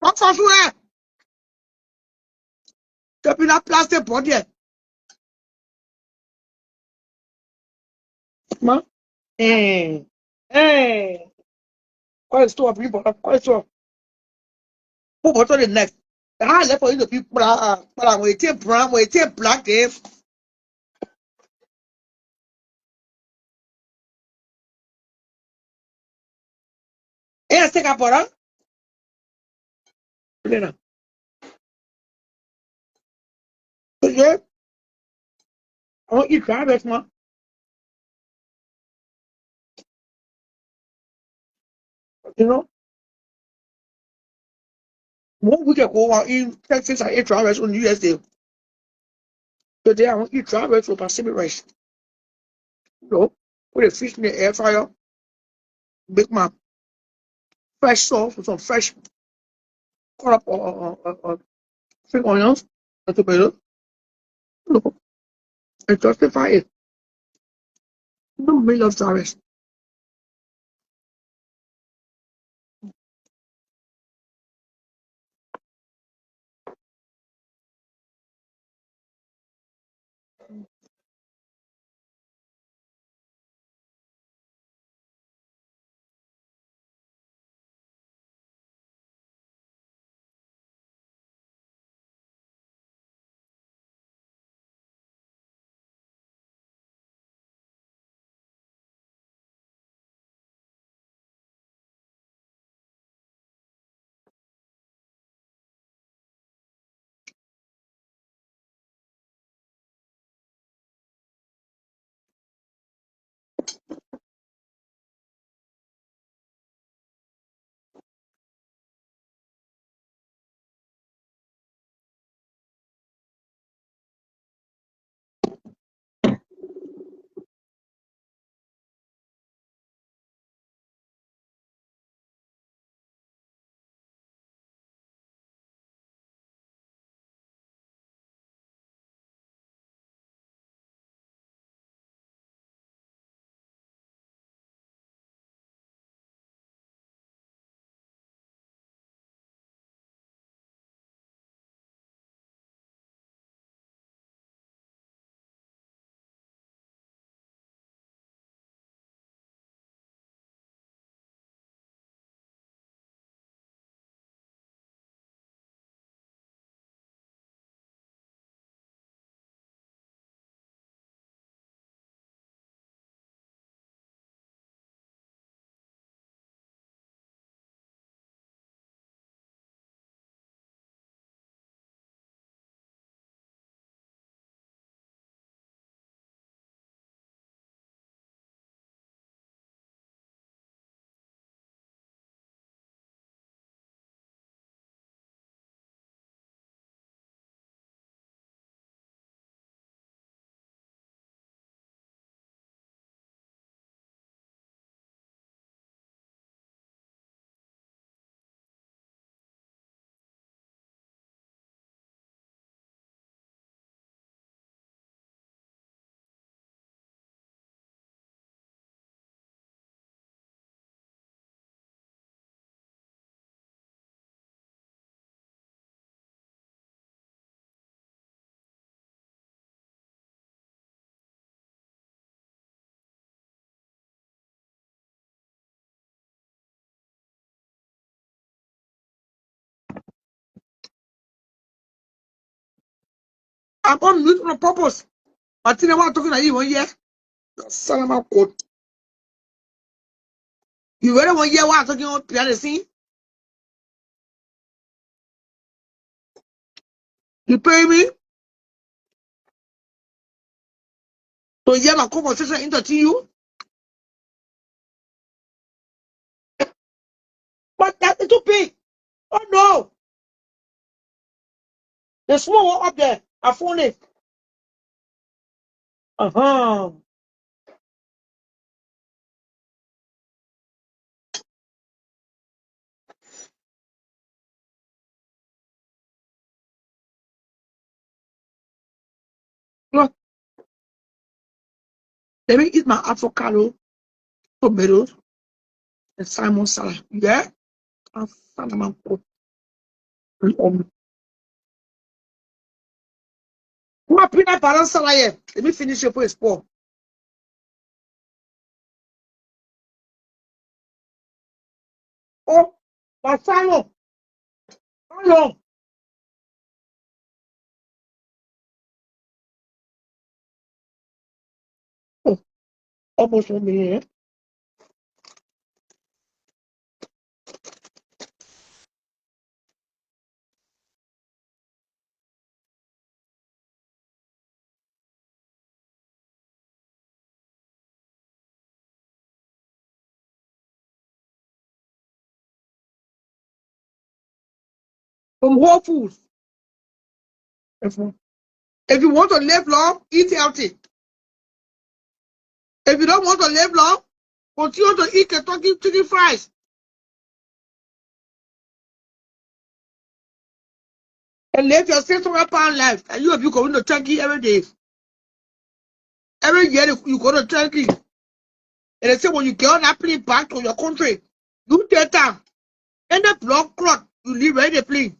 What for sure? There'll be that plastic body. Man. Eh. Eh. Qual est ton prix pour la question? Pour votre the next. Ah, là, pour you to be black. Voilà, moi, était brown, moi, était black, eh. Eh, c'est qu'à pour là? Okay. I want you to try this, man. You know, one week ago, I in Texas, I ate drivers on USA. Today, I want you to try this for Pacific rice. You know, put a fish in the air fryer, make my fresh sauce with some fresh cut up spring onions and tomatoes. You know, and justify it. You know, me love drivers. I'm on mute on purpose. I think I'm talking to you 1 year. Son of a quote. You really 1 year while talking on behind the scene? You pay me? So yeah, my conversation into you. But that is too big. Oh no. The small one up there. I found it. Uh-huh. Look, let me eat my avocado, tomatoes, and salmon salad. Yeah? And salmon cook. What peanut butter salad here? Let me finish your place, Paul. Oh, my salmon. How long? Oh, almost 1 minute. From Whole Foods. If you want to live long, eat healthy. If you don't want to live long, continue to eat Kentucky chicken fries. And live your 600-pound life. And you will be going to Turkey every day. Every year you go to Turkey. And they say when you get on that plane back to your country, you take time. And the blood clot, you leave right the plane.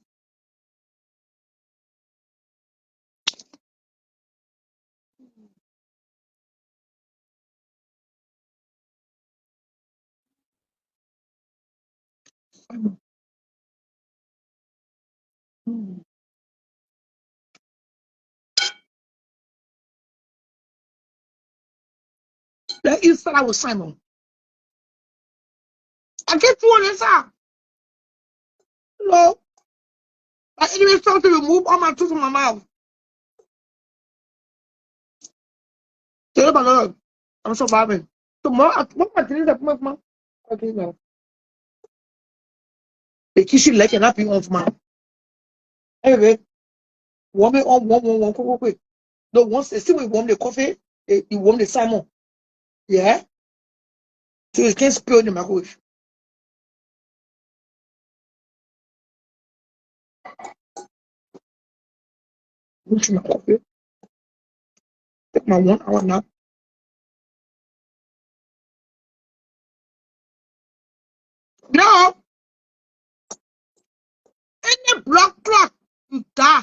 That is what I was Simon. I get you on this out. No. My enemy started to remove all my tooth from my mouth. Tell my Lord, I'm surviving. Tomorrow, what my things that my okay now. The kitchen like an happy of my. Anyway, warm it on one, quick. No, once they see we warm the coffee, you warm the salmon. Yeah? So you can't spill in the microwave. Drink my coffee. Take my 1 hour nap. No! Any blood clot, you die.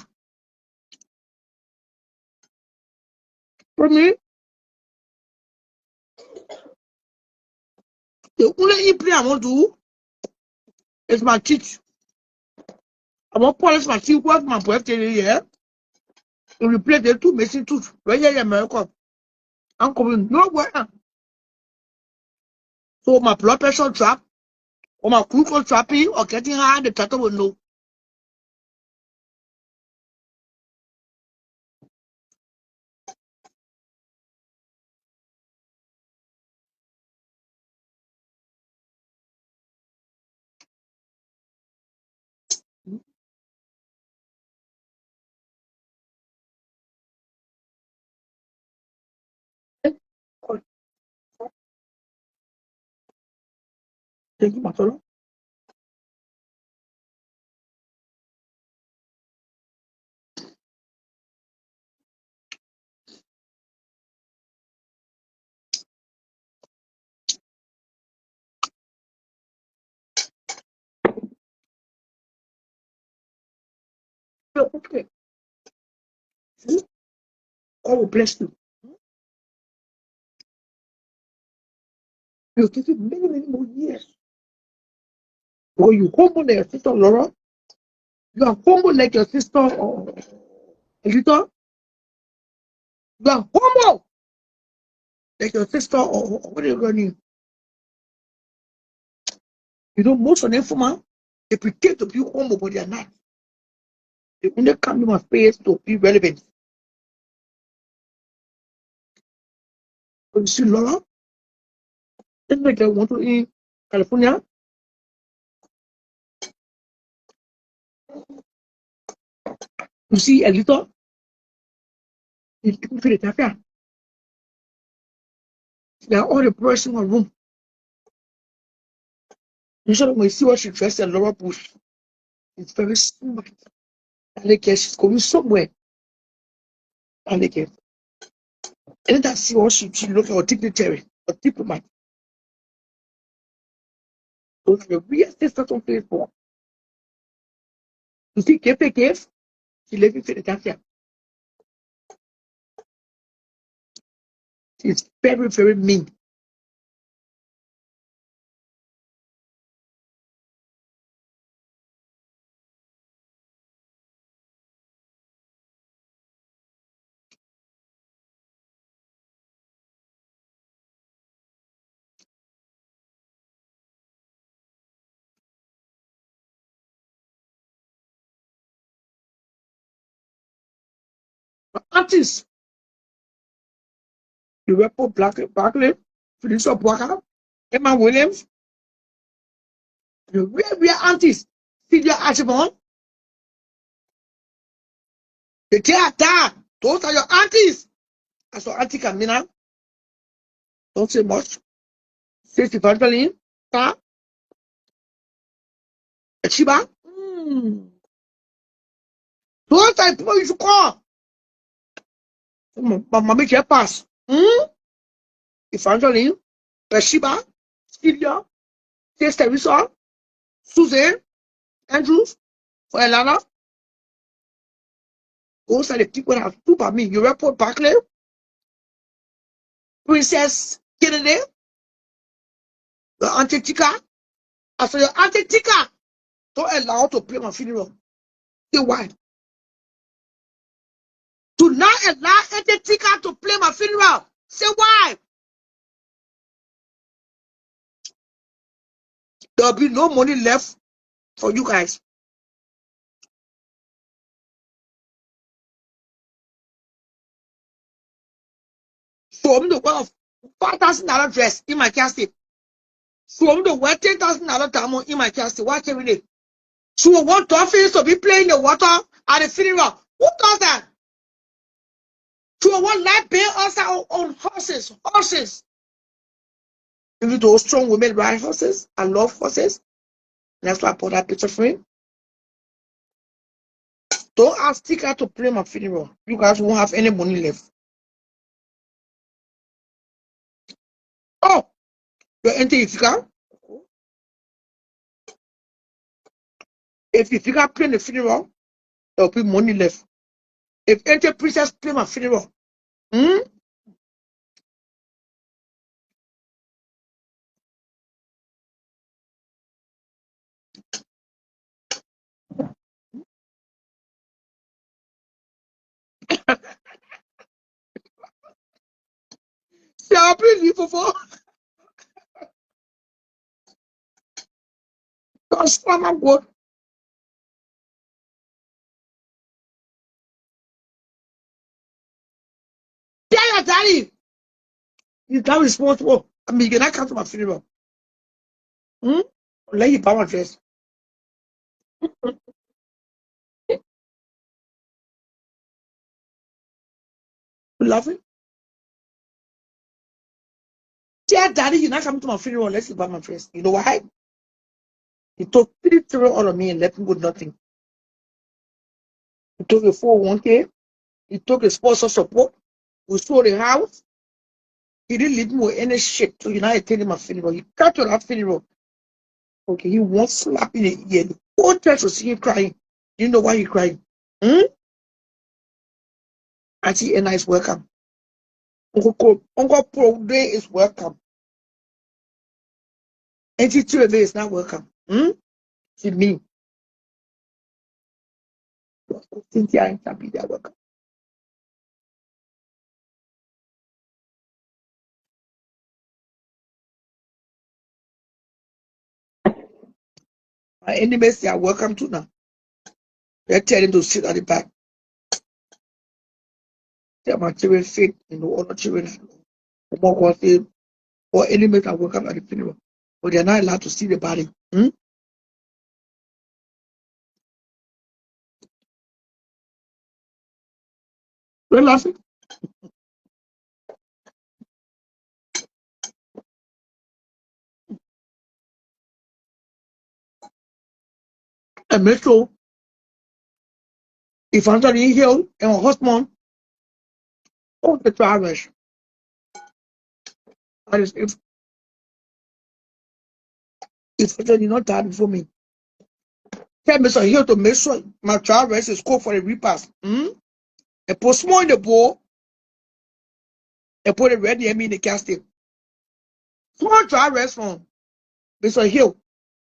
For me, the only play I want to do is my teeth. I want to polish my teeth, work my breath in the year, and replace the 2 missing tooth. Right here in America. I'm coming nowhere. So my blood pressure drop, or my glucose dropping, or getting high, the doctor will know. Thank you, my fellow. Okay. God will bless you. You'll take it many more years. Or you humble like your sister Laura. You are humble like your sister Elita. You are homo. Like your sister or what are you going to? You know, most of them for man, they pretend to be homo, but they are not. They only come to my face to be relevant. But you see, Laura, then like I want to in California. You see a little, you feel it after. They are all the boys in one room. You should when you see what she dressed in Laura Bush. It's very smart. And like she's going somewhere. And like and then I see what she look like a dignitary, a diplomat. Those are the real sisters on Facebook. You see, Kefe, she lives in Philadelphia. She's very, very mean. But artists, the rapper Barkley, Felicia Walker, Emma Williams, the real aunties, Celia Ashimon, the theater, those are your aunties. I saw Auntie Camina, don't say much. Say Evangeline, Ta, Chiba. Those are people you should call. Mama can't pass. Evangeline, Shiba, Celia, Sister Teresa, Susan, Andrews, for Elana. Those are the people that have stood by me. You report Barkley, Princess Kennedy, your Auntie Tika. I saw your Auntie Tika. Don't allow her to play my funeral. Say why? Do not allow Auntie Tika to play my funeral. Say why? There'll be no money left for you guys. So I'm the wear of $5,000 dress in my casket. So I'm the wear $10,000 diamond in my casket. Watch every day. So I want dolphins to be playing the water at the funeral. Who does that? So I want life being also on horses. Horses. Even those strong women ride horses. I love horses. And that's why I put that picture for him. Don't ask Tika to play my funeral. You guys won't have any money left. Oh, you're entering Tika? If Tika play the funeral, there'll be money left. If enter princess play my funeral, say I'll play leave for because I'm good. Tell your daddy. He's not responsible. I mean, you cannot come to my funeral. Let you buy my dress. You laughing? Tell daddy you're not coming to my funeral unless you buy my dress. You know why? He took 3 children out of me and left me with nothing. He took a 401k. He took a sponsor support. We sold the house. He didn't leave me with any shit. So you're not attending my funeral. He cut to that funeral. Okay, he won't slap in the ear. The whole church was seeing him crying. You know why he crying? Auntie Anna is welcome. Uncle Pro Day is welcome. Auntie Tuesday is not welcome. See me. Cynthia and Tabby, they are welcome. My enemies, they are welcome to now. They tell them to sit at the back. Tell my children fit, other children. Or enemies are welcome at the funeral. But they're not allowed to see the body. We're laughing. And make sure if Anthony Hill and her husband, all the drivers, that is, if Anthony not died before me, tell Mr. Hill to make sure my drivers is called for the repast. And put small in the bowl and put it ready near me in the casting. Small drivers from Mr. Hill.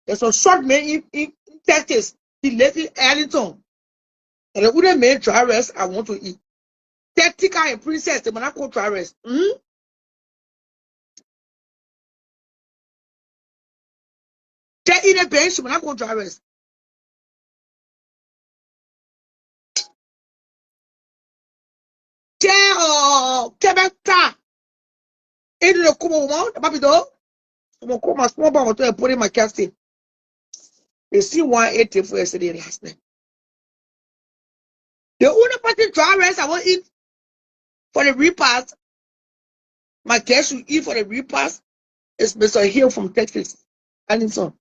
There's a short man in Texas. He lives in Arlington. And the other main drivers I want to eat. Tactica and Princess, the Monaco drivers. They're in a bench, Monaco drivers. Quebec, in the Kumo, the Babido. I'm going to small bomb to put in my casting. They see 180 for yesterday last night. The only party drivers I want to eat for the repast, my guest should eat for the repast is Mr. Hill from Texas. Arlington.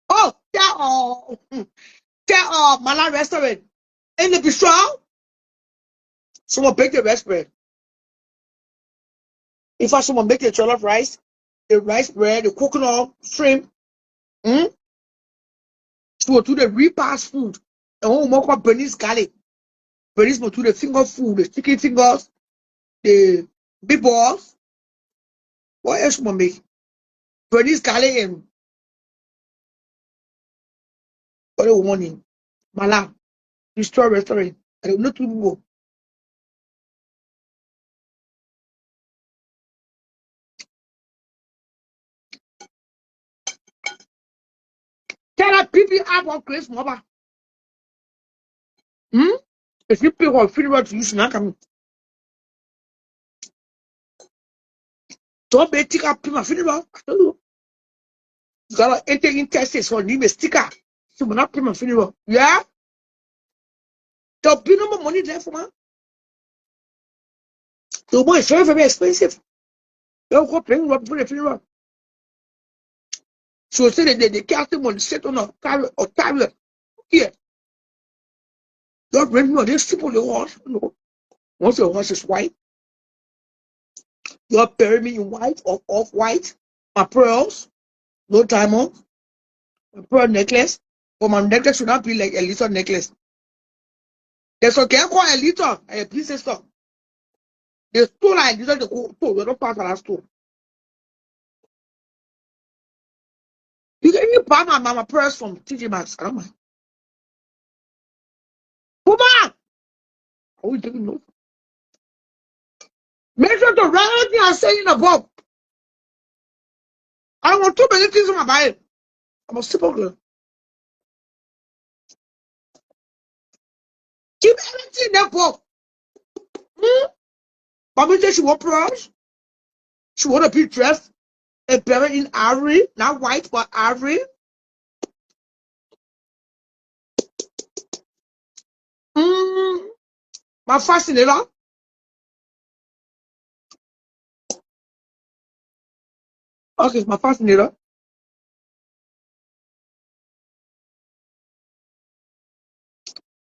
Oh, Mala restaurant. In the bistro, someone bake the rice bread. In fact, someone make the jollof rice, the rice bread, the coconut, shrimp. So to the repast food. And one more called Bernice garlic. Bernice to the finger food, the chicken fingers, the big balls. What else someone make? Bernice garlic and what do we want in? Mala. Bistro restaurant. I don't know to go. Tell that people have on Grace Mobile. If you pay for funeral to use, not come. Don't be take up my funeral. I tell you. You gotta enter in Texas or need a sticker. So when I pay my funeral. Yeah? There'll be no more money there for man. The money is very, very expensive. They'll go paying up for the funeral. So say that they can't money set on a tablet. Here. Don't bring me on this simple the horse. No. Once the horse is white, you'll bury me in white or off white. My pearls, no diamond. My pearl necklace. But my necklace should not be like a little necklace. There's a girl called a little, a princess stuff. They stole like little, they don't pass that store. You can even buy my mama purse from TJ Maxx. I don't mind. Come on! Are we taking notes? Make sure to write everything I'm saying above. I don't want too many things in my Bible. I'm a simple girl. Keep everything in that book. Mommy said she want purse. She want to be dressed and buried in ivory. Not white, but ivory. My fascinator. Okay, my fascinator.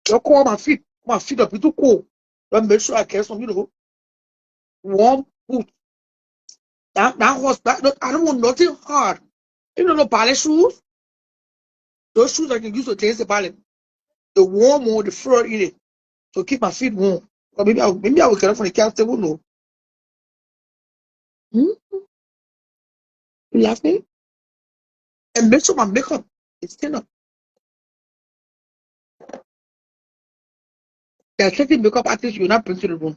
You call my feet. My feet are too cold. Let me make sure I get some, warm boot. That horse, I don't want nothing hard. The ballet shoes. Those shoes I can use to cleanse the ballet. The warm one, the fur in it. To keep my feet warm. Or maybe I will get it from the couch table. No. You laughing? And make sure my makeup is thin up. There are certain makeup artists you will not bring to the room.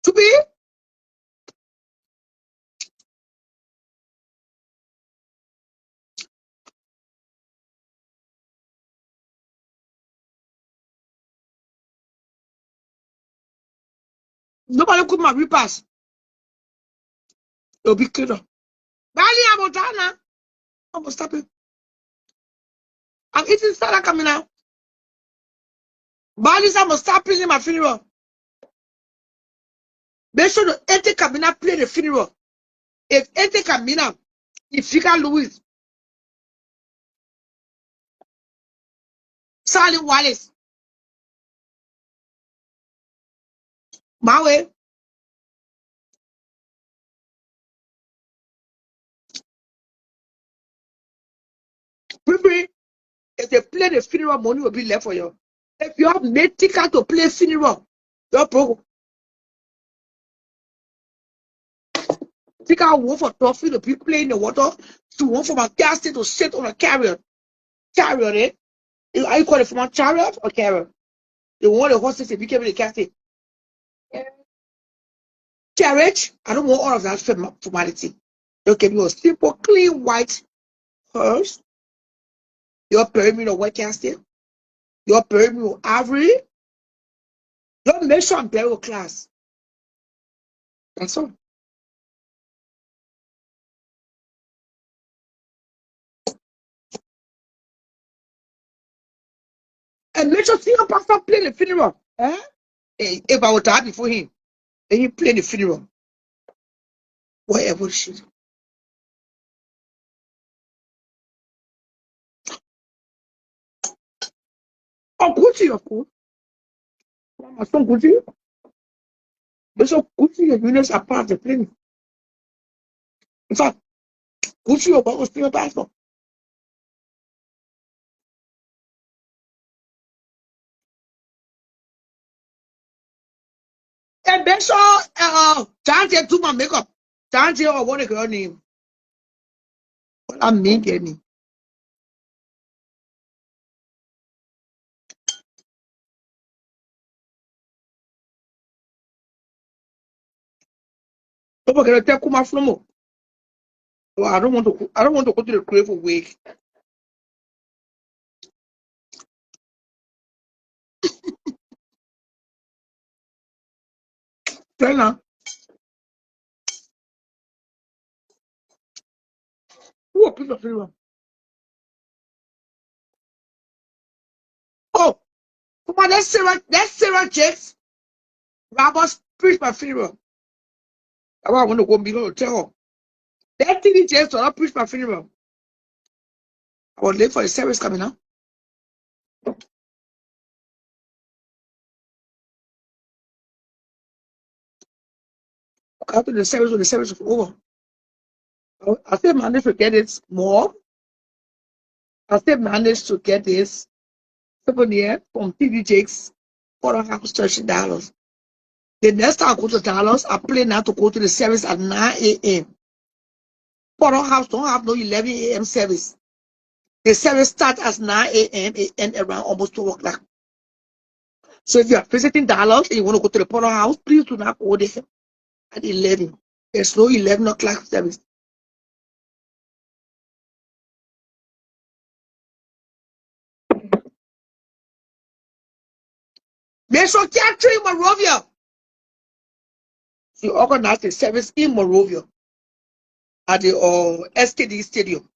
To be Nobody could my repass. It'll be clear. Bali, I'm done. I'm gonna stop it. I'm eating salad coming out. Bali, I'm gonna stop playing my funeral. Make sure the Ente Cabina play the funeral. If Ente Cabina, if you can Louis, Sally Wallace, my way. If they play the funeral, money will be left for you. If you have made ticket to play funeral, your program. Ticket one for trophy to be playing the water, to one for my gas station to sit on a carrier. Carrier, eh? Are you calling from a chariot or carrier? The one the horses they became the gas station. Carriage, I don't want all of that formality. You give me a simple, clean, white hearse. Your pyramid of white casting. Your pyramid of ivory. Don't make sure I'm burial class. That's all. And make sure senior pastor play the funeral. Eh? If I were to have before him, and he play the funeral. Whatever shit. Oh, Gucci, of course. My son Gucci. Bishop Gucci and Eunice are part of the planning. In fact, Gucci was senior pastor. And Bishop, Janty do my makeup. Janty, or what a girl name. What I mean, Kenny. Don't forget to tell Kuma Flomo. Well, I don't want to go to the grave for wake. Tell her. Who will pick the funeral? Oh, come on, that's Sarah Jakes. Roberts preach my funeral. I want to go and be able to tell her. That TV Jakes will not preach my funeral. I was late for the service coming up. After the service, when the service was over, I still managed to get it more. I still managed to get this souvenir from TV Jakes for a house church in Dallas. The next time I go to Dallas, I plan now to go to the service at 9 a.m. Porter House don't have no 11 a.m. service. The service starts at 9 a.m. and end around almost 2 o'clock. So if you are visiting Dallas and you want to go to the Porter House, please do not go there at 11. There's no 11 o'clock service. There's a theater in Monrovia. You organize a service in Monrovia at the SKD Stadium.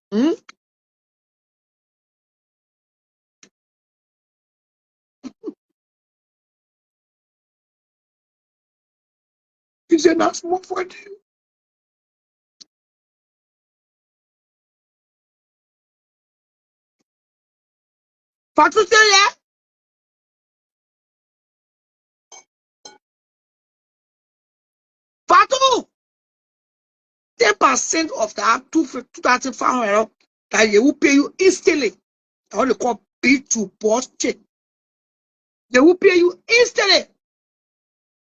He said, that's more for you. Fatu still there? Fatu! 10% of that 2,500 that they will pay you instantly. I want to call B2 boss check. They will pay you instantly.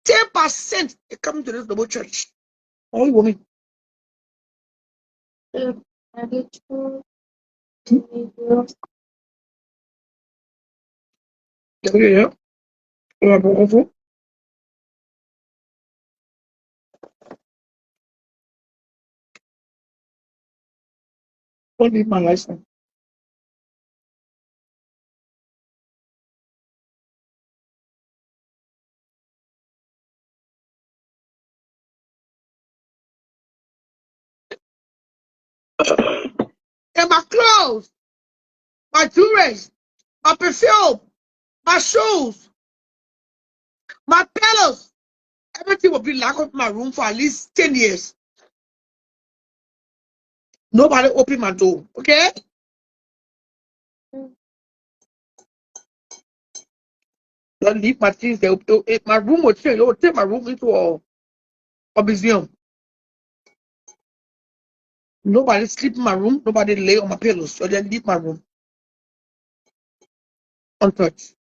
10% they come to this double church. Oh, you woman. Yeah. Don't leave my license. And my clothes, my jewelry, my perfume, my shoes, my pillows, everything will be locked up in my room for at least 10 years. Nobody open my door, okay? Don't leave my things there. My room will change. They will take my room into a museum. Nobody sleep in my room. Nobody lay on my pillows. So they leave my room untouched.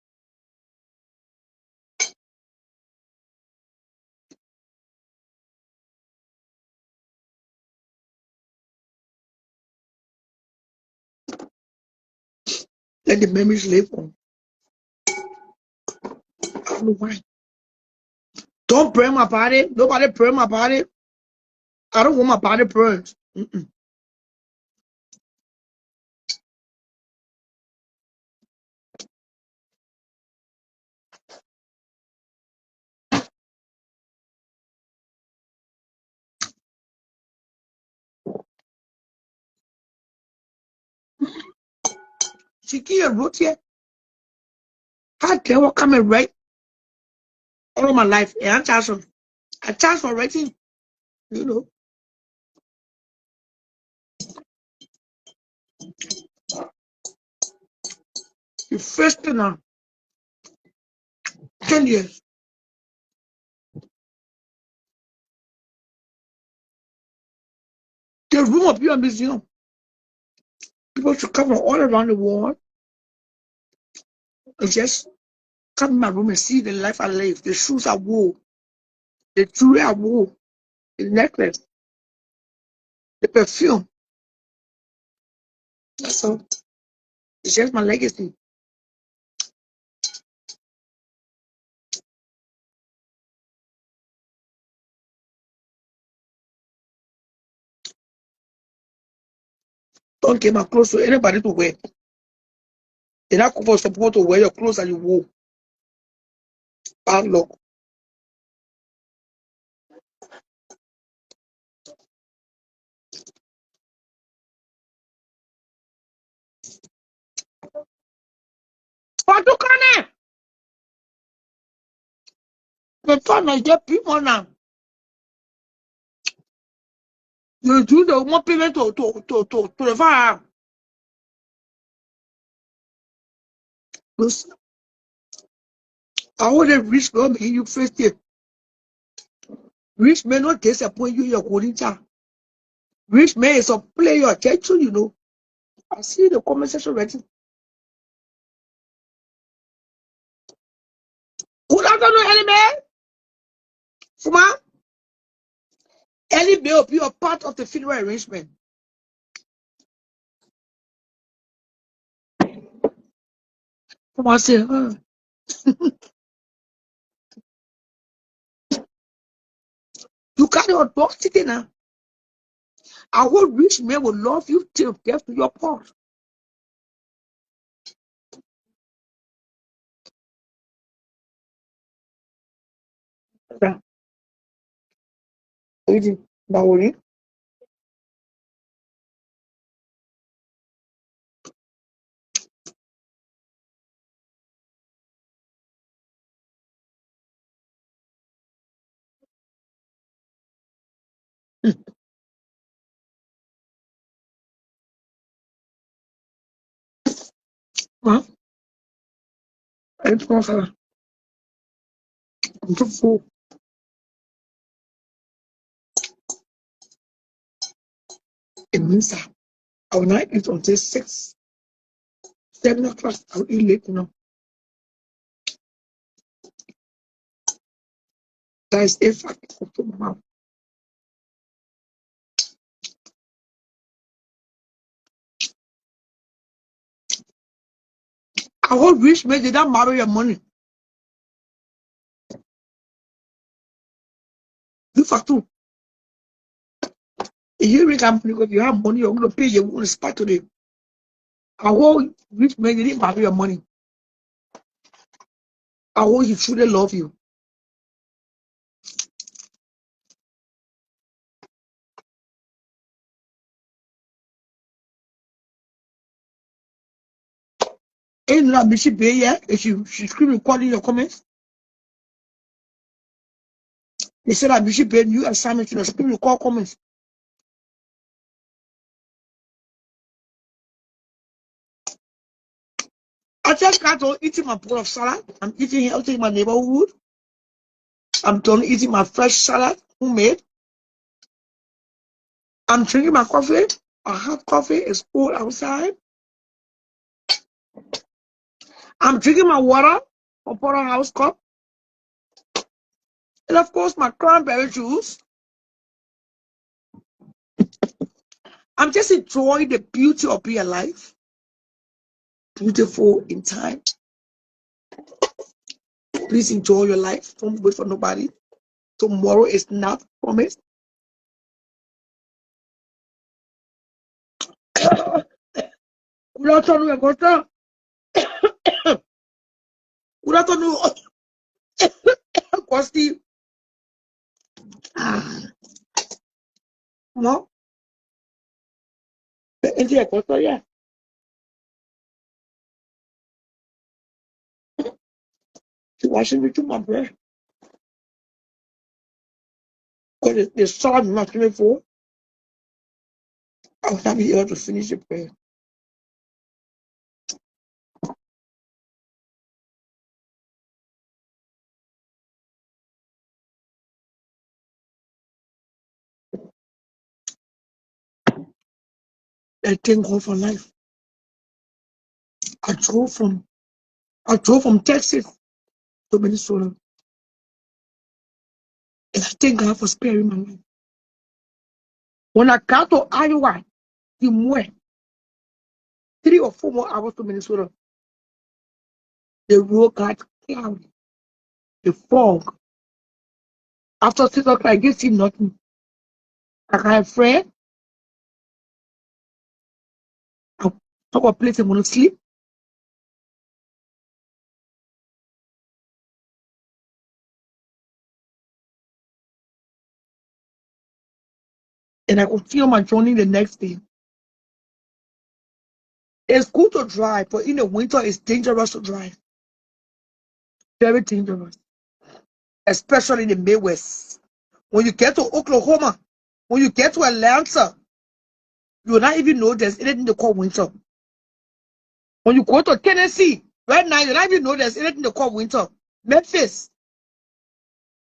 Let the memories live on. I don't know why. Don't burn my body. Nobody burn my body. I don't want my body burned. She can't root here. How dare what come and write all of my life? And I charge for writing, you know. The first thing now, 10 years. The room of your museum. People should come from all around the world and just come in my room and see the life I live, the shoes I wore, the jewelry I wore, the necklace, the perfume. That's all. It's just my legacy. Don't give my clothes to anybody to wear. They're not supposed to wear your clothes that you wore. Bad luck. What do you can the time I get people now. You do the one payment to the fire. Listen, I want a rich girl in you first year. Rich men not disappoint you, your golden child. Rich man is a player, church, you know. I see the comment section writing. Good afternoon, any man? Fuma, any bill be a part of the funeral arrangement. Fuma say, you carry your dog sitting now. A whole rich man will love you till death to your part. Yeah. Don't worry. Huh? It's not a fool. It means that I will not eat until 6, 7 o'clock. I will eat late, you know. That is a fact of my mouth. A whole rich man did not marry your money. You fact too. If you rich company, if you have money, you're going to pay your own spot today. A whole rich man didn't marry your money. A whole he truly love you. Ain't not Bishop Bay yet. If you screen recording your comments, they said that Bishop Bay new assignment to the screen record comments. I just got on eating my bowl of salad. I'm eating healthy in my neighborhood. I'm done eating my fresh salad, homemade. I'm drinking my coffee. I have coffee. It's cold outside. I'm drinking my water from Porterhouse cup. And of course, my cranberry juice. I'm just enjoying the beauty of being alive. Beautiful in time. Please enjoy your life. Don't wait for nobody. Tomorrow is not promised. Good afternoon, Augusta. Good afternoon, Augusti. No, into Augusta, yeah. She washing me to my bread. Because the sun not 24. I was not be able to finish the prayer. I thank God for life. I drove from Texas to Minnesota. And I thank God for sparing my life. When I got to Iowa, he went 3 or 4 more hours to Minnesota. The road got cloudy. The fog. After 6 o'clock, I didn't see nothing. I got a friend. I took a place and want to sleep. And I continue my journey the next day. It's good to drive, but in the winter, it's dangerous to drive. Very dangerous. Especially in the Midwest. When you get to Oklahoma, when you get to Atlanta, you will not even know there's anything they call winter. When you go to Tennessee, right now, you will not even know there's anything they call winter. Memphis,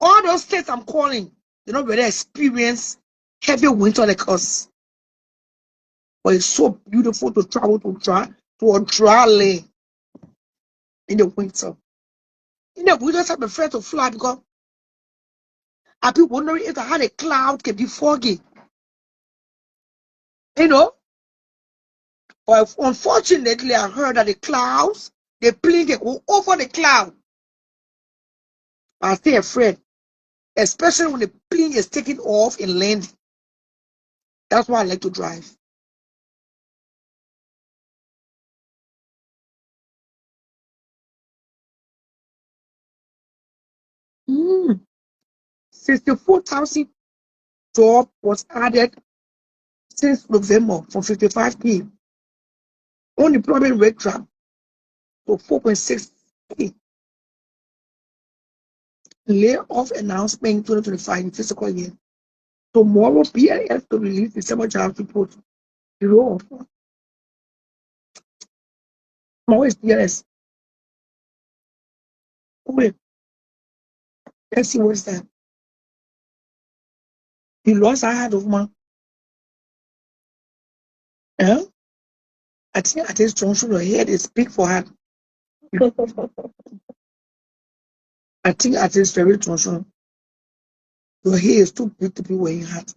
all those states I'm calling, they don't really experience heavy winter like us. But it's so beautiful to travel to a dry land in the winter. In the winter, I'm afraid to fly because I've been wondering if how the cloud can be foggy. You know? But unfortunately, I heard that the clouds, the plane can go over the cloud. I stay afraid, especially when the plane is taking off and landing. That's why I like to drive. Mm. 64,000 job was added since November from 55K. Unemployment rate dropped to 4.6K. Layoff announcement in 2025 fiscal year. Tomorrow, BIS to release December jobs report. The role of tomorrow is BIS. Wait, let's see what's that. The loss I had of my I think at this junction your head is big for her. I think at this very junction your hair is too big to be wearing hat.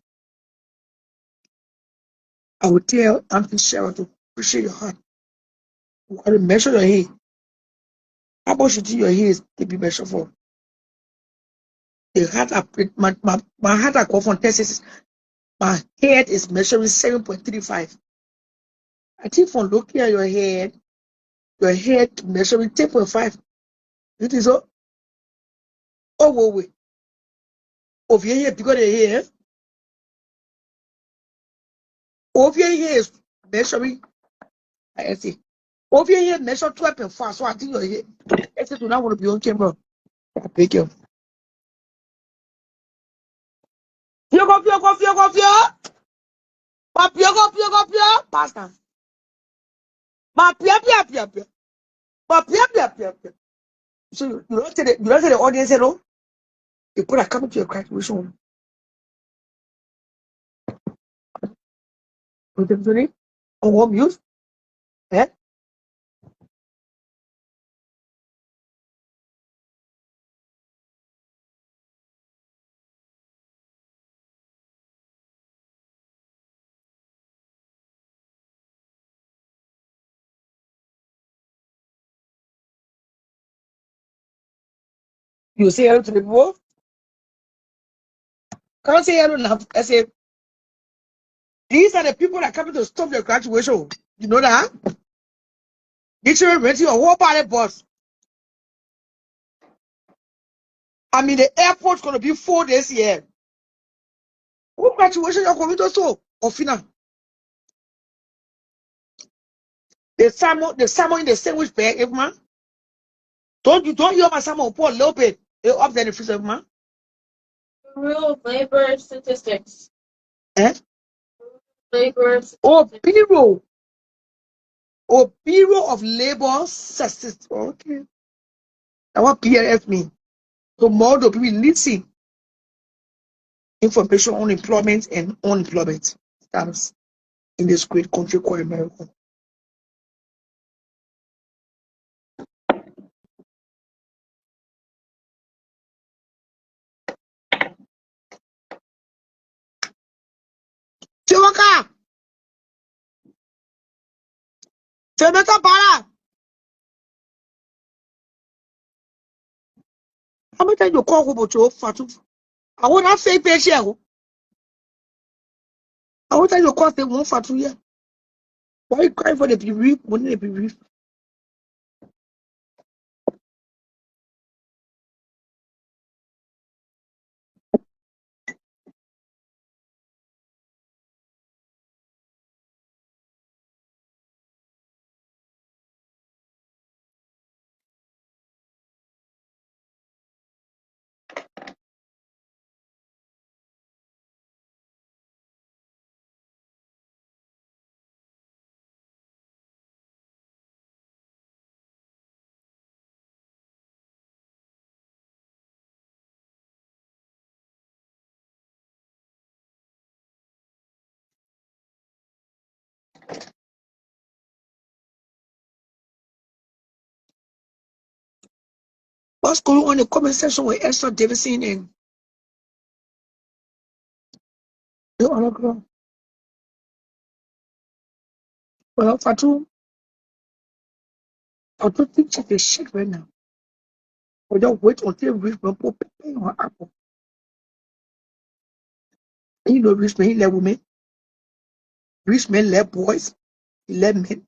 I would tell Auntie Cheryl to appreciate your heart. You gotta measure your hair. How much you think your hair is to be measured for? The hat my hat I go from Texas. My head is measuring 7.35. I think from looking at your head measuring 10.5. You think so? Oh, wait. Of your hair, because the hair, of your hair is measuring, I see. Over here, measure 12 and 4. So I think you're here. I said, do not want to be on camera. I beg you. Pio. Ma pio. Pastor. Ma pia. Ma pia. So you don't say the audience, hello? You put a coming to your graduation. With them doing on home use. Eh? You say hello to the people. Can't say hello now. I say, these are the people that coming to stop the graduation. You know that? Literally renting a whole party bus. I mean, the airport's going to be 4 days here. What graduation you're coming to so? Or final? The salmon in the sandwich bag, eh, man? Don't hear my salmon pour a little bit. Up there in the freezer, man. Real labor statistics. Eh? Labor Oh, Bureau. Oh, Bureau of Labor Statistics. Okay. Now what BLS mean? Tomorrow they'll be releasing information on employment and unemployment status in this great country called America. Chewaka! Chewaka para! How many times you call Hubo Fatu? I want to say pay share. I want to call them one Fatu here. Why you crying for the bereaved? When they bereaved? What's going on in the comment section with Esther Davidson and the other girl? Well, I don't think she's a shit right now. But just wait until Richmond put pay on Apple. And you know Richmond, he let women. Richmond let boys. He let men.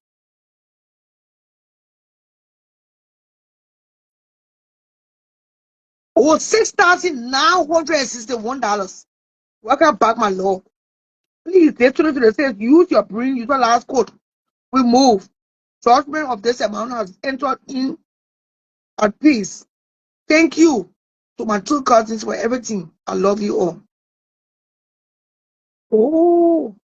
Oh, $6,961. Welcome back, my lord. Please, they told to the says use your brain, use your last code. We move. Judgment of this amount has entered in at peace. Thank you to my two cousins for everything. I love you all. Oh,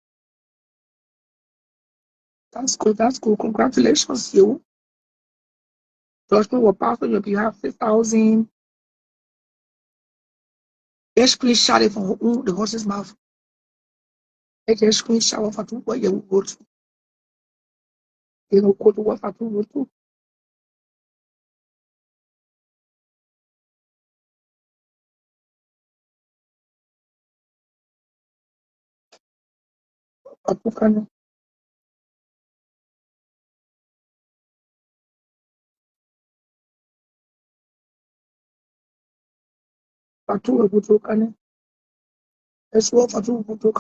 that's good. That's good. Congratulations, you. Judgment will pass on your behalf. 6,000. Get screenshot it from the horse's mouth. Get a screenshot of what you go to. You know, go to what I do. Fatu Fatu Let's go Fatu. Fatu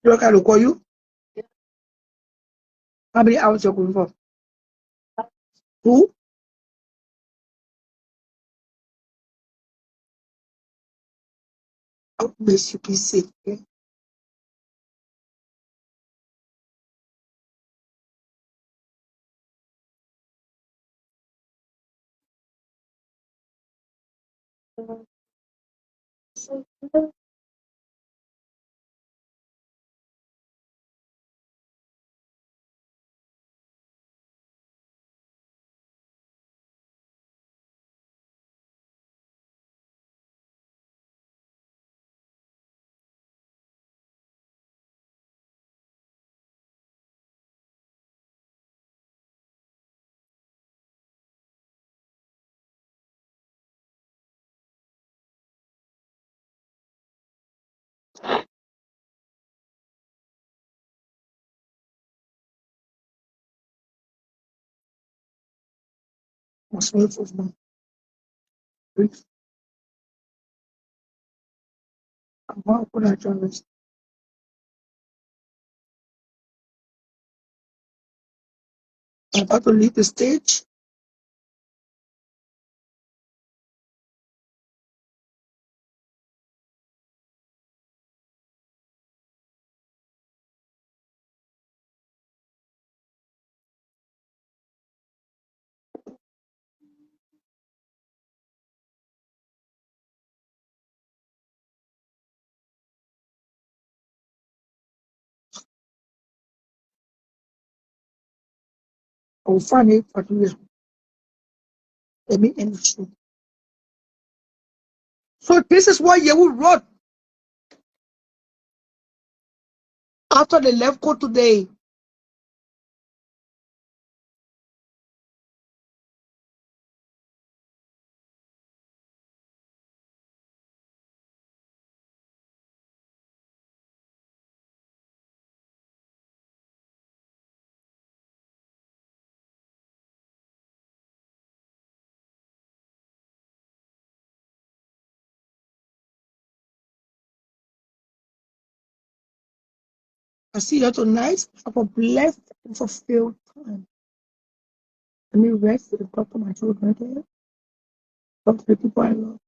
Look, I will call you. How many hours you're going for? 2? Oh, bless you, be safe. Okay? Must wait for them. I'm going to put that I'm about to leave the stage. I will find it for you. Let me end the show. So this is what Yehu wrote after they left court today. I see you tonight. Have a blessed and fulfilled time. Let me rest to the top of my children. Talk to the people I love.